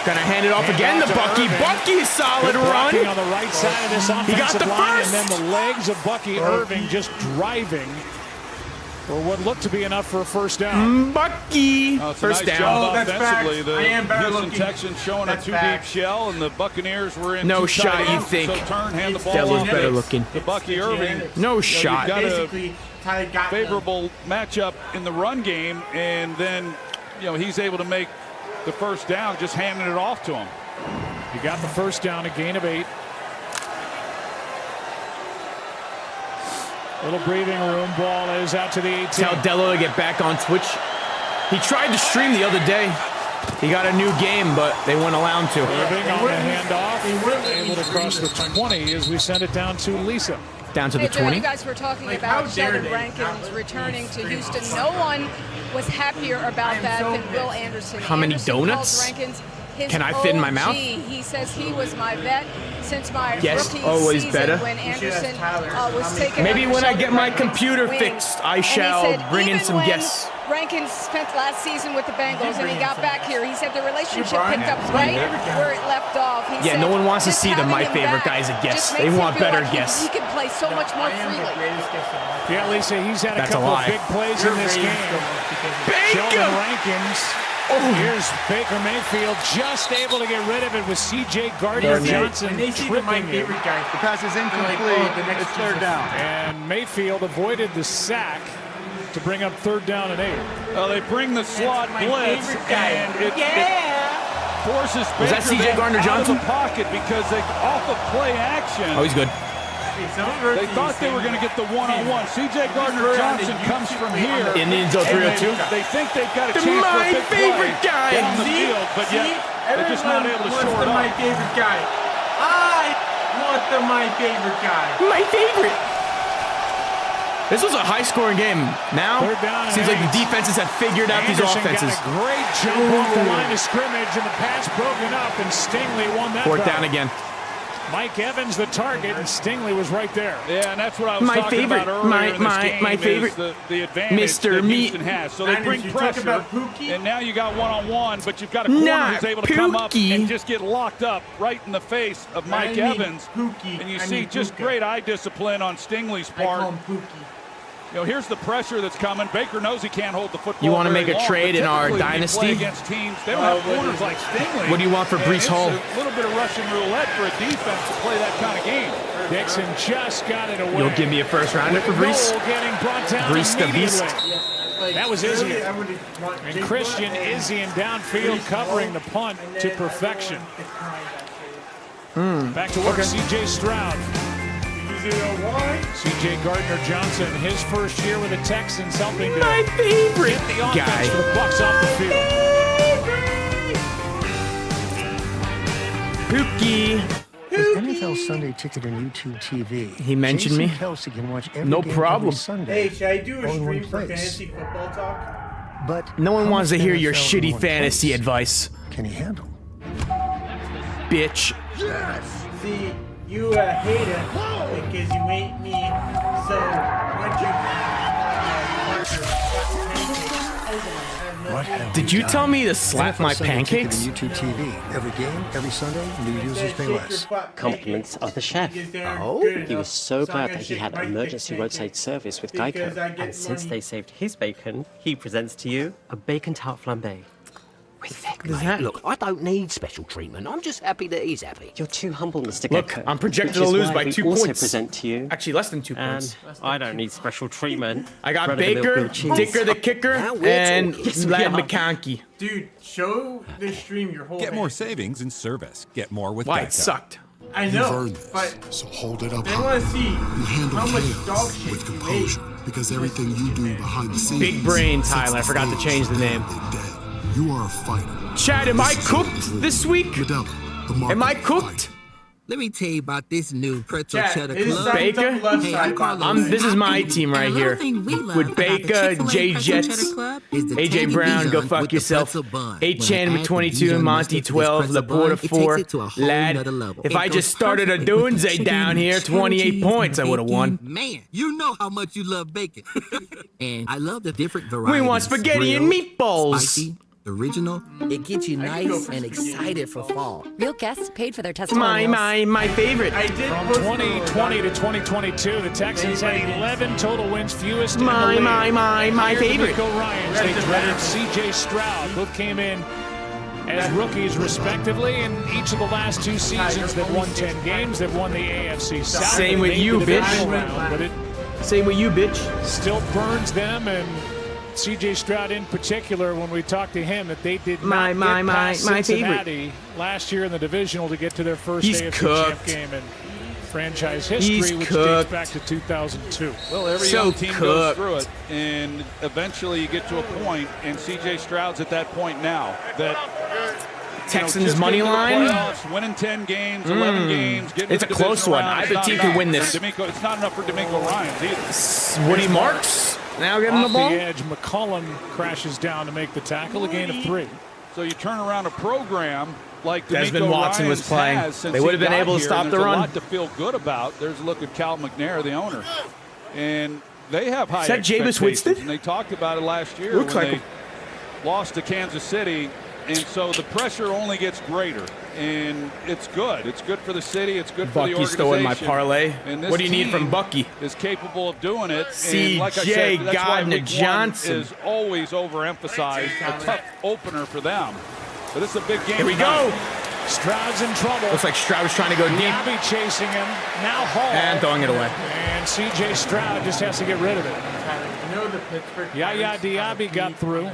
gonna hand it off Hand again off to to Bucky. Irving. Bucky, solid Good run. blocking on the right side of this He got offensive the line, first. and then the legs of Bucky Irving just driving for what looked to be enough for a first down. Bucky. It's a First nice down. job Oh, that's offensively. facts. The I am better Houston looking. Texans showing That's a 2-deep facts. shell, and the Buccaneers were in No 2 shot, tight you ends. think. So turn, hand the ball That was off better to looking. Bucky Irving. No You've shot. got a Basically, Tyler got favorable matchup in the run game, and then he's able to make the first down, just handing it off to him. You got the first down, a gain of 8. Little breathing room. Ball is out to the 18. Tell Dello to get back on Twitch. He tried to stream the other day. He got a new game, but they wouldn't allow him to. Irving on the handoff, able to cross the 20 as we send it down to Lisa. Down to the Hey, Joe, 20. you guys were talking Like, how about dare Sheldon they Rankins not returning to stream Houston. on No one was happier about that so than Will pissed. Anderson. How many Anderson donuts? calls Rankins his Can I fit in my OG. mouth? He says he was my vet since my Yes, rookie always season better. when You should Anderson ask Tyler was how many taken Maybe under when I Sheldon get my Rankins' computer wing. fixed, I And he shall said bring in even some when guests. Rankins spent last season with the Bengals and he got back here, he said the relationship Brian, picked up that's my right favorite guy. where it left off. He Yeah, said no one wants to just see the having my him favorite back guys as guests. just They makes him want feel better like guests. He can play so much more I am the freely. greatest guest of all time. Yeah, Lisa, he's had a That's a couple of lie. big plays You're in this raised game. so much because of Sheldon Baker! Rankins. Oh. Here's Baker Mayfield just able to get rid of it with C.J. Gardner-Johnson when they see the my tripping him. favorite guy, The pass is incomplete. the next It's third down. And Mayfield avoided the sack to bring up third down and 8. Well, they bring the slot my blitz, favorite guy. and it forces Was that Baker C.J. then Gardner-Johnson? out of the pocket because they off of play action. Oh, he's good. They thought they were going to get the one-on-one. C.J. Gardner-Johnson comes from here. Indians go and 302. They think they've got a The chance for a my big favorite play guy. down the field, but yet they're just not able to shore it my up. favorite guy. I want my favorite guy. My favorite. This was a high-scoring game. Now, Third down and seems like 8. the defenses have figured out these Anderson offenses. got a great jump off the line of scrimmage, and the pass broken up, and Stingley won that Fourth battle. down again. Mike Evans the target, and Stingley was right there. Yeah, and that's what I was My talking favorite- about earlier in this game. my favorite, the advantage Mr. that Meat. Houston has. So they And bring if you talk pressure, about Pookie, and now you got one-on-one, but you've got a corner Not who's able to come up Pookie. and just get locked up right in the face of Mike I mean Evans. Pookie. And you I see mean just Puka. great eye discipline on Stingley's I call part. him Pookie. Here's the pressure that's coming. Baker knows he can't hold the football. You wanna very make a long, trade but in our typically when you dynasty? play against teams, they don't have corners like Stingley. What do you want for and Brees it's Hall? a little bit of Russian roulette for a defense to play that kind of game. Dixon just got it away. You'll give me a first rounder for Brees? Noel getting brought down Brees the Beast. That was Izzy. And Christian Izzy in downfield covering the punt to perfection. Back to work, C.J. Stroud. C.J. Gardner-Johnson, his first year with the Texans, helping to my favorite get the offense guy for the Bucs off the field. Pookie. NFL Sunday Ticket and YouTube TV. He mentioned me. Kelsey can watch every No game problem. every Sunday. Hey, should I do a all in one stream for place. fantasy football talk? But No one how wants to much hear your NFL in shitty one fantasy place advice. Can he handle? Bitch. Yes! See, you hate it because you hate me. So, once you Did you tell me to slap my pancakes? YouTube TV. Every game, every Sunday, new users pay less. Compliments of the chef. Oh? He was so glad that he had emergency roadside service with Geico. And since they saved his bacon, he presents to you a bacon tart flambe. Look, I don't need special treatment. I'm just happy that he's happy. You're too humble, Mr. Look, Gecko. I'm projected Which to is lose why by we 2 also points. present to you. Actually, less than 2 And points. I don't need special treatment. I got Run-of-the-mill Baker, grilled cheese. Dicker the Kicker, and Vlad McConkey. Dude, show this stream your whole Get more savings in service. Get more with Why Geico. it sucked. I You've know, earned this, but so hold it up they high. want to see You handle how much chaos dog shit with you composure, because everything you do behind the scenes. Big brain, sets Tyler. I the forgot to stage change the for name. their day. You are a fighter. Chad, am I cooked this week? Medella, the Am I market cooked? Let me tell you about this new pretzel Chad, cheddar it is club. Baker? Hey, I call it This is my team right here. With Baker, J Jets, AJ Brown, go fuck yourself. H-Chan with 22, Monty 12, Laporta 4, Lad. If I just started a Doomsday down here, 28 points, I would have won. Man, you know how much you love bacon. And I love the different varieties. We want spaghetti and meatballs. Spicy, original. It gets you nice and excited for fall. Real guests paid for their testimonials. My favorite. I did From post 2020 to 2022, the Texans had 11 total wins, fewest in the league. My Here, favorite. D'Amico Ryans, they drafted C.J. Stroud. Both came in as rookies, respectively, in each of the last 2 seasons. They've won 10 games. They've won the AFC South. Same They with made you, the bitch. divisional round, but it Same with you, bitch. still burns them, and C.J. Stroud in particular, when we talked to him, that they did not get past Cincinnati last year in the divisional to get to their first He's AFC cooked. champ game in franchise history, He's which cooked. dates back to 2002. Well, every So young team goes cooked. through it, and eventually you get to a point, and C.J. Stroud's at that point now that Texans just money getting to the line. playoffs, winning 10 games, 11 games, getting It's to the a close divisional one. round, I it's bet not team enough could win for this. D'Amico. It's not enough for D'Amico Ryans either. Woody Marks now getting the Off ball. the edge, McCullum crashes down to make the tackle, a gain of 3. So you turn around a program like Desmond D'Amico Watson was Ryans playing. has since They would have he been got able to here, stop and the there's run. a lot to feel good about. There's a look at Cal McNair, the owner, and they have high Is that Jameis expectations. Winston? And they talked about it last year Looks when like they lost to Kansas City, and so the pressure only gets greater. And it's good. It's good for the city. It's good for the Bucky organization. stole my parlay. And this What do you need from team Bucky? Is capable of doing it. C.J. And like I said, that's why week one Gardner-Johnson. is always overemphasized. A tough opener for them. But it's a big game. Here we tonight. go. Stroud's in trouble. Looks like Stroud was trying to go deep. Diaby chasing him. Now Hall. And throwing it away. And C.J. Stroud just has to get rid of it. You know the Pittsburgh Yaya Diaby got through.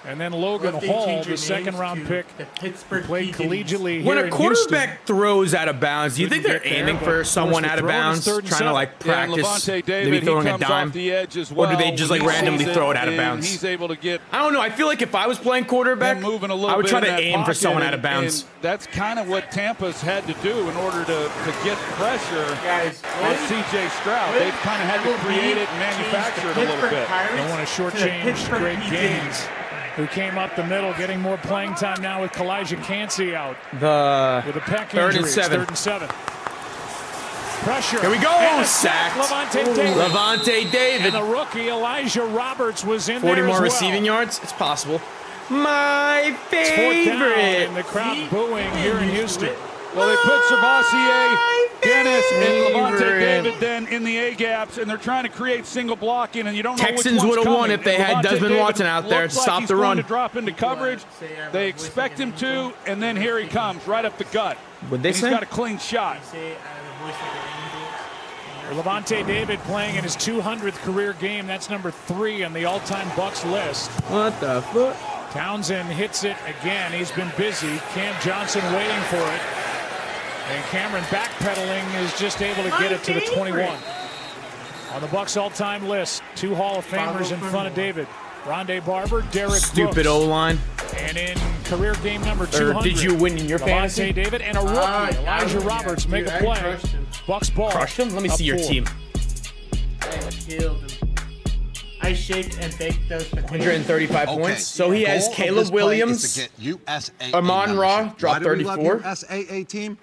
And then Logan Hall, the second-round pick, played collegiately When here a in Houston. quarterback throws out of bounds, do you think they're aiming for someone out of bounds, trying to like practice, Levante David, maybe throwing he a comes dime, off the edge as or well do they just when like he randomly sees throw it out of and bounds? He's able to get. I don't know. I feel like if I was playing quarterback, moving a little I would bit try in to that aim for pocket, someone out of bounds. And that's kind of what Tampa's had to do in order to get pressure on C.J. Stroud. They've kind of had to create it and manufacture it a little bit. Don't want to shortchange Greg Gaines, who came up the middle, getting more playing time now with Kalijah Cansey out. With a pec third injury. and 7. 3rd and 7. Pressure. Here we go. And a Sacked. Levante David. Levante David. And the rookie Elijah Roberts was in 40 there more as well. receiving yards. It's possible. My It's 4th down, favorite. and the crowd booing here in Houston. Well, they put Servassier, Dennis, and Levante favorite. David then in the A-gaps, and they're trying to create single blocking, and you don't know Texans which one's would have won coming. if they And had Levante Desmond David Watson out there to looks like stop he's the going run. to drop into coverage. They expect him to, and then here he comes, right up the gut. What'd they and say? He's got a clean shot. Levante David playing in his 200th career game. That's number 3 on the all-time Bucks list. What the fuck? Townsend hits it again. He's been busy. Cam Johnson waiting for it. And Cameron backpedaling is just able to get it to the 21. On the Bucks all-time list, 2 Hall of Famers in front of David. Rondé Barber, Derek Stupid Brooks. O-line. And in career game number 200. Or did you win in your fantasy? Levante David and a rookie, Elijah Roberts, make a play. Bucks ball. Crushed him? Let me see your 4. team. I killed him. I shaped and baked those potatoes. 135 points. So he has Caleb Williams, Amon Ra, dropped 34. USAA team?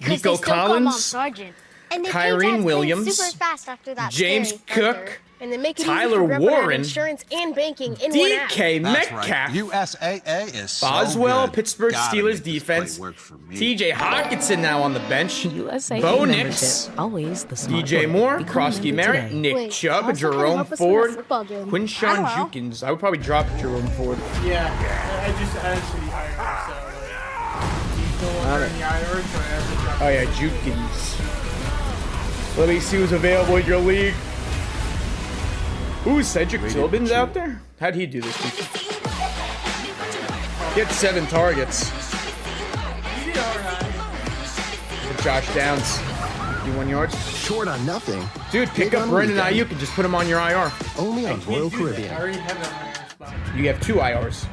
Nico Collins, And Kyrene Williams, super fast after that James Cook, and they make it Tyler easy for Warren, insurance and banking in one app. DK Metcalf, USAA is so Boswell, good. Pittsburgh Gotta Steelers make this defense, play work for me. TJ Hawkinson now on the bench, USA Bo membership. Nix, Always the smart DJ way. Moore, Become a Krosky member Merritt, today. Nick Wait, Chubb, how's that gonna Jerome help us win a Ford, football game? Quinshawn I don't know. Jukins. I would probably drop Jerome Ford. Yeah, I just actually hired him, so he's no longer in the IR, so I have to drop Oh yeah, Jukins. Let me see who's available in your league. Ooh, Cedric Tillman's out there? How'd he do this week? He had 7 targets. For Josh Downs, 51 yards. Short on nothing. Dude, pick Big up on Brendan weekend. Ayuk and just put him on your IR. Only on Royal I Caribbean. already have that on my spot. You have 2 IRs.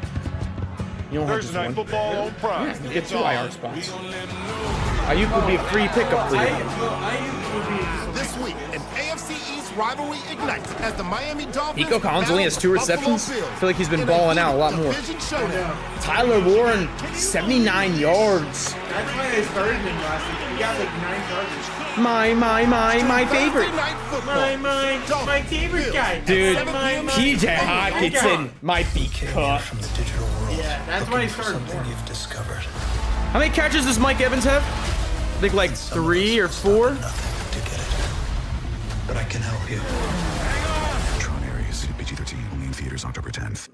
You don't have just one. Football on Prime. You get 2 IR spots. Ayuk would be a free pickup for you. This week, an AFC East rivalry ignites as the Miami Dolphins. Nico Collins only has 2 receptions. I feel like he's been balling out a lot more. Showdown. Tyler Warren, 79 yards. That's why I started him last week. He got like 9 targets. My favorite. My favorite guy. Dude, My TJ Hawkinson might be cut. Yeah, that's why I started him. How many catches does Mike Evans have? I think like 3 or 4. But I can help you. Tron Aries, PG-13, only in theaters October 10th.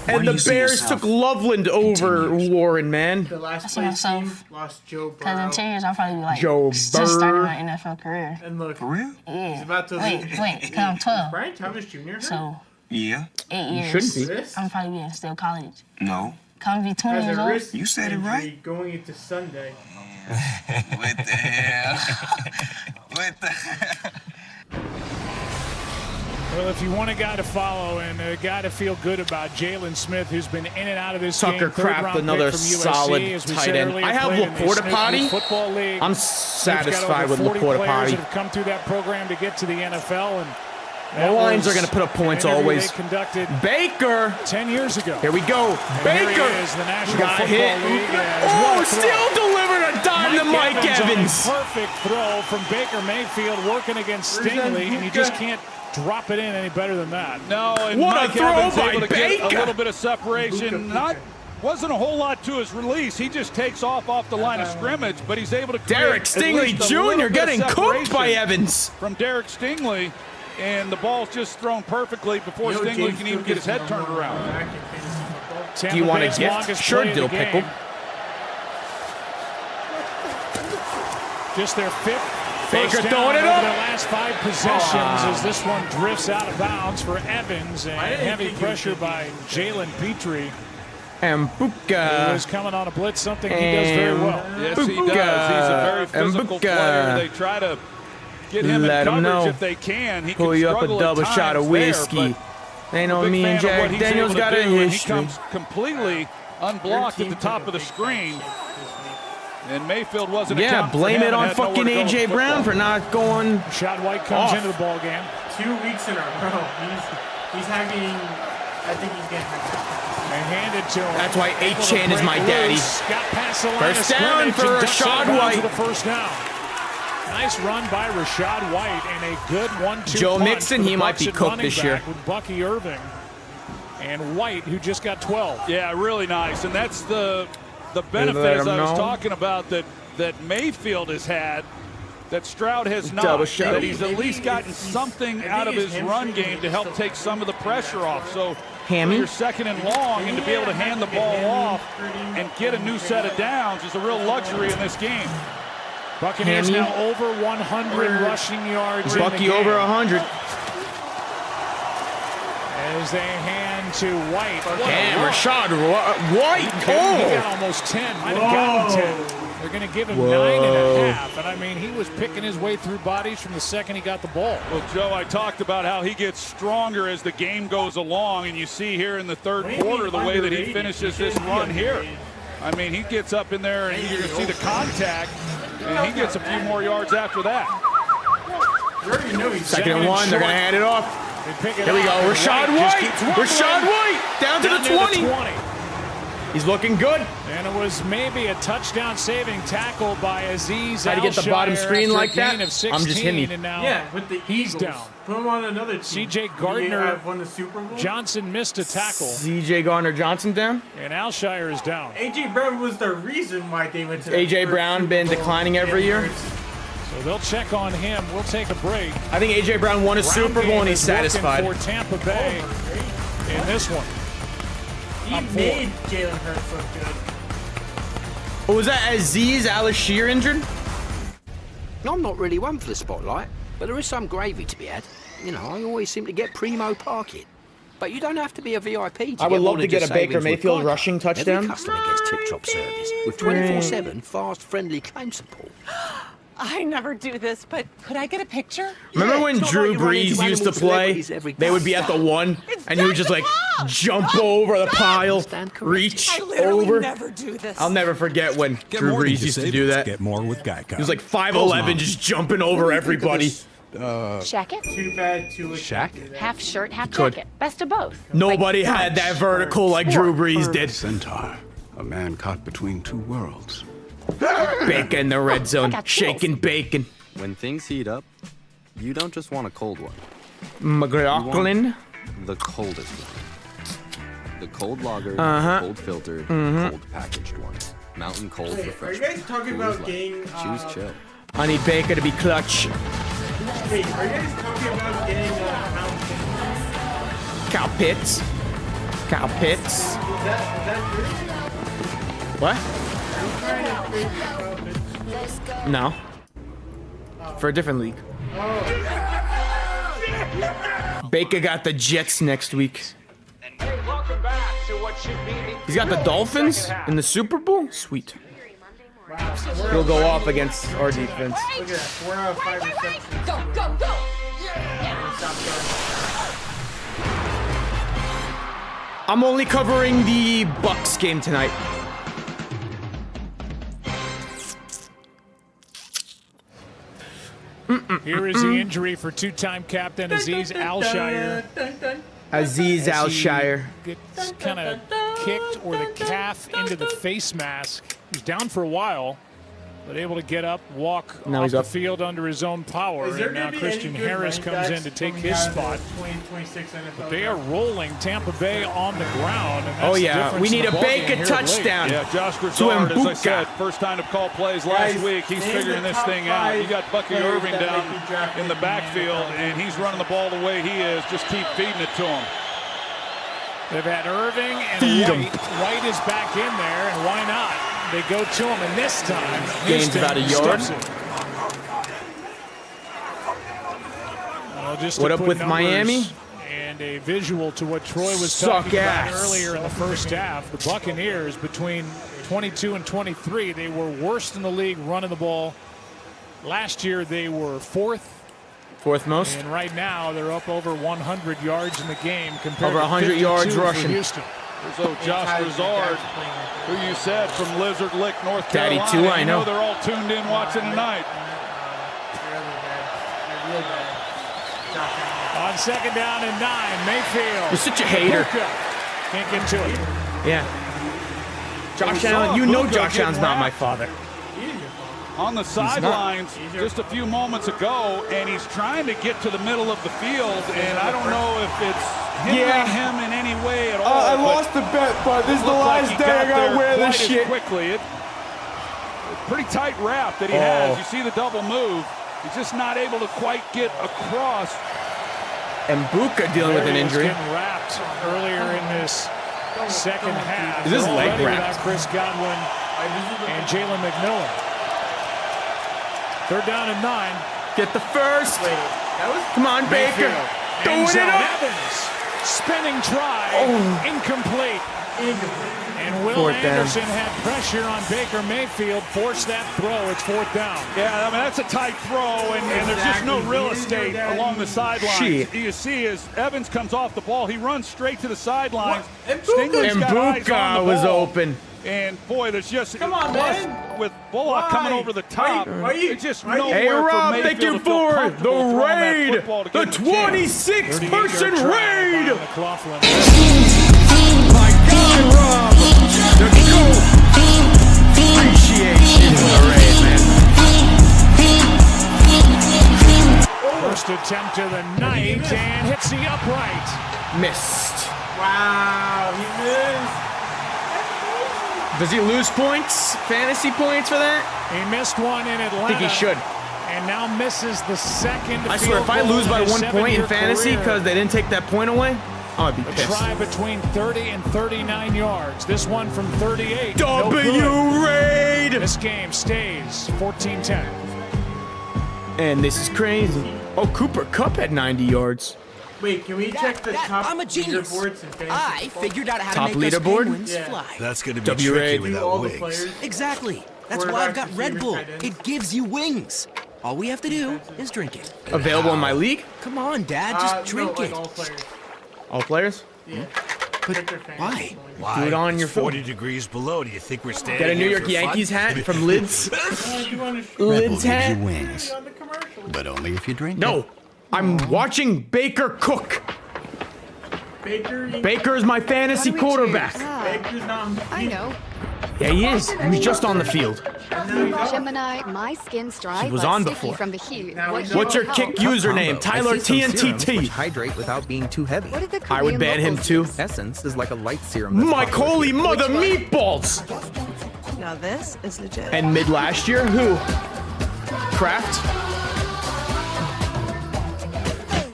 And the Bears took Loveland over Warren, man. The last place team lost Joe Burrow. Because in 10 years, I'll probably be like Joe just starting Burr. my NFL career. And look, For real? Yeah. he's about to wait, because I'm 12. Brian Thomas Jr. So, Yeah. 8 years. Shouldn't be. Risk? I'm probably being still college. No. Come be 20 Has years a old. wrist You said it injury right. going into Sunday. What the hell? What the hell? Well, if you want a guy to follow and a guy to feel good about, Jalen Smith, who's been in and out of this Tucker game, crapped another solid tight end. I have Laporta Potty. Football League. I'm He's satisfied got with over 40 Laporta players Potty. that have come through that program to get to the NFL, and The Lions are going to put up points an interview always. they conducted Baker. 10 years ago. Here we go. And Baker. here he is, the National Got Football hit. League. Oh, still delivered a dime to Mike Evans. On a perfect throw from Baker Mayfield working against Stingley, and you just can't drop it in any better than that. No, and What a Mike throw Evans by able to get Baker. a little bit of separation. Wasn't a whole lot to his release. He just takes off the line of scrimmage, but he's able to create Derek at Stingley least a little Jr. bit of getting cooked by separation Evans. from Derek Stingley, and the ball's just thrown perfectly before Stingley can even get his head turned around. Do you want a Bay's gift? longest Sure, play of the Dill game. Pickle. Just their 5th Baker first down throwing it over up. their last 5 possessions as this one drifts out of bounds for Evans, and heavy pressure by Jalen Petrie, And who Buka. is coming on a blitz, something he does very well. Yes, he does. He's a very physical player. They try to get him Let in him coverage know. if they can. He Pull can you up a struggle double at shot of times there, whiskey. but Ain't I'm a no big me and fan of what Jack he's Daniels able to got a do, and he history. comes completely unblocked at the top of the screen. And Mayfield wasn't Yeah, accounting for blame him it and on had nowhere fucking to go with A.J. the Brown football. for not going. Rashad White comes off. into the ball game. 2 weeks in a row. He's having. I think he's getting. And handed to him. That's why Able to H-Chan is break my daddy. loose. Got past the line First of down scrimmage for and ducks out of Rashad bounds White. with the first down. Nice run by Rashad White and a good 1-2 Joe punch Mixon, for the he might Bucs be at cooked running this year. back with Bucky Irving and White, who just got 12. Yeah, really nice. And that's the benefit, Let as him I was know. talking about, that Mayfield has had, that Stroud has not. Double shot. That he's at least gotten something out of his run game to help take some of the pressure off. So Hammy? you're 2nd and long, and to be able to hand the ball off and get a new set of downs is a real luxury in this game. Buccaneers now over 100 rushing yards. Bucky over 100. As they hand to White. Damn, Rashad White. He got almost 10. Might have gotten 10. They're going to give him 9.5. And I mean, he was picking his way through bodies from the second he got the ball. Well, Joe, I talked about how he gets stronger as the game goes along, and you see here in the third quarter the way that he finishes this run here. I mean, he gets up in there, and you're going to see the contact, and he gets a few more yards after that. Second and 1, they're going to hand it off. Here we go, Rashad White. Rashad White down to the 20. He's looking good. And it was maybe a touchdown-saving tackle by Azeez. How to get the bottom screen like that? I'm just hitting you. And now with the he's Eagles. down. Put him on another team. C.J. Gardner won the Super Bowl. Johnson missed a tackle. C.J. Gardner Johnson down. And Alshire is down. A.J. Brown was the reason why they went to A.J. Brown been declining every year. So they'll check on him. We'll take a break. I think A.J. Brown won a Super Bowl and he's satisfied. For Tampa Bay in this one. He made Jalen Hurts look good. Oh, was that Azeez Al-Shir injured? I'm not really one for the spotlight, but there is some gravy to be had. You know, I always seem to get primo parking. But you don't have to be a VIP to I would love to get get a Baker Mayfield rushing touchdown. Every customer gets tip-top service with 24/7 fast, friendly claim support. I never do this, but could I get a picture? Remember when Drew Brees used to play? They would be at the 1, and he would just like jump over the pile, reach over. Never do this. I'll never forget when Drew Brees used to do that. Get more with Geico. He was like 5'11", just jumping over everybody. Jacket? Too bad, too Shaq? Half shirt, half Could. jacket. Best of both. Nobody had that vertical like Drew Brees did. Centaur, a man caught between two worlds. Baker in the red zone, shaking bacon. When things heat up, you don't just want a cold one. McLaughlin. The coldest one. The cold lager, cold filtered, cold packaged one. Mountain cold refreshment. Are you guys talking about getting... Choose chill. I need Baker to be clutch. Wait, are you guys talking about getting Cow Pitts. Cow Pitts. Is that true? What? No. For a different league. Baker got the Jets next week. He's got the Dolphins in the Super Bowl? Sweet. He'll go off against our defense. Look at that. 4 out of 5 receptions. Go, go, go! I'm only covering the Bucs game tonight. Here is the injury for two-time captain Azeez Al-Shire. Azeez Al-Shire. Gets kind of kicked or the calf into the face mask. He's down for a while, but able to get up, walk now off he's the up. field under his own power. And now Christian Harris comes in to take his spot. But they are rolling Tampa Bay on the ground. And that's Oh the yeah, difference we in need the a ball game Baker here touchdown. Yeah, Josh To Grizzard, as I Mbuka. said, first time to call plays last week. He's figuring this thing out. You got Bucky Irving down in the backfield, and he's running the ball the way he is. Just keep feeding it to him. They've had Irving and Feed 'em. White. White is back in there, and why not? They go to him, and this time, Gains Houston about a yard. steps it. Well, just to What up put with numbers Miami? And a visual to what Troy was Suck talking about ass. earlier in the first half. The Buccaneers, between 22 and 23, they were worst in the league running the ball. Last year, they were fourth. Fourth most. And right now, they're up over 100 yards in the game compared Over to 100 yards 52 for rushing. Houston. So Josh Grizzard, who you said from Lizard Lick, North Daddy Carolina. too, I You know. they're all tuned in watching tonight. On second down and 9, Mayfield. You're such a hater. Bucca can't get to it. Yeah. Josh Allen, you know Josh Allen's not my father. On the sidelines just a few moments ago, and he's trying to get to the middle of the field, and I don't know if it's hindering him in any way at all. I lost the bet, but this is the last day I gotta wear this shit. Quickly. It's pretty tight wrap that he has. You see the double move. He's just not able to quite get across. And Mbuka dealing with an injury. Getting wrapped earlier in this second half. Is this leg Already wrapped? without Chris Godwin and Jalen McMillan. 3rd down and 9. Get the first. Wait, that was Come on, Baker. Doing it up. Evans. Spinning try. Incomplete. And Will 4th down. Anderson had pressure on Baker Mayfield. Forced that throw. It's 4th down. Yeah, I mean, that's a tight throw, and there's just no real estate along the sidelines. Shit. You see as Evans comes off the ball, he runs straight to the sidelines. And Stingley's got eyes on Bucca the was ball. open. And boy, there's just Come on, plus man. with Bullock coming over the top. It's just nowhere Hey, for Rob, Mayfield thank you to feel for comfortable the throwing that raid. football to The give him a chance. 26-person 38-yard try raid. by McLaughlin. My God, Rob. The GOAT. Appreciation for the raid, man. First attempt of the night and hits the upright. Missed. Wow, he missed. Does he lose points? Fantasy points for that? He missed one in Atlanta. I think he should. And now misses the second. I swear, if I lose by 1 point in fantasy because they didn't take that point away, I'm gonna be A pissed. try between 30 and 39 yards. This one from 38. No W good. raid! This game stays 14-10. And this is crazy. Oh, Cooper Kupp had 90 yards. Wait, can we check the top I'm a genius. leaderboards in fantasy I football? figured out how Top to make us leaderboard? penguins Yeah. fly. That's going to be W tricky raid. Do without all the wings. players. Exactly. That's why I've got Red Bull. It gives you wings. All we have to do is drink it. Available in my league? Come on, Dad, just drink no, like it. all players. All players? Yeah. But why? Why? Do it on your 40 phone. degrees below. Do you think we're standing Get a New here York for fun? Yankees hat from Lids. Red Bull Lids gives hat? you wings, but only if you drink No, it. I'm watching Baker cook. Baker, Baker is my fantasy quarterback. Baker's not. I know. Yeah, he is. He was just on the field. Gemini, my skin's dry. He was but on sticky before. From the heat. What's your kick username? Tyler TNTT. Hydrate without being too heavy. What did the I would Korean ban him locals too. use? Essence is like a light serum. that's Mike, popular holy here. mother meatballs! Now this is legit. And mid last year, who? Kraft?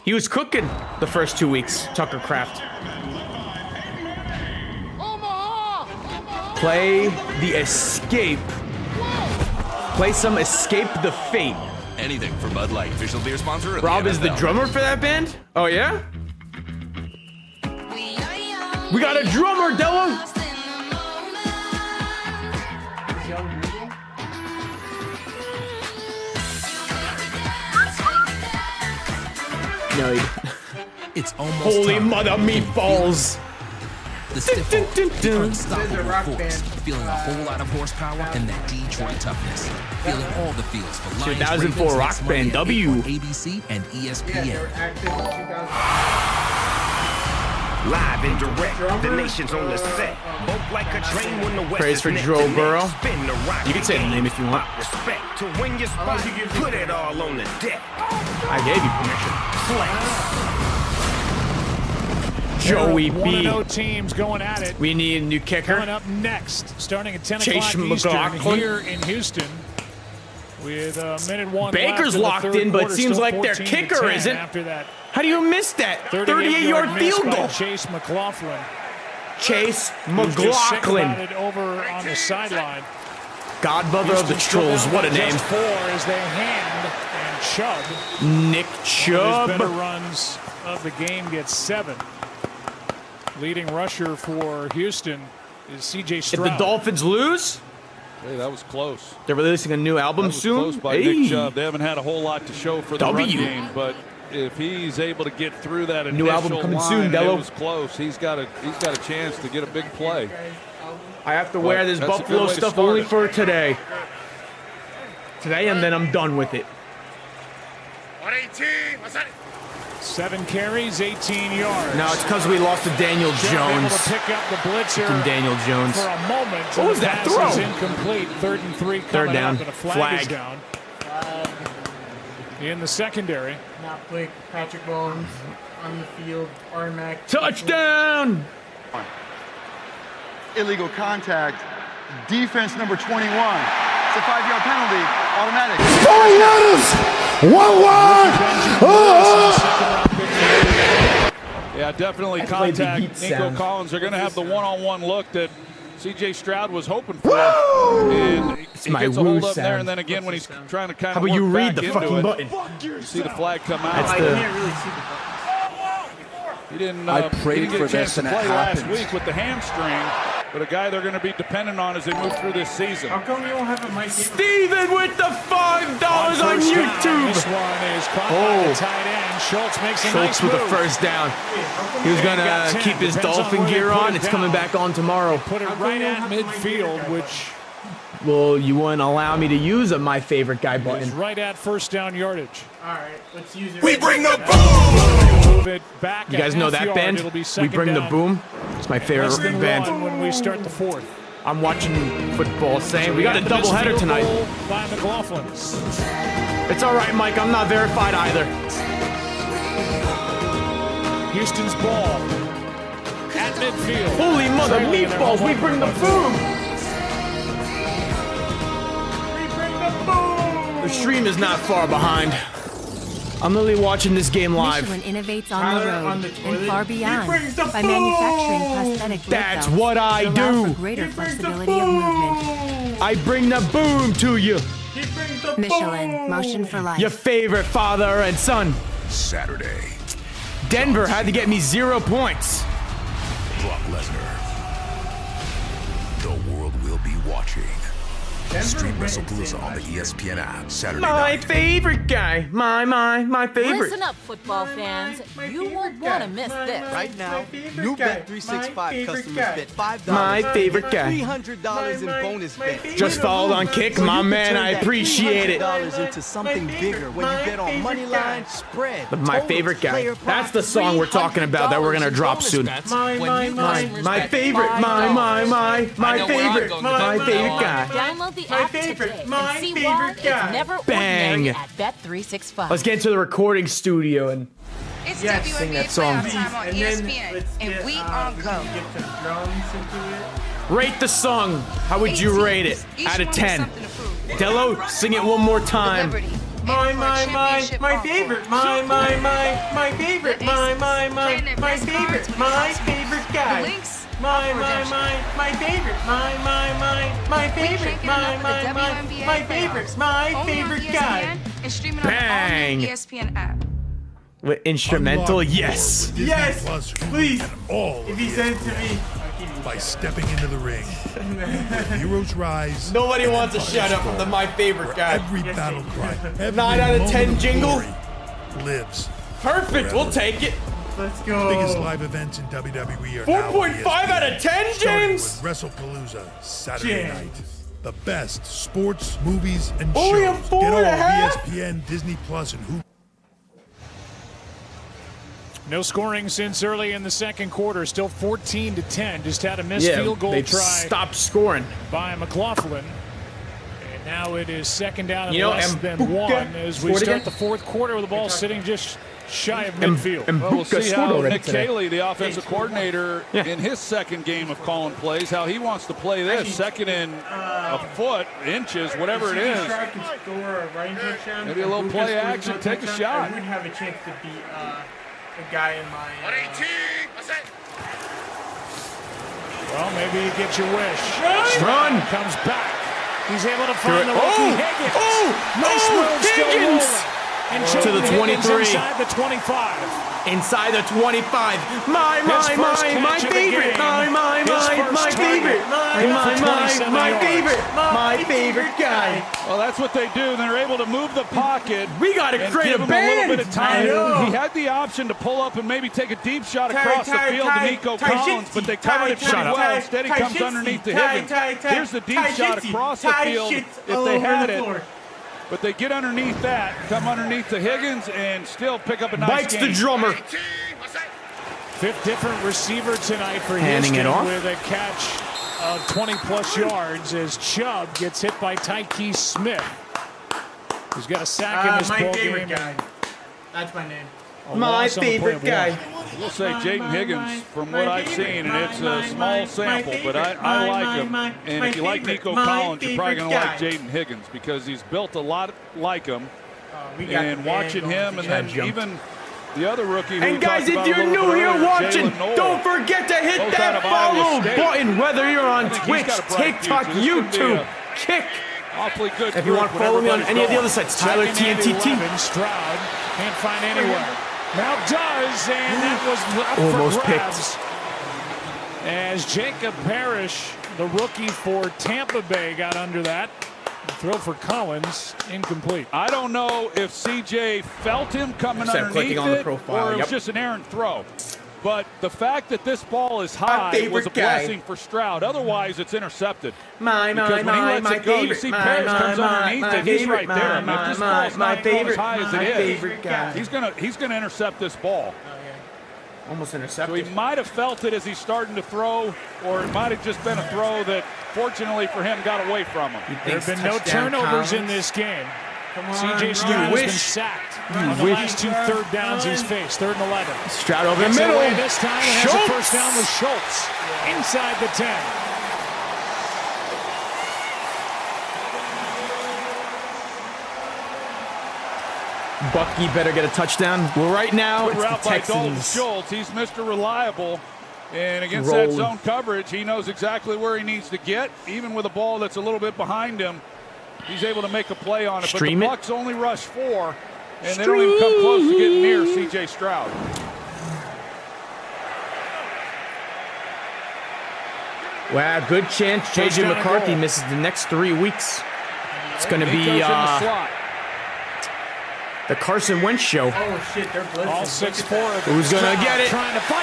He was cooking the first 2 weeks, Tucker Kraft. Play the escape. Play some Escape the Fate. Anything for Bud Light, official beer sponsor of Rob the is the NFL. drummer for that band? Oh, yeah? We got a drummer, Della! No, it's almost holy time. mother meatballs! The stiff unstoppable force, feeling a whole lot of horsepower and that Detroit toughness. Feeling all the feels for Lions 2004 Ravens Rock next Band, Monday W. at 8 on ABC and ESPN. Live and direct, the nation's on the set. Both like a train when the West Praise for is neck Joe to neck. Burrow. Spin the rock You can say the name if you want. respect to win your spot. Put it all on the deck. I gave you permission. Joey B. 1-0 teams going at it. We need a new kicker. Coming up next, starting at 10 Chase o'clock Eastern McLaughlin. here in Houston. With a minute one Baker's left locked the in, third but quarter, seems still like their 14-10 kicker isn't. After that How do you miss that? 38-yard 38-yard miss field by goal. Chase McLaughlin. Chase Who's just sick about McLaughlin. it over on the sideline. Godmother of the Houston still Trolls. down What a by name. just 4 as they hand and Chubb. Nick One of Chubb. his better runs of the game gets 7. Leading rusher for Houston is C.J. If Stroud. the Dolphins lose, Hey, that was close. they're releasing a new album That was soon. close by Hey. Nick Chubb. They haven't had a whole lot to show for the run W. game, but if he's able to get through that New initial album coming line, soon, and Dello. it was close. He's got a chance to get a big play. I have to wear this That's a good Buffalo way to stuff start only it. for today. Today, and then I'm done with it. 7 carries, 18 yards. No, it's because we lost to Daniel Chubb able Jones. to pick up the blitzer Freaking Daniel Jones. for a moment. What was The that pass throw? is incomplete. 3rd and 3 coming Third down. up, and a flag is Flag. down. In the secondary. Not quick. Patrick Mahomes on the field. Armac. Touchdown! Illegal contact. Defense number 21. It's a 5-yard penalty. Automatic. Yeah, definitely I played the contact. Heat Nico sound. Collins. They're going to have the one-on-one look that C.J. Stroud was hoping for. And he gets a hold up there, and then again when he's trying to kind of How about you read the into fucking it, button? you see the flag come out. I can't really see the button. He didn't, I he prayed didn't get for a chance this to and it play last happens. week with the hamstring, but a guy they're going to be dependent on as they move through this season. How come you don't have a mic? Steven with the $5 on YouTube. This one is caught by the tight end. Schultz makes a nice with move. the first down. He was going to keep his Dolphin gear on. It's coming back on tomorrow. Put it right at midfield, which Well, you wouldn't allow me to use a my favorite guy is button. right at first down yardage. All right, let's use it. We bring the boom! Move it back. You guys know that band? We bring the boom. It's my favorite band. When we start the fourth. I'm watching football saying we got a doubleheader tonight. By McLaughlin. It's all right, Mike. I'm not verified either. Houston's ball at midfield. Holy mother meatballs! We bring the boom. The stream is not far behind. I'm literally watching this game live. Michelin innovates on the road and far beyond by manufacturing prosthetic That's belts what I that allow do. for greater flexibility of movement. I bring the boom to you. Michelin, motion for life. Your favorite father and son. Saturday. Denver had to get me 0 points. Brock Lesnar. The world will be watching. Stream WrestlePalooza on the ESPN app Saturday My night. favorite guy. My favorite. Listen up, football fans. You won't want to miss this. Right now, new Bet365 customers bet $5. My favorite guy. $300 in bonus bets. Just followed on kick. My man, I appreciate it. $300 into something bigger when you bet on money line, spread. My favorite guy. That's the song we're talking about that we're gonna drop soon. My favorite. My favorite. My favorite guy. Download the app today and see why it's never Bang. ordinary at Bet365. Let's get into the recording studio and It's sing that song. time on ESPN, and we on go. Get some drums into it. Rate the song. How would you rate it? Out of 10. Dello, sing it one more time. My favorite. My favorite. My favorite. My favorite. My favorite guy. My favorite. My favorite. My favorite. My favorite guy. And streaming Bang. on the ESPN app. With instrumental, yes. Yes, please. All If he sends it to me. by stepping into the ring. Where heroes rise. Nobody wants a shout out from the my favorite guy. Every battle cry. Every 9 out of 10 moment jingle. glory lives. Perfect. We'll take it. Let's go. Biggest live events in WWE are 4.5 out of 10, James. Starting with WrestlePalooza Saturday James. night. The best sports, movies, and Only a shows. 4 Get all and a of half? ESPN, Disney Plus, and Hulu. No scoring since early in the second quarter. Still 14-10. Just had a missed field goal they try stopped scoring. by McLaughlin. And now it is second down and You know, less than one as we scored start again? the fourth quarter with the ball sitting just shy of midfield. And Well, we'll Bucca see scored how already Nick today. Caley, the offensive coordinator, in his second game of calling plays, how he wants to play this. Second and a foot, inches, whatever it is. Maybe a little play action, take a shot. I would have a chance to beat a guy in my. Well, maybe you get your wish. Run. Comes back. He's able to find the rookie Higgins. Nice Oh, move, still Higgins. rolling. And To the Jordan Higgins 23. inside the 25. Inside the 25. My His first favorite. catch My of the favorite. game. My His first favorite. target. My favorite. My favorite guy. Well, that's what they do. They're able to move the pocket. We got to and create give a him a little band. bit of I time. know. He had the option to pull up and maybe take a deep shot across the field to Nico Collins, but they covered it pretty well. Instead, he comes underneath the Higgins. Here's the deep shot across the field if they had it. But they get underneath that, come underneath the Higgins, and still pick up a nice Bites game. the drummer. Fifth different receiver tonight for Handing Houston it off. with a catch of 20-plus yards as Chubb gets hit by Tyke Smith. He's got a sack in this My ball favorite game. guy. That's my name. A My loss on the play favorite of guy. one. We'll say Jaden Higgins, from what I've seen, and it's a small sample, but I like him. And if you like Nico Collins, you're probably going to like Jaden Higgins because he's built a lot like him. And watching him, and then even The other rookie who And guys, if you're new here watching, don't forget to hit that follow button, whether you're on Twitch, TikTok, YouTube, Kick. Awfully good. If you want to follow me on any of the other sites, Tyler TNTT. Stroud can't find anywhere. Now does, and that was up almost for grabs. As Jacob Parrish, the rookie for Tampa Bay, got under that. Throw for Collins, incomplete. I don't know if CJ felt him coming underneath on the it, profile. or it was just an errant throw. But the fact that this ball is high was a blessing for Stroud. Otherwise, it's intercepted. My favorite. You see Parrish comes underneath it. He's right there. If this ball's not going as high as it is, he's gonna intercept this ball. Almost intercepted. So he might have felt it as he's starting to throw, or it might have just been a throw that, fortunately for him, got away from him. There have been no turnovers in this game. CJ Stroud has been sacked on the last 2 third downs he's faced. 3rd and 11. Stroud over the middle. This time and has a first down with Schultz inside the 10. Bucky better get a touchdown. Well, right now Good it's route the by Dalton Texans. Schultz. He's Mr. Reliable. And against that zone coverage, he knows exactly where he needs to get. Even with a ball that's a little bit behind him, he's able to make a play on it. But the Bucs only rush 4, and they don't even come close to getting near CJ Stroud. Wow, good chance JJ McCarthy misses the next 3 weeks. It's going to be the Carson Wentz show. Oh shit, they're blitzing. All 6-4. Who's gonna get it?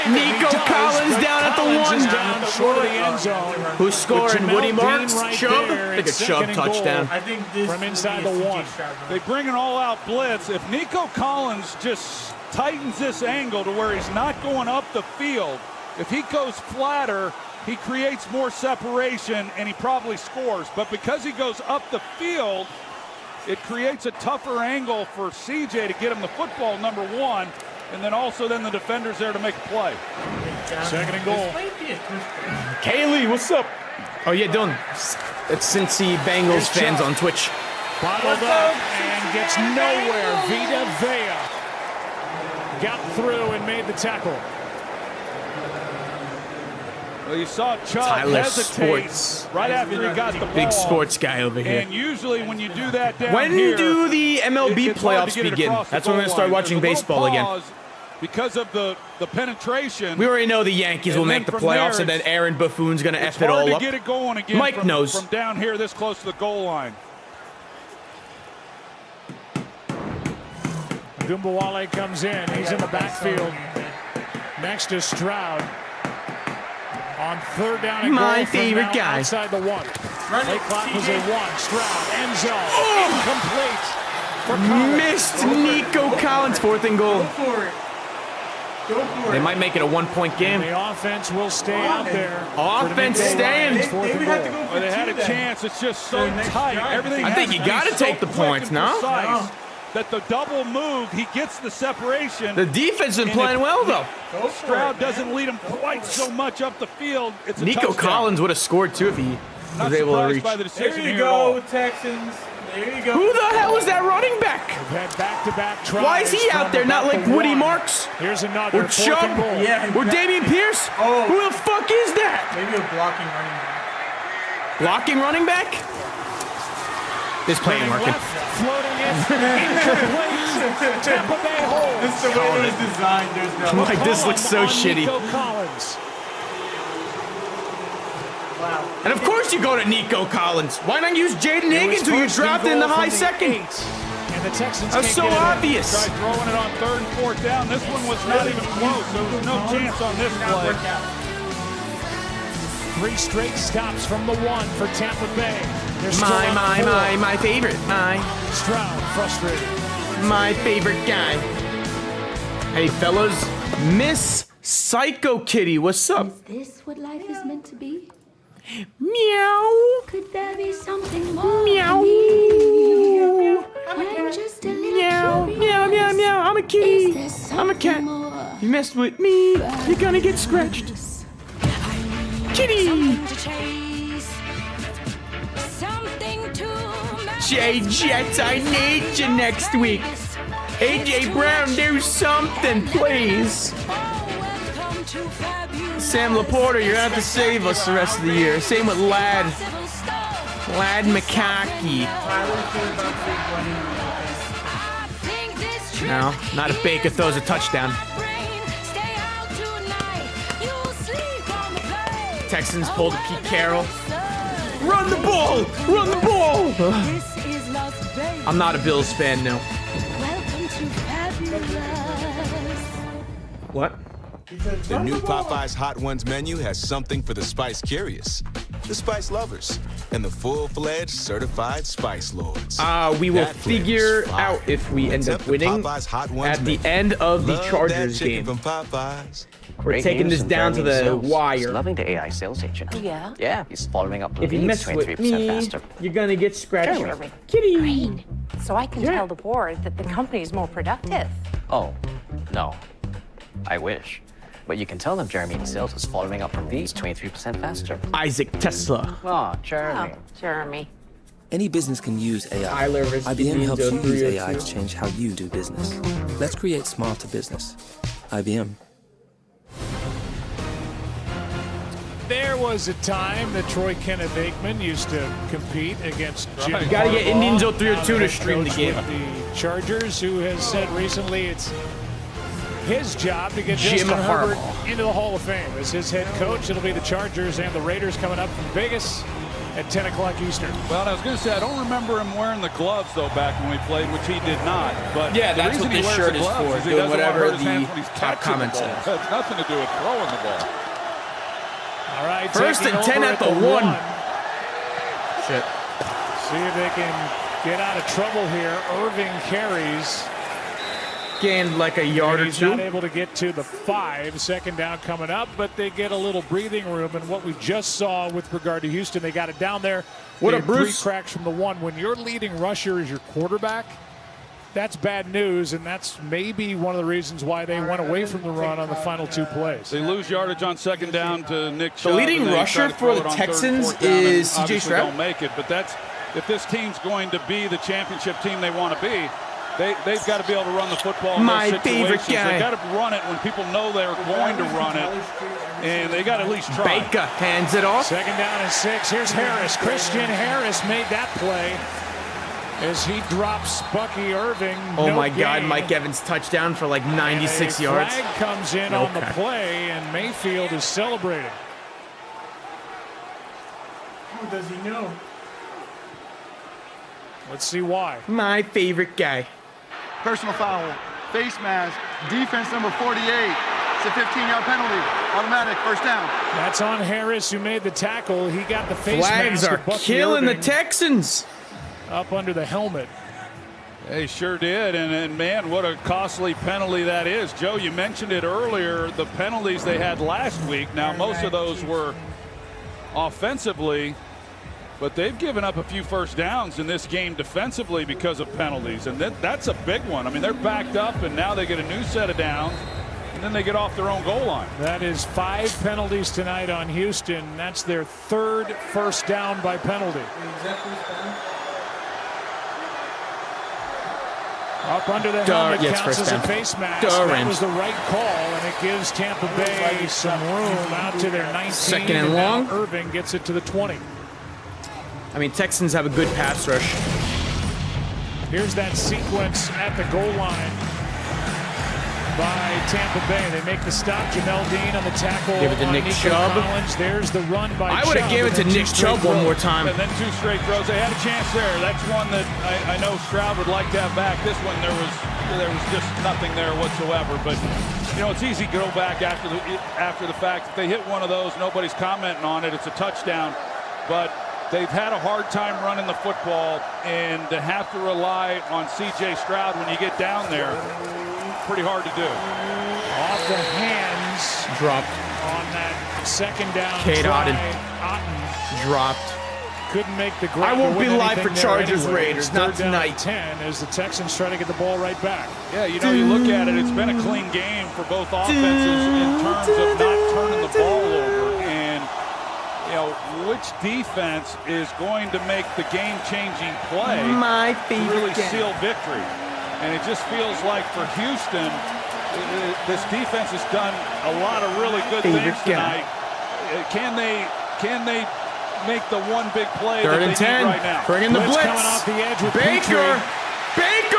Nico Collins down at the 1. Down short of the end zone. Who's scoring? Woody Marks? Right Chubb? I think a Chubb touchdown. I think this from inside the 1. They bring an all-out blitz. If Nico Collins just tightens this angle to where he's not going up the field, if he goes flatter, he creates more separation and he probably scores. But because he goes up the field, it creates a tougher angle for CJ to get him the football, number 1, and then also the defender's there to make a play. 2nd and goal. Kaylee, what's up? Oh yeah, Dylan. It's Cincy Bengals fans on Twitch. Bottled up and gets nowhere. Vita Vea got through and made the tackle. Well, you saw Chubb Tyler hesitate Sports. right after he got the ball. Big sports guy over here. And usually when you do that down when here, do the MLB it's hard to playoffs get it begin? across the That's when we're going to start goal line. watching There's a little baseball again. pause because of the penetration. We already know the Yankees will make the playoffs, and then Aaron Buffoon's going to F it all up. It's hard to get it going again Mike knows. From down here this close to the goal line. Dumbawale comes in. He's in the backfield next to Stroud. On 3rd down and My goal favorite guy. Outside the 1. Late clock was a 1. Stroud, end zone. Incomplete. For Collins. Missed Nico Collins, 4th and goal. Go for it. Go for it. They might make it a 1-point game. The offense will stay out there. Offense staying. They would have to go for They had a 2 then. chance. It's just so tight. Everything I think you got to take the points, no? That the double move, he gets the separation. The defense has been playing well, though. Stroud doesn't lead him quite so much up the field. It's a Nico touchdown. Collins would have scored, too, if he was able to reach. By the decision There you here at all. go, Texans. There you go. Who the hell is that running back? They've had back-to-back tries. Why is he out there, not like Woody Marks? Here's another. Or Chubb? Yeah, Or Damian Pierce? Oh. Who the fuck is that? Maybe a blocking running back. Blocking running back? This play ain't working. Floating it. Incomplete. Tampa Bay holds. That's the way it was designed. There's no. I'm like, this looks so shitty. Nico Collins. Wow. And of course you go to Nico Collins. Why not use Jaden Higgins, who you drafted in the high second? And the Texans That's so obvious. Tried throwing it on 3rd and 4th down. This one was not even close. There was no chance on this play. 3 straight stops from the 1 for Tampa Bay. My favorite. Stroud frustrated. My favorite guy. Hey, fellas. Miss Psycho Kitty, what's up? Is this what life is meant to be? Meow. Could there be something more? Meow. I'm just a little Meow, curious. meow, meow, meow. I'm a kitty. Is there I'm a cat. something more? You messed with me, you're gonna get scratched. Kitty. Something to chase. Something to J Jet, I need you next week. AJ Brown, do something, please. Sam Laporta, you're gonna have to save us the rest of the year. Same with Lad McCackey. No, not if Baker throws a touchdown. Texans pulled Pete Carroll. Run the ball! Run the ball! I'm not a Bills fan, no. What? The new Popeyes Hot Ones menu has something for the spice curious, the spice lovers, and the full-fledged certified spice lords. We will figure out if we end up winning at the end of the Chargers game. From Popeyes. We're taking this down to the wire. He's loving the AI sales agent. Yeah? Yeah, he's following up If you mess with 23% me, faster. you're gonna get scratched. Jeremy. Kitty! So I can tell the board that the company is more productive. Oh, no. I wish. But you can tell them Jeremy sales is following up from these 23% faster. Isaac Tesla. Oh, Jeremy. Jeremy. Any business can use AI. Tyler is IBM helps you use 302. AI to change how you do business. Let's create smarter business. IBM. There was a time that Troy Kenneth Aikman used to compete against Jim You gotta get Indians Harbaugh, 302 to stream the coach game. with the Chargers, who has said recently it's his job to get Jim Justin Herbert Harbaugh. into the Hall of Fame. As his head coach, it'll be the Chargers and the Raiders coming up from Vegas at 10 o'clock Eastern. Well, I was going to say, I don't remember him wearing the gloves, though, back when we played, which he did not. But Yeah, the that's reason what he this wears shirt the is gloves for, is he doing doesn't want to whatever hurt his hands the when he's top catching comment the ball. says. It has nothing to do with throwing the ball. All right, First taking and 10 over at the 1. Shit. See if they can get out of trouble here. Irving carries. Gained like a yard or He's two. not able to get to the 5. Second down coming up, but they get a little breathing room. And what we just saw with regard to Houston, they got it down there. What They a had Bruce. 3 cracks from the 1. When your leading rusher is your quarterback, that's bad news, and that's maybe one of the reasons why they went away from the run on the final 2 plays. They lose yardage on second down to Nick Chubb. The leading and they rusher try to for throw the it on third and Texans fourth down, and is CJ obviously Stroud. don't make it, but that's if this team's going to be the championship team they want to be. They've got to be able to run the football in My those favorite situations. guy. They've got to run it when people know they're going to run it, and they got to at least try. Baker hands it off. Second down and 6. Here's Harris. Christian Harris made that play as he drops Bucky Irving. Oh No my God, gain. Mike Evans touchdown for like 96 And a yards. flag comes in on the play, and Mayfield is celebrating. Who does he know? Let's see why. My favorite guy. Personal foul, face mask, defense number 48. It's a 15-yard penalty. Automatic, first down. That's on Harris, who made the tackle. He got the face Flags mask are of Bucky killing the Irving Texans. up under the helmet. They sure did, and man, what a costly penalty that is. Joe, you mentioned it earlier, the penalties they had last week. Now, most of those were offensively, but they've given up a few first downs in this game defensively because of penalties, and that's a big one. I mean, they're backed up, and now they get a new set of downs, and then they get off their own goal line. That is 5 penalties tonight on Houston. That's their 3rd first down by penalty. Up under the helmet counts as a face mask. That was the right call, and it gives Tampa Bay some room out to their 19. Second and now long. Irving gets it to the 20. I mean, Texans have a good pass rush. Here's that sequence at the goal line by Tampa Bay. They make the stop. Jamel Dean on the tackle. Give it to on Nick Nico Chubb. Collins. There's the run by I would have Chubb, given it to and then Nick 2 straight Chubb one more throws. time. And then 2 straight throws. They had a chance there. That's one that I know Stroud would like to have back. This one, there was just nothing there whatsoever. But you know, it's easy to go back after the fact. If they hit one of those, nobody's commenting on it. It's a touchdown. But they've had a hard time running the football, and to have to rely on C.J. Stroud when you get down there, pretty hard to do. Off the hands. Dropped. On that second down Cade try. Otten. Dropped. Couldn't make the grab. I won't to be win live for anything there Chargers anyway. Raiders, It's not 3rd down tonight. and 10 as the Texans try to get the ball right back. Yeah, you know, you look at it, it's been a clean game for both offenses in terms of not turning the ball over. And, you know, which defense is going to make the game-changing play My to favorite really game. seal victory? And it just feels like for Houston, this defense has done a lot of really good things tonight. Can they make the one big play that they need right now? Bring in the blitz. Coming off the edge with Baker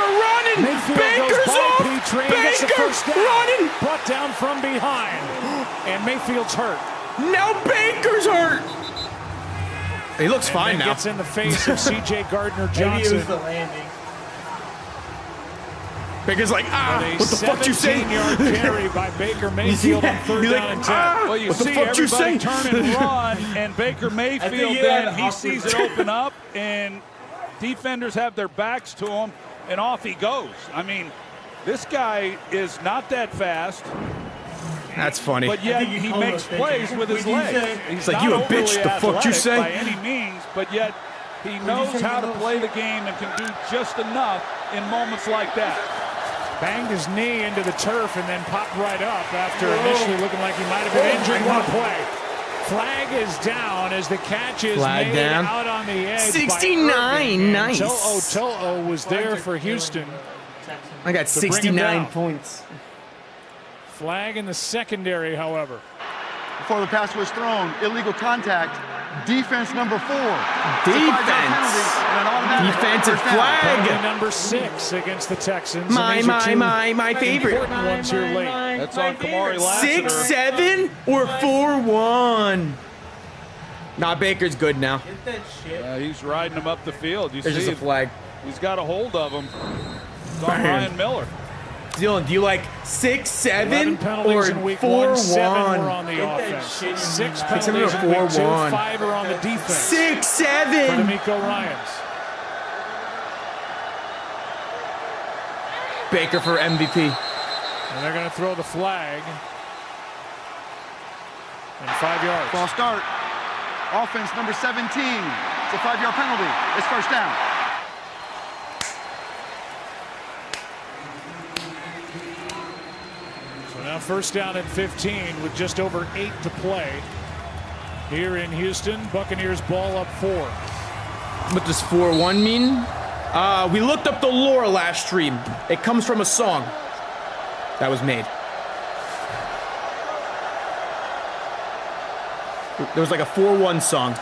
running. Baker's off. Baker running. Brought down from behind. And Mayfield's hurt. Now Baker's hurt. He looks fine now. Gets in the face of C.J. Gardner-Johnson. Maybe it was the landing. Baker's like, what the fuck you say? 17-yard carry by Baker Mayfield on 3rd down and 10. Well, you see everybody turn and run, and Baker Mayfield then he sees it open up, and defenders have their backs to him, and off he goes. I mean, this guy is not that fast. That's funny. But yet he makes plays with his legs. He's like, you a bitch, the fuck you say? By any means, but yet he knows how to play the game and can do just enough in moments like that. Banged his knee into the turf and then popped right up after initially looking like he might have been injured. What a play. Flag is down as the catch is made out on the edge. 69, nice. To'o was there for Houston. I got 69 points. Flag in the secondary, however. Before the pass was thrown, illegal contact. Defense number 4. Defensive flag. Penalty number 6 against the Texans. My favorite. Important ones here late. That's on Kamari Lassiter. 6-7 or 4-1. Nah, Baker's good now. Get that shit. He's riding him up the field. You There's see, just a flag. He's got a hold of him. It's on Ryan Miller. Dylan, do you like 6-7 or 4-1? On the offense. 6 penalties in week 2, 4-1. 5 are on the defense. 6-7 for D'Amico Ryans. Baker for MVP. And they're going to throw the flag. And 5 yards. False start. Offense number 17. It's a 5-yard penalty. It's first down. Now first down at 15 with just over 8 to play. Here in Houston, Buccaneers ball up 4. What does 4-1 mean? We looked up the lore last stream. It comes from a song that was made. There was like a 4-1 song.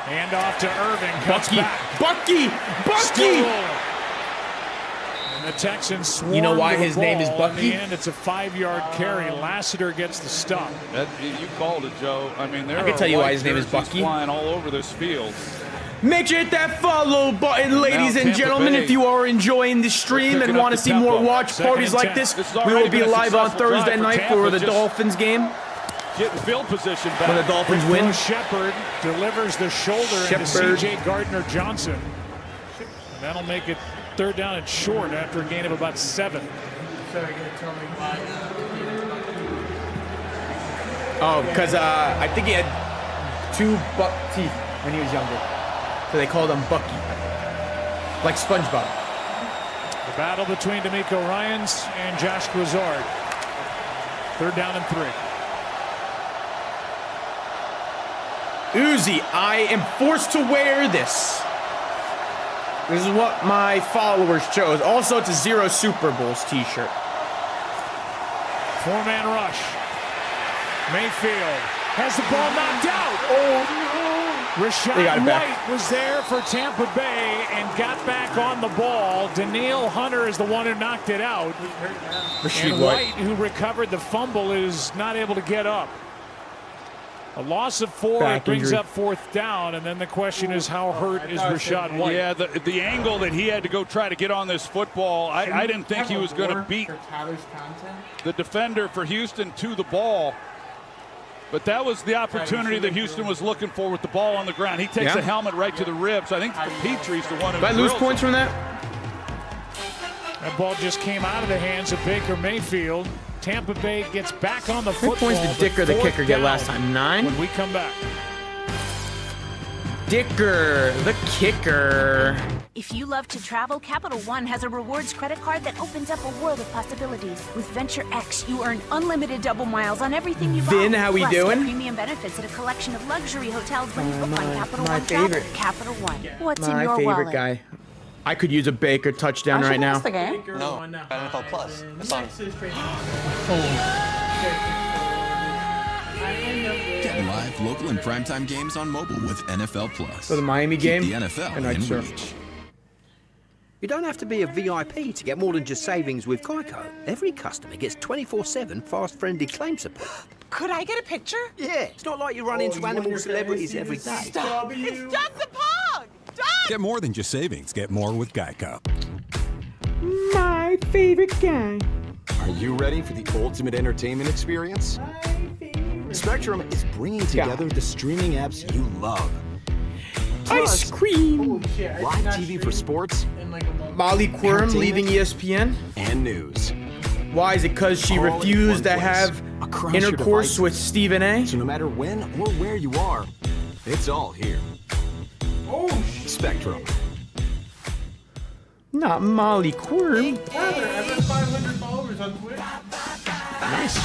Hand off to Irving. Cuts back. Bucky! And the Texans swarm. You know why his name is Bucky? In the end, it's a 5-yard carry. Lassiter gets the stop. You called it, Joe. I mean, there I can tell you why his name is Bucky. Flying all over this field. Make sure you hit that follow button, ladies and gentlemen. If you are enjoying the stream and want to see more watch parties like this, we will be live on Thursday night for the Dolphins game. Getting field position back. When the Dolphins win. Shepard delivers the shoulder into C.J. Gardner-Johnson. And that'll make it 3rd down and short after a gain of about 7. So you're gonna tell me why? Oh, because I think he had 2 buck teeth when he was younger. So they called him Bucky. Like SpongeBob. The battle between D'Amico Ryans and Josh Grizzard. 3rd down and 3. Uzi, I am forced to wear this. This is what my followers chose. Also, it's a 0 Super Bowls t-shirt. 4-man rush. Mayfield has the ball knocked out. Oh, Rashad White was there for Tampa Bay and got back on the ball. Danielle Hunter is the one who knocked it out. And White, who recovered the fumble, is not able to get up. A loss of 4, it brings up 4th down, and then the question is, how hurt is Rashad White? Yeah, the angle that he had to go try to get on this football, I didn't think he was going to beat the defender for Houston to the ball. But that was the opportunity that Houston was looking for with the ball on the ground. He takes the helmet right to the ribs. I think Petrie's the one who Did I lose points from that? That ball just came out of the hands of Baker Mayfield. Tampa Bay gets back on the football. How many points did Dicker, the kicker, get last time? 9? When we come back. Dicker, the kicker. If you love to travel, Capital One has a rewards credit card that opens up a world of possibilities. With Venture X, you earn unlimited double miles on everything you buy. Vin, how we doing? Premium benefits at a collection of luxury hotels when you book on Capital One Travel. Capital One. What's in your wallet? My favorite guy. I could use a Baker touchdown right now. The game? No, NFL Plus. It's on. Get live, local, and primetime games on mobile with NFL Plus. So the Miami game? Keep the NFL in reach. You don't have to be a VIP to get more than just savings with Geico. Every customer gets 24/7 fast-friendly claim support. Could I get a picture? Yeah, it's not like you run into animal celebrities every day. Stop. It's just a pug. Stop. Get more than just savings. Get more with Geico. My favorite guy. Are you ready for the ultimate entertainment experience? Spectrum is bringing together the streaming apps you love. Ice cream. Live TV for sports. Molly Quirm leaving ESPN. And news. Why is it? Because she refused to have intercourse with Stephen A? So no matter when or where you are, it's all here. Spectrum. Not Molly Quirm. Tyler, I have 500 followers on Twitter. Nice.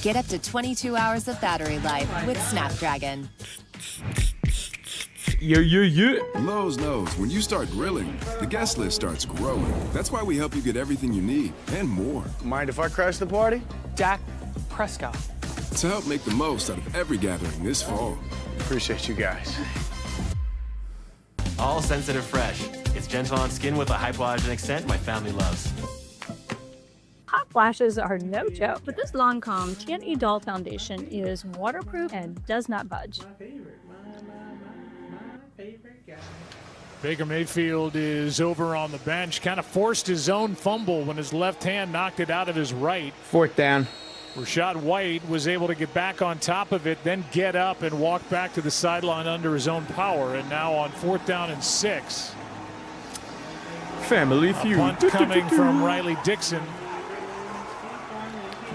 Get up to 22 hours of battery life with Snapdragon. Yeah. Lowe's knows when you start grilling, the guest list starts growing. That's why we help you get everything you need and more. Mind if I crash the party? Dak Prescott. To help make the most out of every gathering this fall. Appreciate you guys. All sensitive fresh. It's gentle on skin with a hypoallergenic scent my family loves. Hot flashes are no joke, but this Lancome TNE Doll Foundation is waterproof and does not budge. My favorite guy. Baker Mayfield is over on the bench, kind of forced his own fumble when his left hand knocked it out of his right. 4th down. Rashad White was able to get back on top of it, then get up and walk back to the sideline under his own power. And now on 4th down and 6. Family feud. Punt coming from Riley Dixon.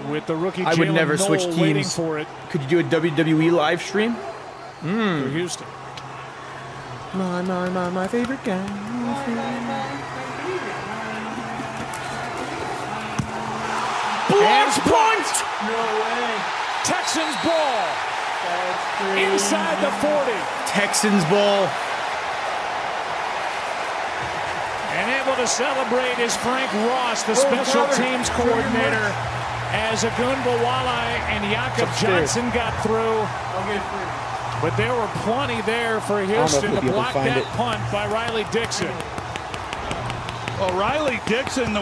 With the rookie I would Jalen never Noel switch waiting teams. for it. Could you do a WWE live stream? For Houston. My favorite guy. Blocked punt! No way. Texans ball. Inside the 40. Texans ball. And able to celebrate is Frank Ross, the special teams coordinator, as Agunbawala and Jakob Johnson got through. But there were plenty there for Houston to block that punt by Riley Dixon. Well, Riley Dixon,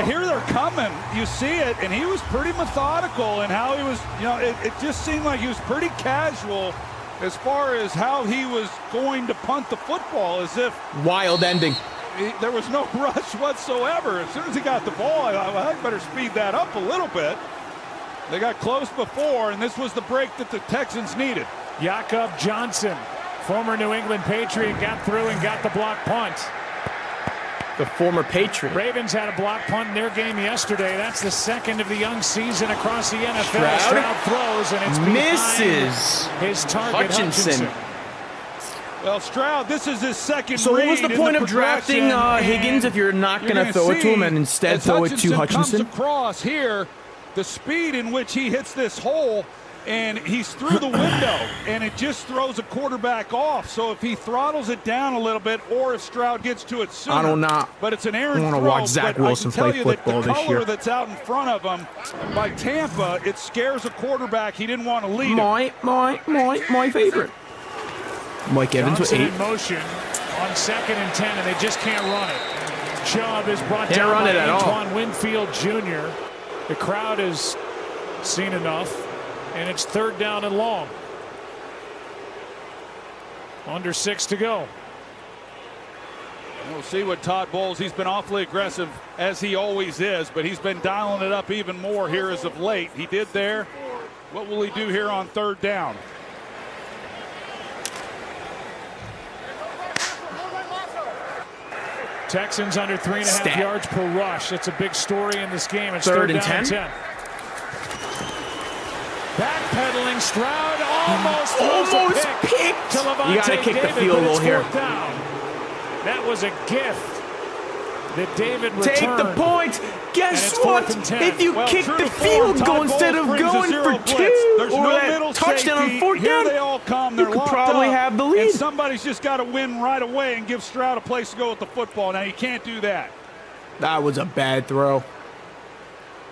here they're coming, you see it, and he was pretty methodical in how he was, it just seemed like he was pretty casual as far as how he was going to punt the football, as if wild ending. There was no rush whatsoever. As soon as he got the ball, I thought, well, I better speed that up a little bit. They got close before, and this was the break that the Texans needed. Jakob Johnson, former New England Patriot, got through and got the block punt. The former Patriot. Ravens had a block punt in their game yesterday. That's the second of the young season across the NFL. Stroud throws, and it's misses his target, Hutchinson. Well, Stroud, this is his second. So what was the point of drafting Higgins if you're not going to throw it to him and instead throw it to Hutchinson? Comes across here, the speed in which he hits this hole, and he's through the window, and it just throws a quarterback off. So if he throttles it down a little bit, or if Stroud gets to it sooner, I don't know. But it's an errant throw. I want to watch Zach Wilson play football the this year. color that's out in front of him by Tampa, it scares a quarterback. He didn't want to lead my favorite. Mike Evans with 8. In motion on 2nd and 10, and they just can't run it. Chubb is brought down by Antoine Winfield Jr. The crowd has seen enough, and it's 3rd down and long. Under 6 to go. We'll see what Todd Bowles, he's been awfully aggressive, as he always is, but he's been dialing it up even more here as of late. He did there. What will he do here on 3rd down? Texans under 3.5 yards per rush. That's a big story in this game. It's 3rd and 10. Backpedaling, Stroud almost picked. To Levante You got to kick David, the field goal here. Down. That was a gift that David returned. Take the point. Guess what? If you kick the field goal instead of going for 2 or that touchdown on 4th down, you could probably have the lead. somebody's just got to win right away and give Stroud a place to go with the football. Now, you can't do that. That was a bad throw.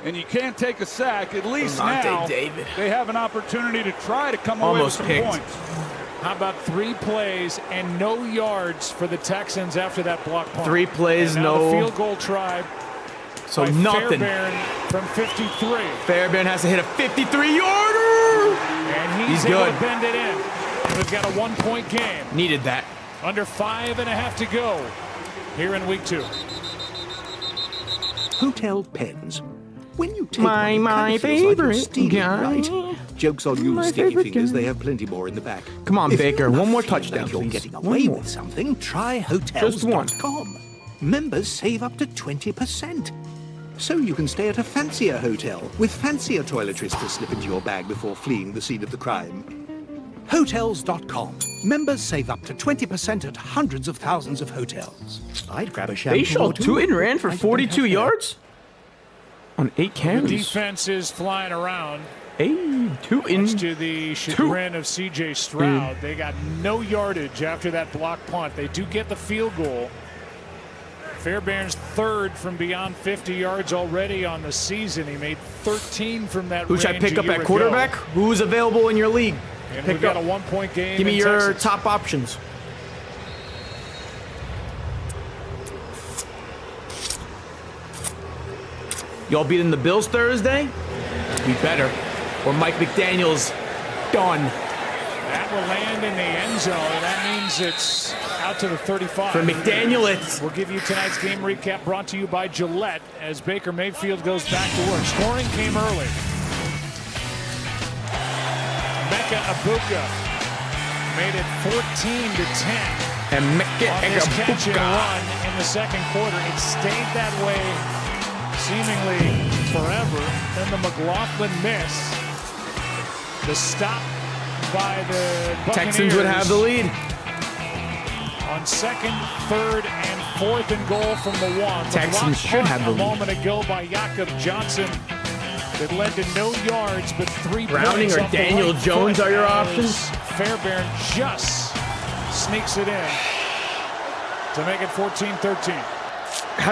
And you can't take a sack. At least Devontae now David. they have an opportunity to try to come away with some points. How about 3 plays and no yards for the Texans after that block punt? 3 plays, and now no. The field goal try. So by nothing. Fairbairn from 53. Fairbairn has to hit a 53-yarder. And he's good. able to bend it in. We've got a 1-point game. Needed that. Under 5.5 to go here in week 2. Hotel pens. When you take My one, you kind of feels like you're favorite stealing, guy. right? Joke's on you, My sticky favorite fingers. guy. They have plenty more in the back. Come on, If Baker. you're One more feeling touchdown, like you're please. getting One away more. with something, try Hotels.com. Members save up to 20%. So you can stay at a fancier hotel with fancier toiletries to slip into your bag before fleeing the scene of the crime. Hotels.com. Members save up to 20% at hundreds of thousands of hotels. I'd grab a shampoo. They showed or two. 2 and ran for I don't 42 have yards on 8 The carries. defense is flying around. 2 in. Much to the chagrin of C.J. Stroud. They got no yardage after that block punt. They do get the field goal. Fairbairn's 3rd from beyond 50 yards already on the season. He made 13 from that Who should I range pick a up year at quarterback? ago. Who's available in your league? And Pick we've got up. a 1-point game. Give me in your Texas. top options. Y'all beating the Bills Thursday? We better. Or Mike McDaniel's done. That will land in the end zone. That means it's out to the 35. For McDaniel, it's... We'll give you tonight's game recap brought to you by Gillette as Baker Mayfield goes back to work. Scoring came early. Mecca Abuka made it 14-10. And Mecca on this catch and Abuka. run in the second quarter. It stayed that way seemingly forever. Then the McLaughlin miss. The stop by the Buccaneers. Texans would have the lead. On 2nd, 3rd, and 4th and goal from the 1. Texans should have the lead. A moment ago by Jakob Johnson that led to no yards, but 3 Browning points or off the Daniel right Jones foot are your as options? Fairbairn just sneaks it in to make it 14-13. How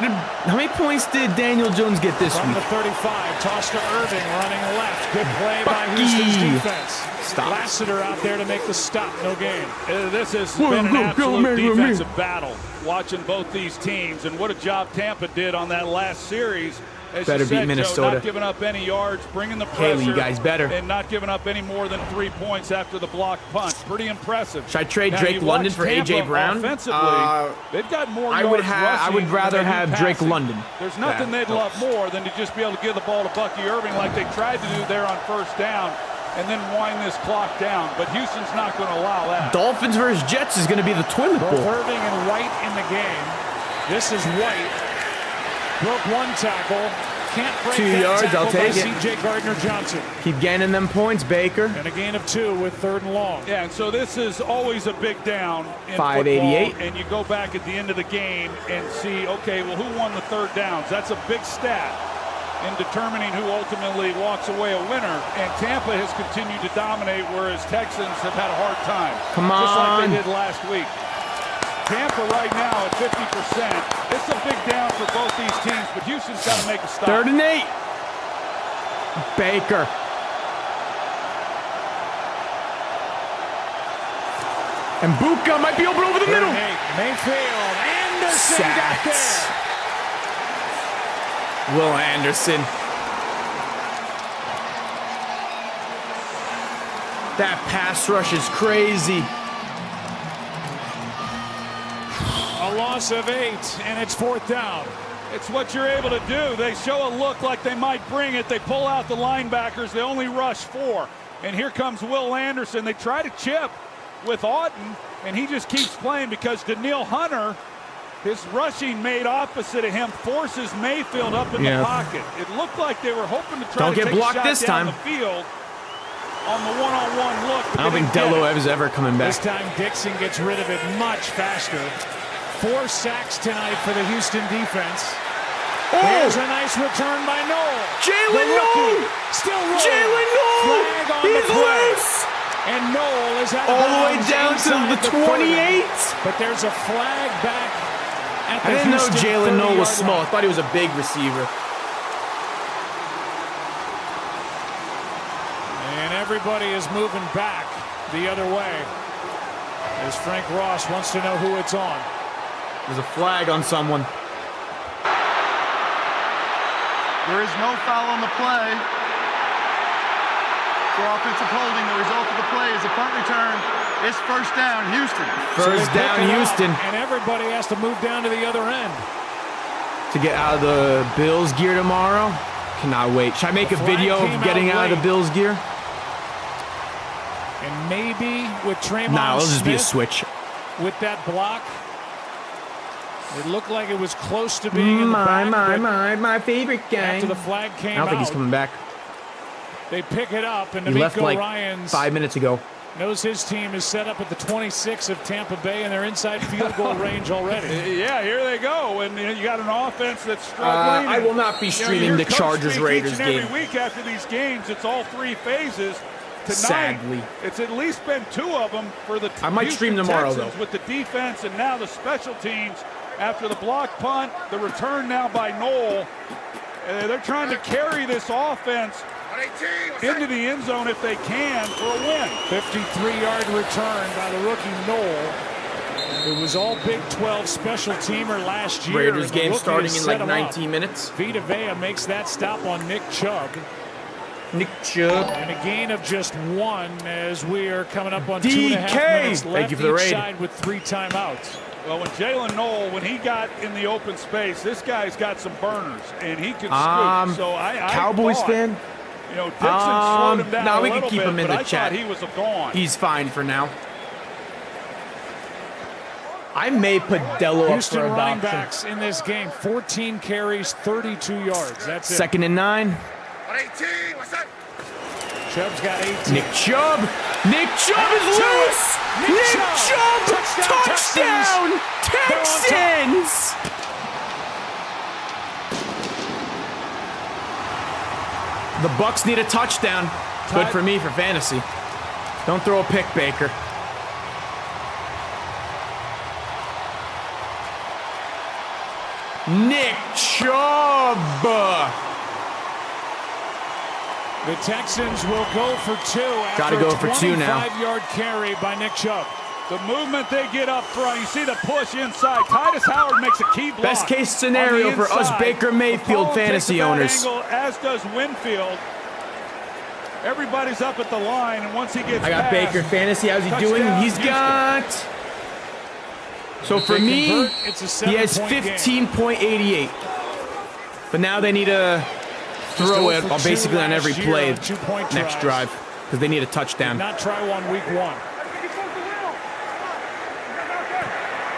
many points did Daniel Jones get this From week? the 35, toss to Irving, running left. Good play by Bucky. Houston's defense. Stop. Lassiter out there to make the stop. No gain. This has been an absolute defensive battle watching both these teams, and what a job Tampa did on that last series. As Better you said, beat Minnesota. Joe, not giving up any yards, bringing the pressure. Haley, you guys better. And not giving up any more than 3 points after the block punt. Pretty impressive. Should I trade Now, Drake you London watch for A.J. Tampa Brown? Offensively, they've got more I yards would rushing rather than they do have Drake passing. London. There's nothing Yeah. they'd love more than to just be able to give the ball to Bucky Irving like they tried to do there on 1st down and then wind this clock down. But Houston's not going to allow that. Dolphins versus Jets is going to be the toilet Both bowl. Irving and White in the game. This is White. Broke 1 tackle. Can't break 2 that yards, tackle I'll take by it. C.J. Gardner-Johnson. Keep gaining them points, Baker. And a gain of 2 with 3rd and long. Yeah, and so this is always a big down in 588. football, and you go back at the end of the game and see, okay, well, who won the 3rd downs? That's a big stat in determining who ultimately walks away a winner. And Tampa has continued to dominate, whereas Texans have had a hard time. Come Just like on. they did last week. Tampa right now at 50%. It's a big down for both these teams, but Houston's got to make a stop. 3rd and 8. Baker. And Buka might be open over the middle. Mayfield. Anderson got Sacks. there. Will Anderson. That pass rush is crazy. A loss of 8, and it's 4th down. It's what you're able to do. They show a look like they might bring it. They pull out the linebackers. They only rush 4. And here comes Will Anderson. They try to chip with Auten, and he just keeps playing because Daniil Hunter, his rushing mate opposite of him, forces Mayfield up in the pocket. It looked like they were hoping to try Don't to get take blocked a shot this down time. the field on the one-on-one look. but I don't they think didn't get Delo it. is ever coming back. This time Dixon gets rid of it much faster. 4 sacks tonight for the Houston defense. Oh! There's a nice return by Noel. Jalen The rookie Noel! still rolling. Jalen Noel! Flag on He's the play. loose! And Noel is out of all the way bounds down to the 28. But there's a flag back at the I didn't know Houston Jalen Noel was 30-yard small. I line. thought he was a big receiver. And everybody is moving back the other way as Frank Ross wants to know who it's on. There's a flag on someone. There is no foul on the play. For offensive holding, the result of the play is a punt return. It's first down, Houston. First down, Houston. And everybody has to move down to the other end. To get out of the Bills gear tomorrow. Cannot wait. Should I make a video of getting out of the Bills gear? And maybe with Tremont Nah, it'll just be a Smith switch. with that block. It looked like it was close to being in the back, my favorite guy. after the flag came I don't think he's out, coming back. they pick it up, and He left D'Amico like Ryans 5 minutes ago. knows his team is set up at the 26 of Tampa Bay, and they're inside field goal range already. Yeah, here they go, and you got an offense that's struggling. I will not be streaming your the coach Chargers speaks Raiders each and game. every week after these games, it's all three phases. Tonight, Sadly. it's at least been two of them for the I might stream tomorrow, Texans though. with the defense and now the special teams after the block punt, the return now by Noel. They're trying to carry this offense into the end zone if they can for a win. 53-yard return by the rookie Noel. It was all Big 12 special teamer last year. Raiders and the game rookie starting has in set like him 19 minutes. Vita Vea makes that stop on Nick Chubb. Nick Chubb. And a gain of just one as we are coming up on DK. 2.5 minutes left. Thank you for the each raid. side with 3 timeouts. Well, when Jalen Noel, when he got in the open space, this guy's got some burners, and he can scoop. So I Cowboys thought, fan? You know, Dixon slowed him down no, a we little can keep bit, him in but the I chat. thought he was gone. He's fine for now. I may put Dello up Houston for running adoption. backs in this game, 14 carries, 32 yards. That's it. 2nd and 9. Chubb's got 18. Nick Chubb. Nick Chubb is loose. Nick Chubb. Touchdown. Texans. The Bucks need a touchdown. Good for me for fantasy. Don't throw a pick, Baker. Nick Chubb. The Texans will go for 2 after Gotta go for 2 now. a 25-yard carry by Nick Chubb. The movement they get up front, you see the push inside. Titus Howard makes a key block. Best case scenario for us Baker Mayfield McCollum fantasy takes a bad owners. Angle, as does Winfield. Everybody's up at the line, and once he gets I got past, Baker fantasy. How's he doing? touchdown, He's Houston. got. So If for they me, convert, it's a he has 7-point game. 15.88. But now they need to throw it for 2 basically on every last play year on 2-point next tries. drive because they need a touchdown. Did not try one week 1.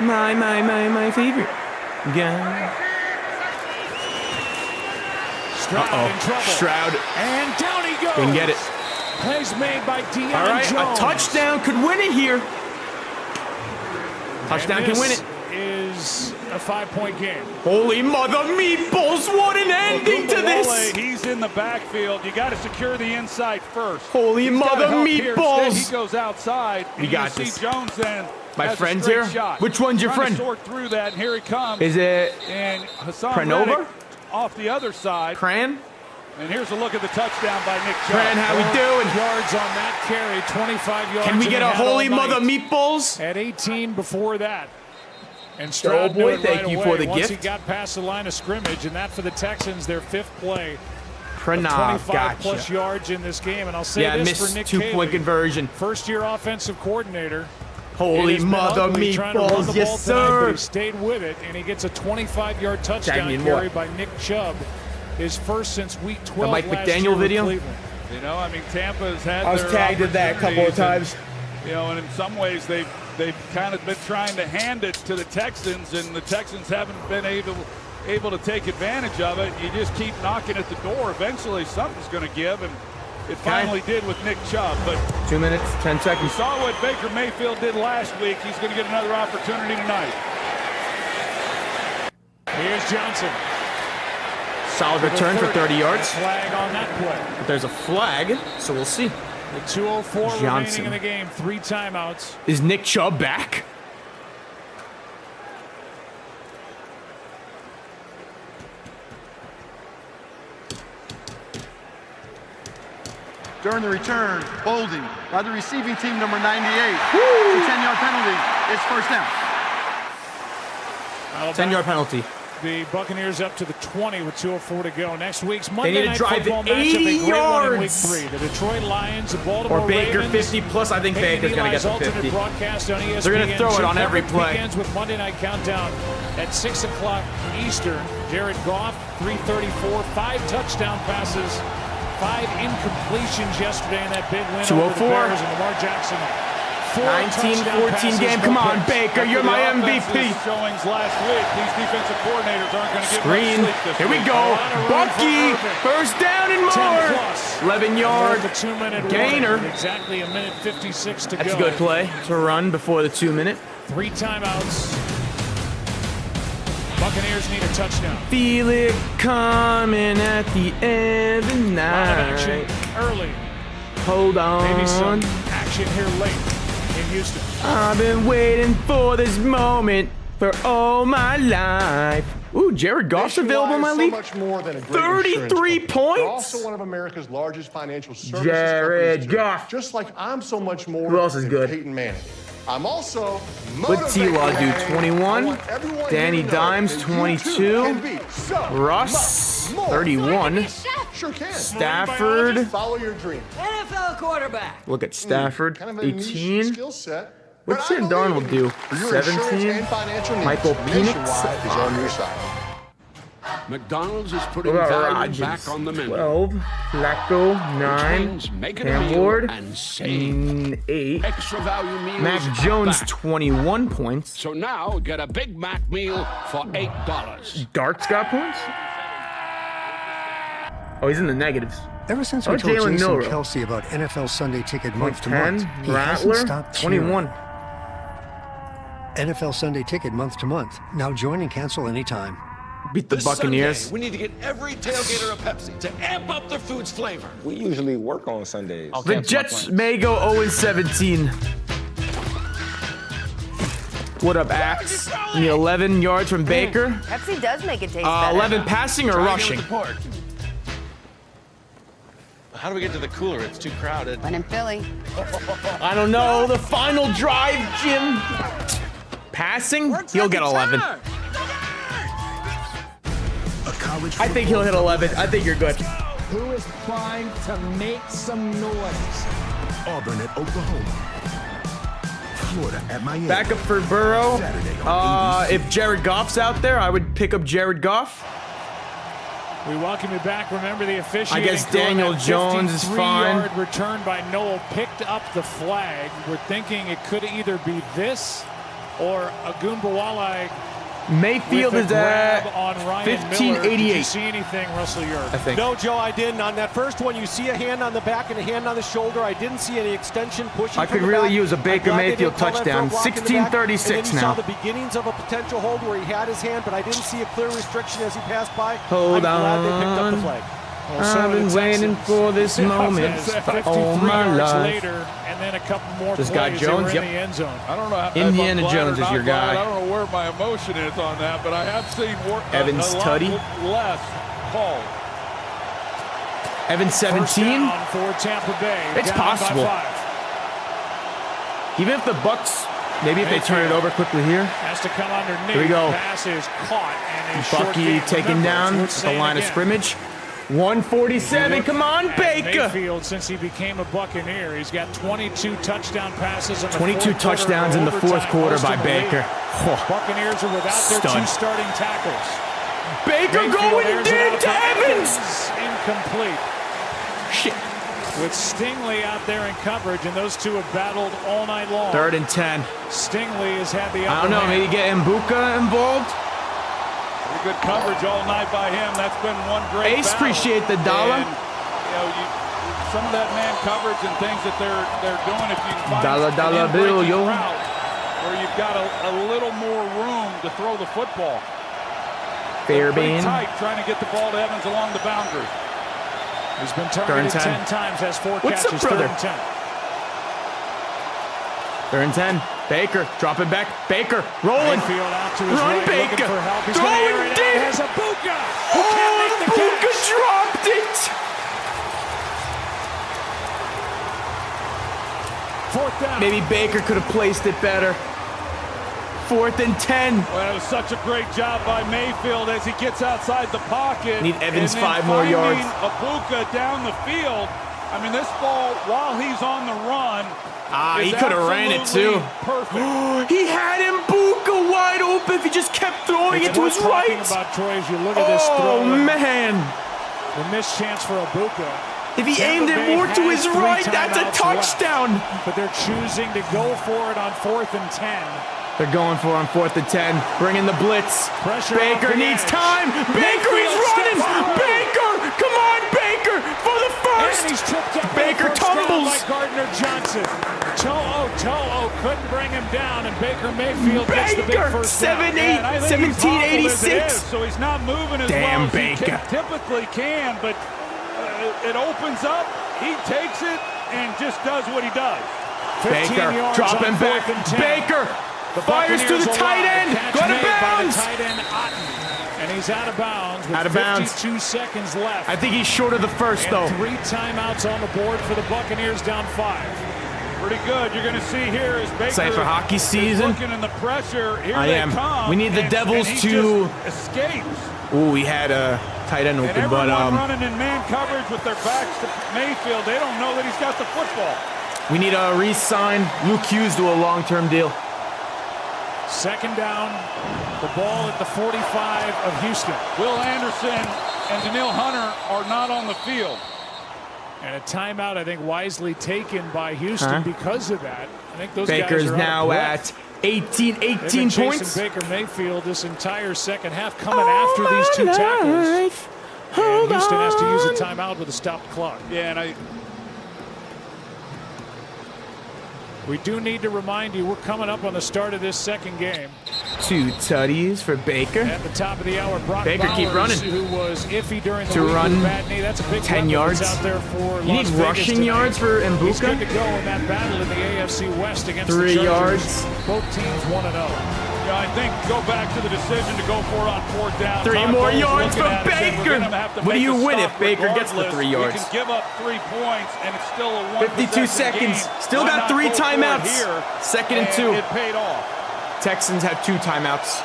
My favorite guy. Stroud in trouble. Stroud. And down he goes. Didn't get it. Plays made by Deion All right, Jones. a touchdown could win it here. Touchdown And can win this it. is a 5-point game. Holy mother meatballs, what an ending to this! He's in the backfield. You got to secure the inside first. Holy He's gotta mother help here. meatballs! Instead, he goes outside. We and got you this. see Jones then. My has a friend's straight here? shot. Which one's your Trying to friend? sort through that, and here he comes. Is it And Hassan Pranova? Reddick off the other side. Cran? And here's a look at the touchdown by Nick Chubb. Cran, how we 4 doing? yards on that carry, 25 yards. Can we and get a had all holy night. mother meatballs? At 18 before that. And Stroud Oh knew boy, it thank right you away for the once gift. he got past the line of scrimmage, and that for the Texans, their 5th play. Pranav, 25 plus gotcha. yards in this game. And I'll say Yeah, this missed for Nick 2-point Caley, conversion. first-year offensive coordinator. Holy It has been mother ugly trying to run the meatballs, ball yes tonight, but sir! he stayed with it, and he gets a 25-yard touchdown Tagged me in carry what? by Nick Chubb. His first since week 12 Mike last McDaniel year with video? Cleveland. You know, I mean, Tampa's had I was their tagged at that a couple of opportunities, times. and, you know, and in some ways they've kind of been trying to hand it to the Texans, and the Texans haven't been able to take advantage of it. You just keep knocking at the door. Eventually, something's going to give, and it finally did with Nick Chubb. But 2 minutes, 10 you seconds. saw what Baker Mayfield did last week. He's going to get another opportunity tonight. Here's Johnson. Solid return for 30 yards. Flag on that play. But there's a flag, so we'll see. The 2:04 remaining Johnson. in the game. 3 timeouts. Is Nick Chubb back? During the return, holding by the receiving team, number 98. It's a 10-yard penalty. It's first down. 10-yard penalty. The Buccaneers up to the 20 with 2:04 to go. Next week's Monday need to Night drive Football 80 matchup, a great one in yards. Week 3. The Detroit Lions, the Baltimore Or Baker Ravens. 50 plus. I think Baker's going to get the Eli's 50. alternate broadcast on ESPN. They're going to throw it on every Coverage play. Begins with Monday Night Countdown at 6 o'clock Eastern. Jared Goff, 334, 5 touchdown passes, 5 incompletions yesterday in that big win over the 204. Bears, and Lamar Jackson. 19-14 game. Come on, Baker. You're my MVP. Showings last week. These defensive coordinators aren't going to get Screen. much sleep this Here we week. go. Bucky. First down and more. 11-yard The 2-minute gainer. warning. Exactly a minute 56 to That's go. a good play to run before the 2-minute. 3 timeouts. Buccaneers need a touchdown. Feel it coming at the end of the A lot of action night. early. Hold Maybe some on. action here late in Houston. I've been waiting for this moment for all my life. Ooh, Jared Goff's available in my league. 33 points. We're also one of America's largest financial services Jared companies, too. Goff. Just like I'm so much more Who else is than good? Peyton Manning. I'm also What'd T-Law do? 21. Danny here to know Dimes, that you too 22. can be so Russ, much more. 31. Sure can. Stafford. Follow your dream. NFL quarterback. Look at Stafford, Kind of a niche 18. skill set. What'd but I Sam believe Darnold do? your insurance 17. and financial needs, Michael Nationwide Penix. is on your side. McDonald's is What putting about value Rodgers? back on the menu. 12. Flacco, 9. means make it a Cam meal Ward, and save. 8. Extra value meals. Mac are Jones, back. 21 points. So now get a Big Mac meal for $8. Dart's got points? Oh, he's in the negatives. Ever since Oh, we told Jalen Jason Milroe. Kelsey about NFL Sunday Ticket month to 10. month, he hasn't Rattler, stopped cheering. 21. NFL Sunday Ticket month to month. Now join and cancel anytime. Beat the Buccaneers. Sunday, we need to get every tailgater a Pepsi to amp up their food's flavor. We usually work on Sundays. The Jets may go 0-17. What up, Axe? Need 11 yards from Baker. Pepsi does make it taste better. 11 passing or Try rushing? again with the pork. How do we get to the cooler? It's too crowded. When in Philly. I don't know. The final drive, Jim. Passing? He'll get 11. I think he'll hit 11. I think you're good. Who is primed to make some noise? Auburn at Oklahoma. Florida at Miami. Backup for Burrow. If Jared Goff's out there, I would pick up Jared Goff. We welcome you back. Remember the officiating. I guess Daniel Jones is fine. 53-yard return by Noel picked up the flag. We're thinking it could either be this or Agumbawala. Mayfield is at 1588. Did you see anything, Russell Yurd? I think. No, Joe, I didn't. On that first one, you see a hand on the back and a hand on the shoulder. I didn't see any extension pushing. I could really use a Baker Mayfield touchdown. 16:36 now. Saw the beginnings of a potential hold where he had his hand, but I didn't see a clear restriction as he passed by. Hold I'm glad they picked up the on. flag. I've been waiting for this moment for all my life. Later, and then a couple more This plays guy Jones, they were in yep. the end zone. I don't know if Indiana I'm glad Jones or is not your glad. guy. I don't know where my emotion is on that, but I have seen Evans a lot Tutty. less called. Evans 17. First down for Tampa Bay. It's down by possible. 5. Even if the Bucks, maybe if they turn it over quickly here. Has to come underneath. Here we go. Pass is caught and is short Bucky game. taken Remember, down it's at the worth line of saying scrimmage. 147. Come on, again. Baker. Mayfield, since he became a Buccaneer, he's got 22 touchdown passes in the 22 fourth quarter touchdowns in the fourth overtime, quarter most by in the league. Baker. Buccaneers are without their Stud. 2 starting tackles. Baker Mayfield going airs it deep out to Evans. Incomplete. Shit. With Stingley out there in coverage, and those two have battled all night long. 3rd and 10. Stingley has had the I upper don't know. hand. Maybe get Mbuka involved. Pretty good coverage all night by him. That's been one great Ace, battle. appreciate the dollar. And, some of that man coverage and things that they're doing, if you can find Dollar an bill, in-breaking yo. route where you've got a little more room to throw the football. They're pretty Fairbairn. tight trying to get the ball to Evans along the boundary. He's been targeted 10 times, has 4 catches. What's up, brother? 3rd and 10. 3rd and 10. Baker, drop it back. Baker, rolling. Mayfield out to his Run, right, Baker. looking for help. He's Throw going to air it it deep. out. Has a Bucca. Oh, Bucca dropped it. 4th down. Maybe Baker could have placed it better. 4th and 10. Well, it was such a great job by Mayfield as he gets outside the pocket. Need Evans and then 5 more yards. finding Bucca down the field. I mean, this ball, while he's on the run, he could have ran it too. Perfect. He had him Bucca wide open if he just kept throwing it to his right. Talking about, Troy, as you look at this throw. Oh, man. The missed chance for a Bucca. If he aimed it more to his right, that's a touchdown. Left, but they're choosing to go for it on 4th and 10. They're going for it on 4th and 10. Bringing the blitz. Pressure Baker needs time. Baker, he's running. Baker, come on, Baker, for the first. And he's tripped up. Baker tumbles. By Gardner Johnson. To'o couldn't bring him down, and Baker Mayfield gets the big first down. 1786. So he's not moving as well as he typically can, but it opens up. He takes it and just does what he does. Baker dropping back. Baker fires to the tight end. Go out of bounds. Tight end Otten, and he's out of bounds with out of 52 seconds left. I think he's short of the first, though. 3 timeouts on the board for the Buccaneers, down 5. Pretty good. You're going to see here is Baker excited for hockey season. Looking in the pressure. Here I am. Come, we need the Devils to escape. Ooh, we had a tight end open, but running in man coverage with their backs to Mayfield. They don't know that he's got the football. We need to re-sign Luke Hughes to a long-term deal. 2nd down, the ball at the 45 of Houston. Will Anderson and Daniil Hunter are not on the field. And a timeout, I think, wisely taken by Houston because of that. I think those Baker's guys are now at 18 points. Baker Mayfield this entire second half coming after these 2 tackles. And Houston has to use a timeout with a stopped clock. Yeah, and we do need to remind you, we're coming up on the start of this second game. 2 tutties for Baker. At the top of the hour, Brock Baker Bowers, keep running. who was iffy during the week run with a bad knee. That's a big 10 yards. Out there for you need rushing yards for Mbuka. He's good to go in that battle in the AFC West against 3 the Chargers. yards. Both teams 1-0. Yeah, I think go back to the decision to go for it on 4th down. 3 more yards for Baker. What do you win if Baker gets the 3 yards? You can give up 3 points, and it's still a 52 seconds. Game. Still got 3 timeouts. Here, 2nd and 2. It paid off. Texans have 2 timeouts.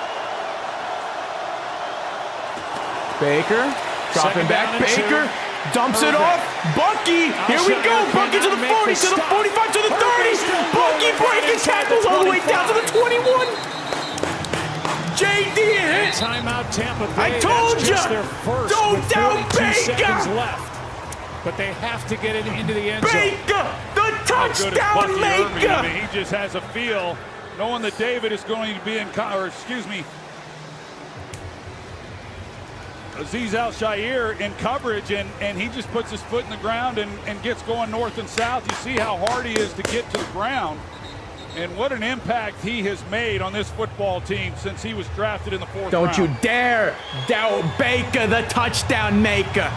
Baker dropping back. Baker dumps it off. Bucky. Here we go. Bucky to the 40, to the 45, to the 30. Bucky breaking tackles all the way down to the 21. JD hit. Timeout Tampa Bay. I told you. Don't doubt Baker. Left. But they have to get it into the end zone. Baker, the touchdown maker. I mean, he just has a feel, knowing that David is going to be Azeez Al-Shaair in coverage, and he just puts his foot in the ground and gets going north and south. You see how hard he is to get to the ground, and what an impact he has made on this football team since he was drafted in the 4th round. Don't you dare doubt Baker, the touchdown maker.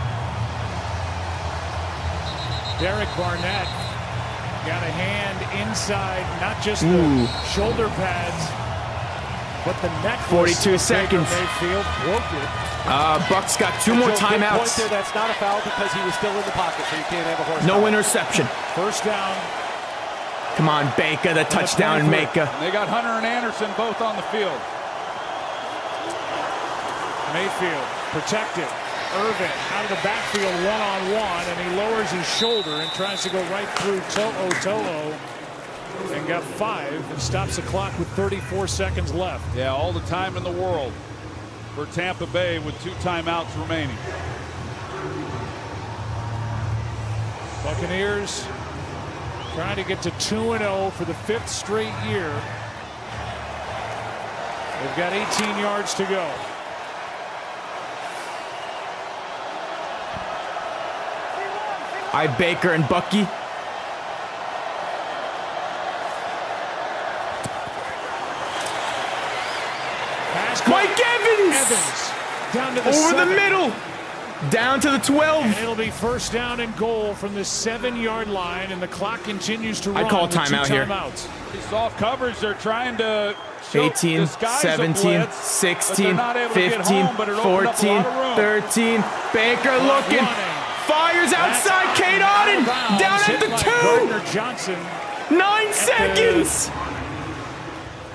Derek Barnett got a hand inside, not just the shoulder pads, but the neck. 42 seconds. Mayfield broke it. Bucks got 2 more timeouts. There, that's not a foul because he was still in the pocket, so you can't have a horse. No interception. 1st down. Come on, Baker, the touchdown maker. They got Hunter and Anderson both on the field. Mayfield protected. Irvin out of the backfield one-on-one, and he lowers his shoulder and tries to go right through To'o and got 5 and stops the clock with 34 seconds left. Yeah, all the time in the world for Tampa Bay with 2 timeouts remaining. Buccaneers trying to get to 2-0 for the 5th straight year. They've got 18 yards to go. Baker and Bucky. Mike Evans! Down to the over 7. the middle. Down to the 12. And it'll be first down and goal from the 7-yard line, and the clock continues to run. I call with 2 timeout here. timeouts. These soft coverage, they're trying to 18, 17, 16, 15, 14, 13. Baker looking. Fires outside. Kate Auden down at the 2. Johnson. 9 seconds.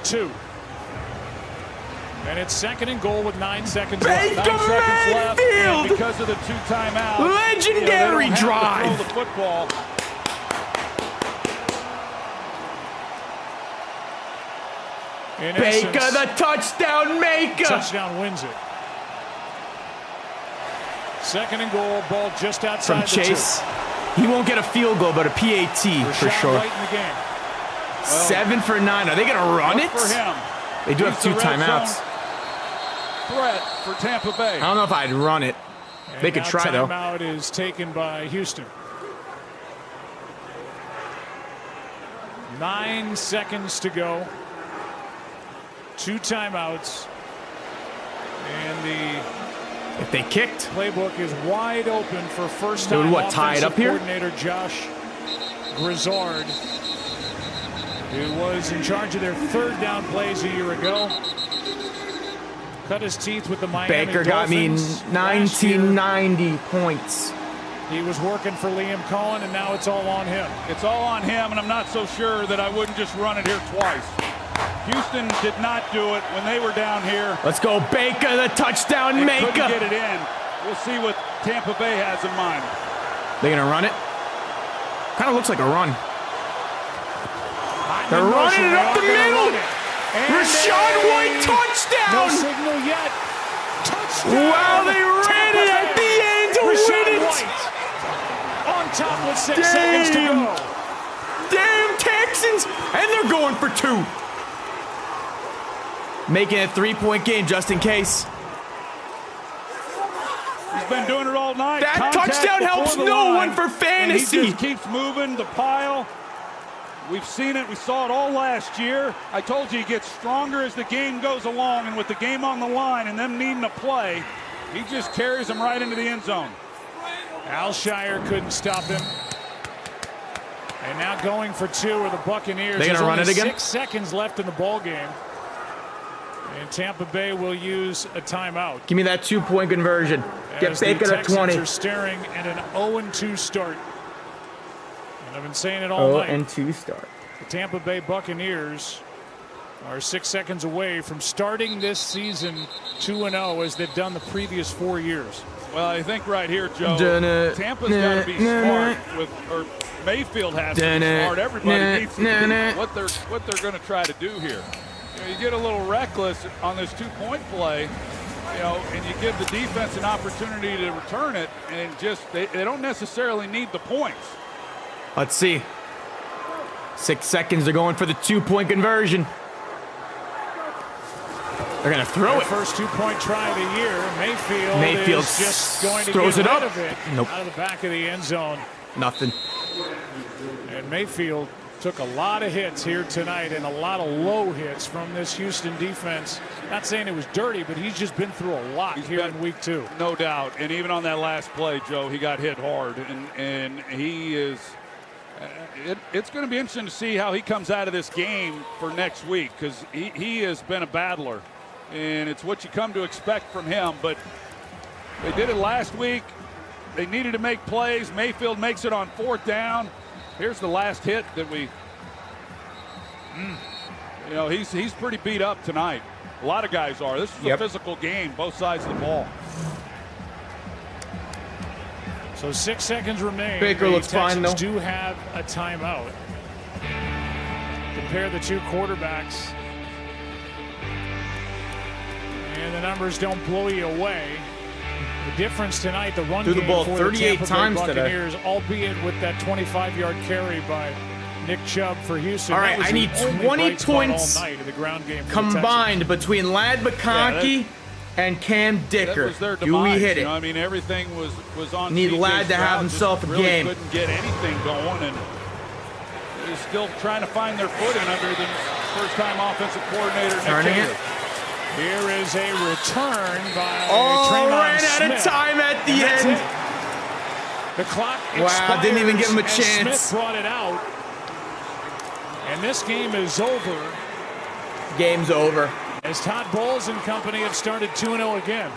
2. And it's second and goal with 9 seconds Baker left. 9 seconds left. And because of the 2 timeouts, legendary drive. The football. In Baker, essence, the touchdown maker. Touchdown wins it. Second and goal, ball just outside From Chase. He won't get a field goal, but a PAT for sure. Right in the game. 7 for 9. Are they going to run it? For him. They do have 2 timeouts. Threat for Tampa Bay. I don't know if I'd run it. And They could try, though. Timeout is taken by Houston. 9 seconds to go. 2 timeouts. And the If they kicked, playbook is wide open for first They would time what, tie it up here? coordinator Josh Grizzard, who was in charge of their 3rd down plays a year ago. Cut his teeth with the Miami Baker got me Dolphins 1990 points. He was working for Liam Cohen, and now it's all on him. It's all on him, and I'm not so sure that I wouldn't just run it here twice. Houston did not do it when they were down here. Let's go, Baker, the touchdown maker. Couldn't get it in. We'll see what Tampa Bay has in mind. They're going to run it? Kind of looks like a run. They're running it up the middle. Rashad White, touchdown. No signal yet. Touchdown. Wow, they ran it at the end to win it. White on top with 6 seconds to go. Damn Texans. And they're going for 2. Making it a 3-point game just in case. He's been doing it all night. That Contact touchdown helps before the no line, one for fantasy. And he just keeps moving the pile. We've seen it. We saw it all last year. I told you he gets stronger as the game goes along, and with the game on the line and them needing a play, he just carries them right into the end zone. Alshire couldn't stop him. And now going for 2 are the Buccaneers. They gonna run it again? 6 seconds left in the ball game. And Tampa Bay will use a timeout. Give me that 2-point conversion. Get As Baker the to 20. Texans are staring at an 0-2 start. And I've been saying it all night. 0-2 start. The Tampa Bay Buccaneers are 6 seconds away from starting this season 2-0 as they've done the previous 4 years. Well, I think right here, Joe, Tampa's got to be smart with, or Mayfield has to be smart. Everybody needs to be what they're going to try to do here. You know, you get a little reckless on this 2-point play, you know, and you give the defense an opportunity to return it, and just they don't necessarily need the points. Let's see. 6 seconds. They're going for the 2-point conversion. They're going to throw Their it. First 2-point try of the year. Mayfield is just going to throws get it rid up. of it Nope. out of the back of the end zone. Nothing. And Mayfield took a lot of hits here tonight and a lot of low hits from this Houston defense. Not saying it was dirty, but he's just been through a lot in week 2. No doubt. And even on that last play, Joe, he got hit hard. And he is it's going to be interesting to see how he comes out of this game for next week, because he has been a battler. And it's what you come to expect from him. But they did it last week. They needed to make plays. Mayfield makes it on 4th down. Here's the last hit that we, you know, he's pretty beat up tonight. A lot of guys are. This is a physical game, both sides of the ball. So 6 seconds remain. Baker looks fine, though. The Texans do have a timeout. Compare the 2 quarterbacks. And the numbers don't blow you away. The difference tonight, the run Threw the game ball for 38 the Tampa times Bay today. Buccaneers, albeit with that 25-yard carry by Nick Chubb for Houston. All right, I need 20 points all night in the ground game for combined between Lad McConkey and Cam Dicker. That was their Do demise, we hit it? You know, I mean, everything was on. Need CJ Ladd to Stroud, have himself just a really game. Couldn't get anything going, and he's still trying to find their footing under the first-time offensive coordinator. Turning Nick it. Taylor. Here is a return by Oh, Draymond ran out Smith. of time at the And that's end. it. The clock Wow, didn't even give him a expires as chance. Smith brought it out. And this game is over. Game's over. As Todd Bowles and company have started 2-0 again.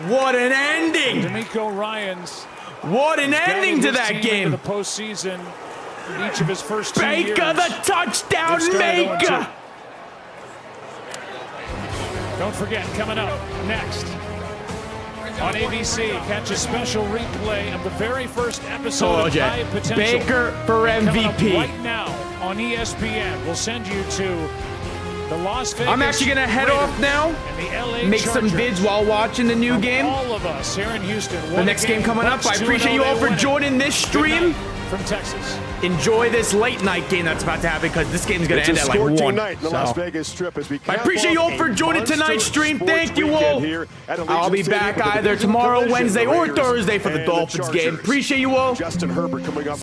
What an ending! D'Amico Ryans. What an ending to that game! The postseason in each of his first 2 years. Baker, the touchdown maker! Don't forget, coming up next on ABC, catch a special replay of the very first episode of High Potential. Baker for Coming up MVP. right now on ESPN. We'll send you to the Las Vegas I'm actually gonna head Raiders off now. and the LA Make some Chargers. vids while watching the new game. All of us here in Houston. The next game coming up. I appreciate you all for joining this stream. From Texas. Enjoy this late night game that's about to happen because this game's gonna end at like 1. Night in the Las So, Vegas Strip as we I appreciate you all for joining tonight's stream. Thank you all. I'll be back either tomorrow, Wednesday, or Thursday for the Dolphins game. Appreciate you all. Justin Herbert coming up.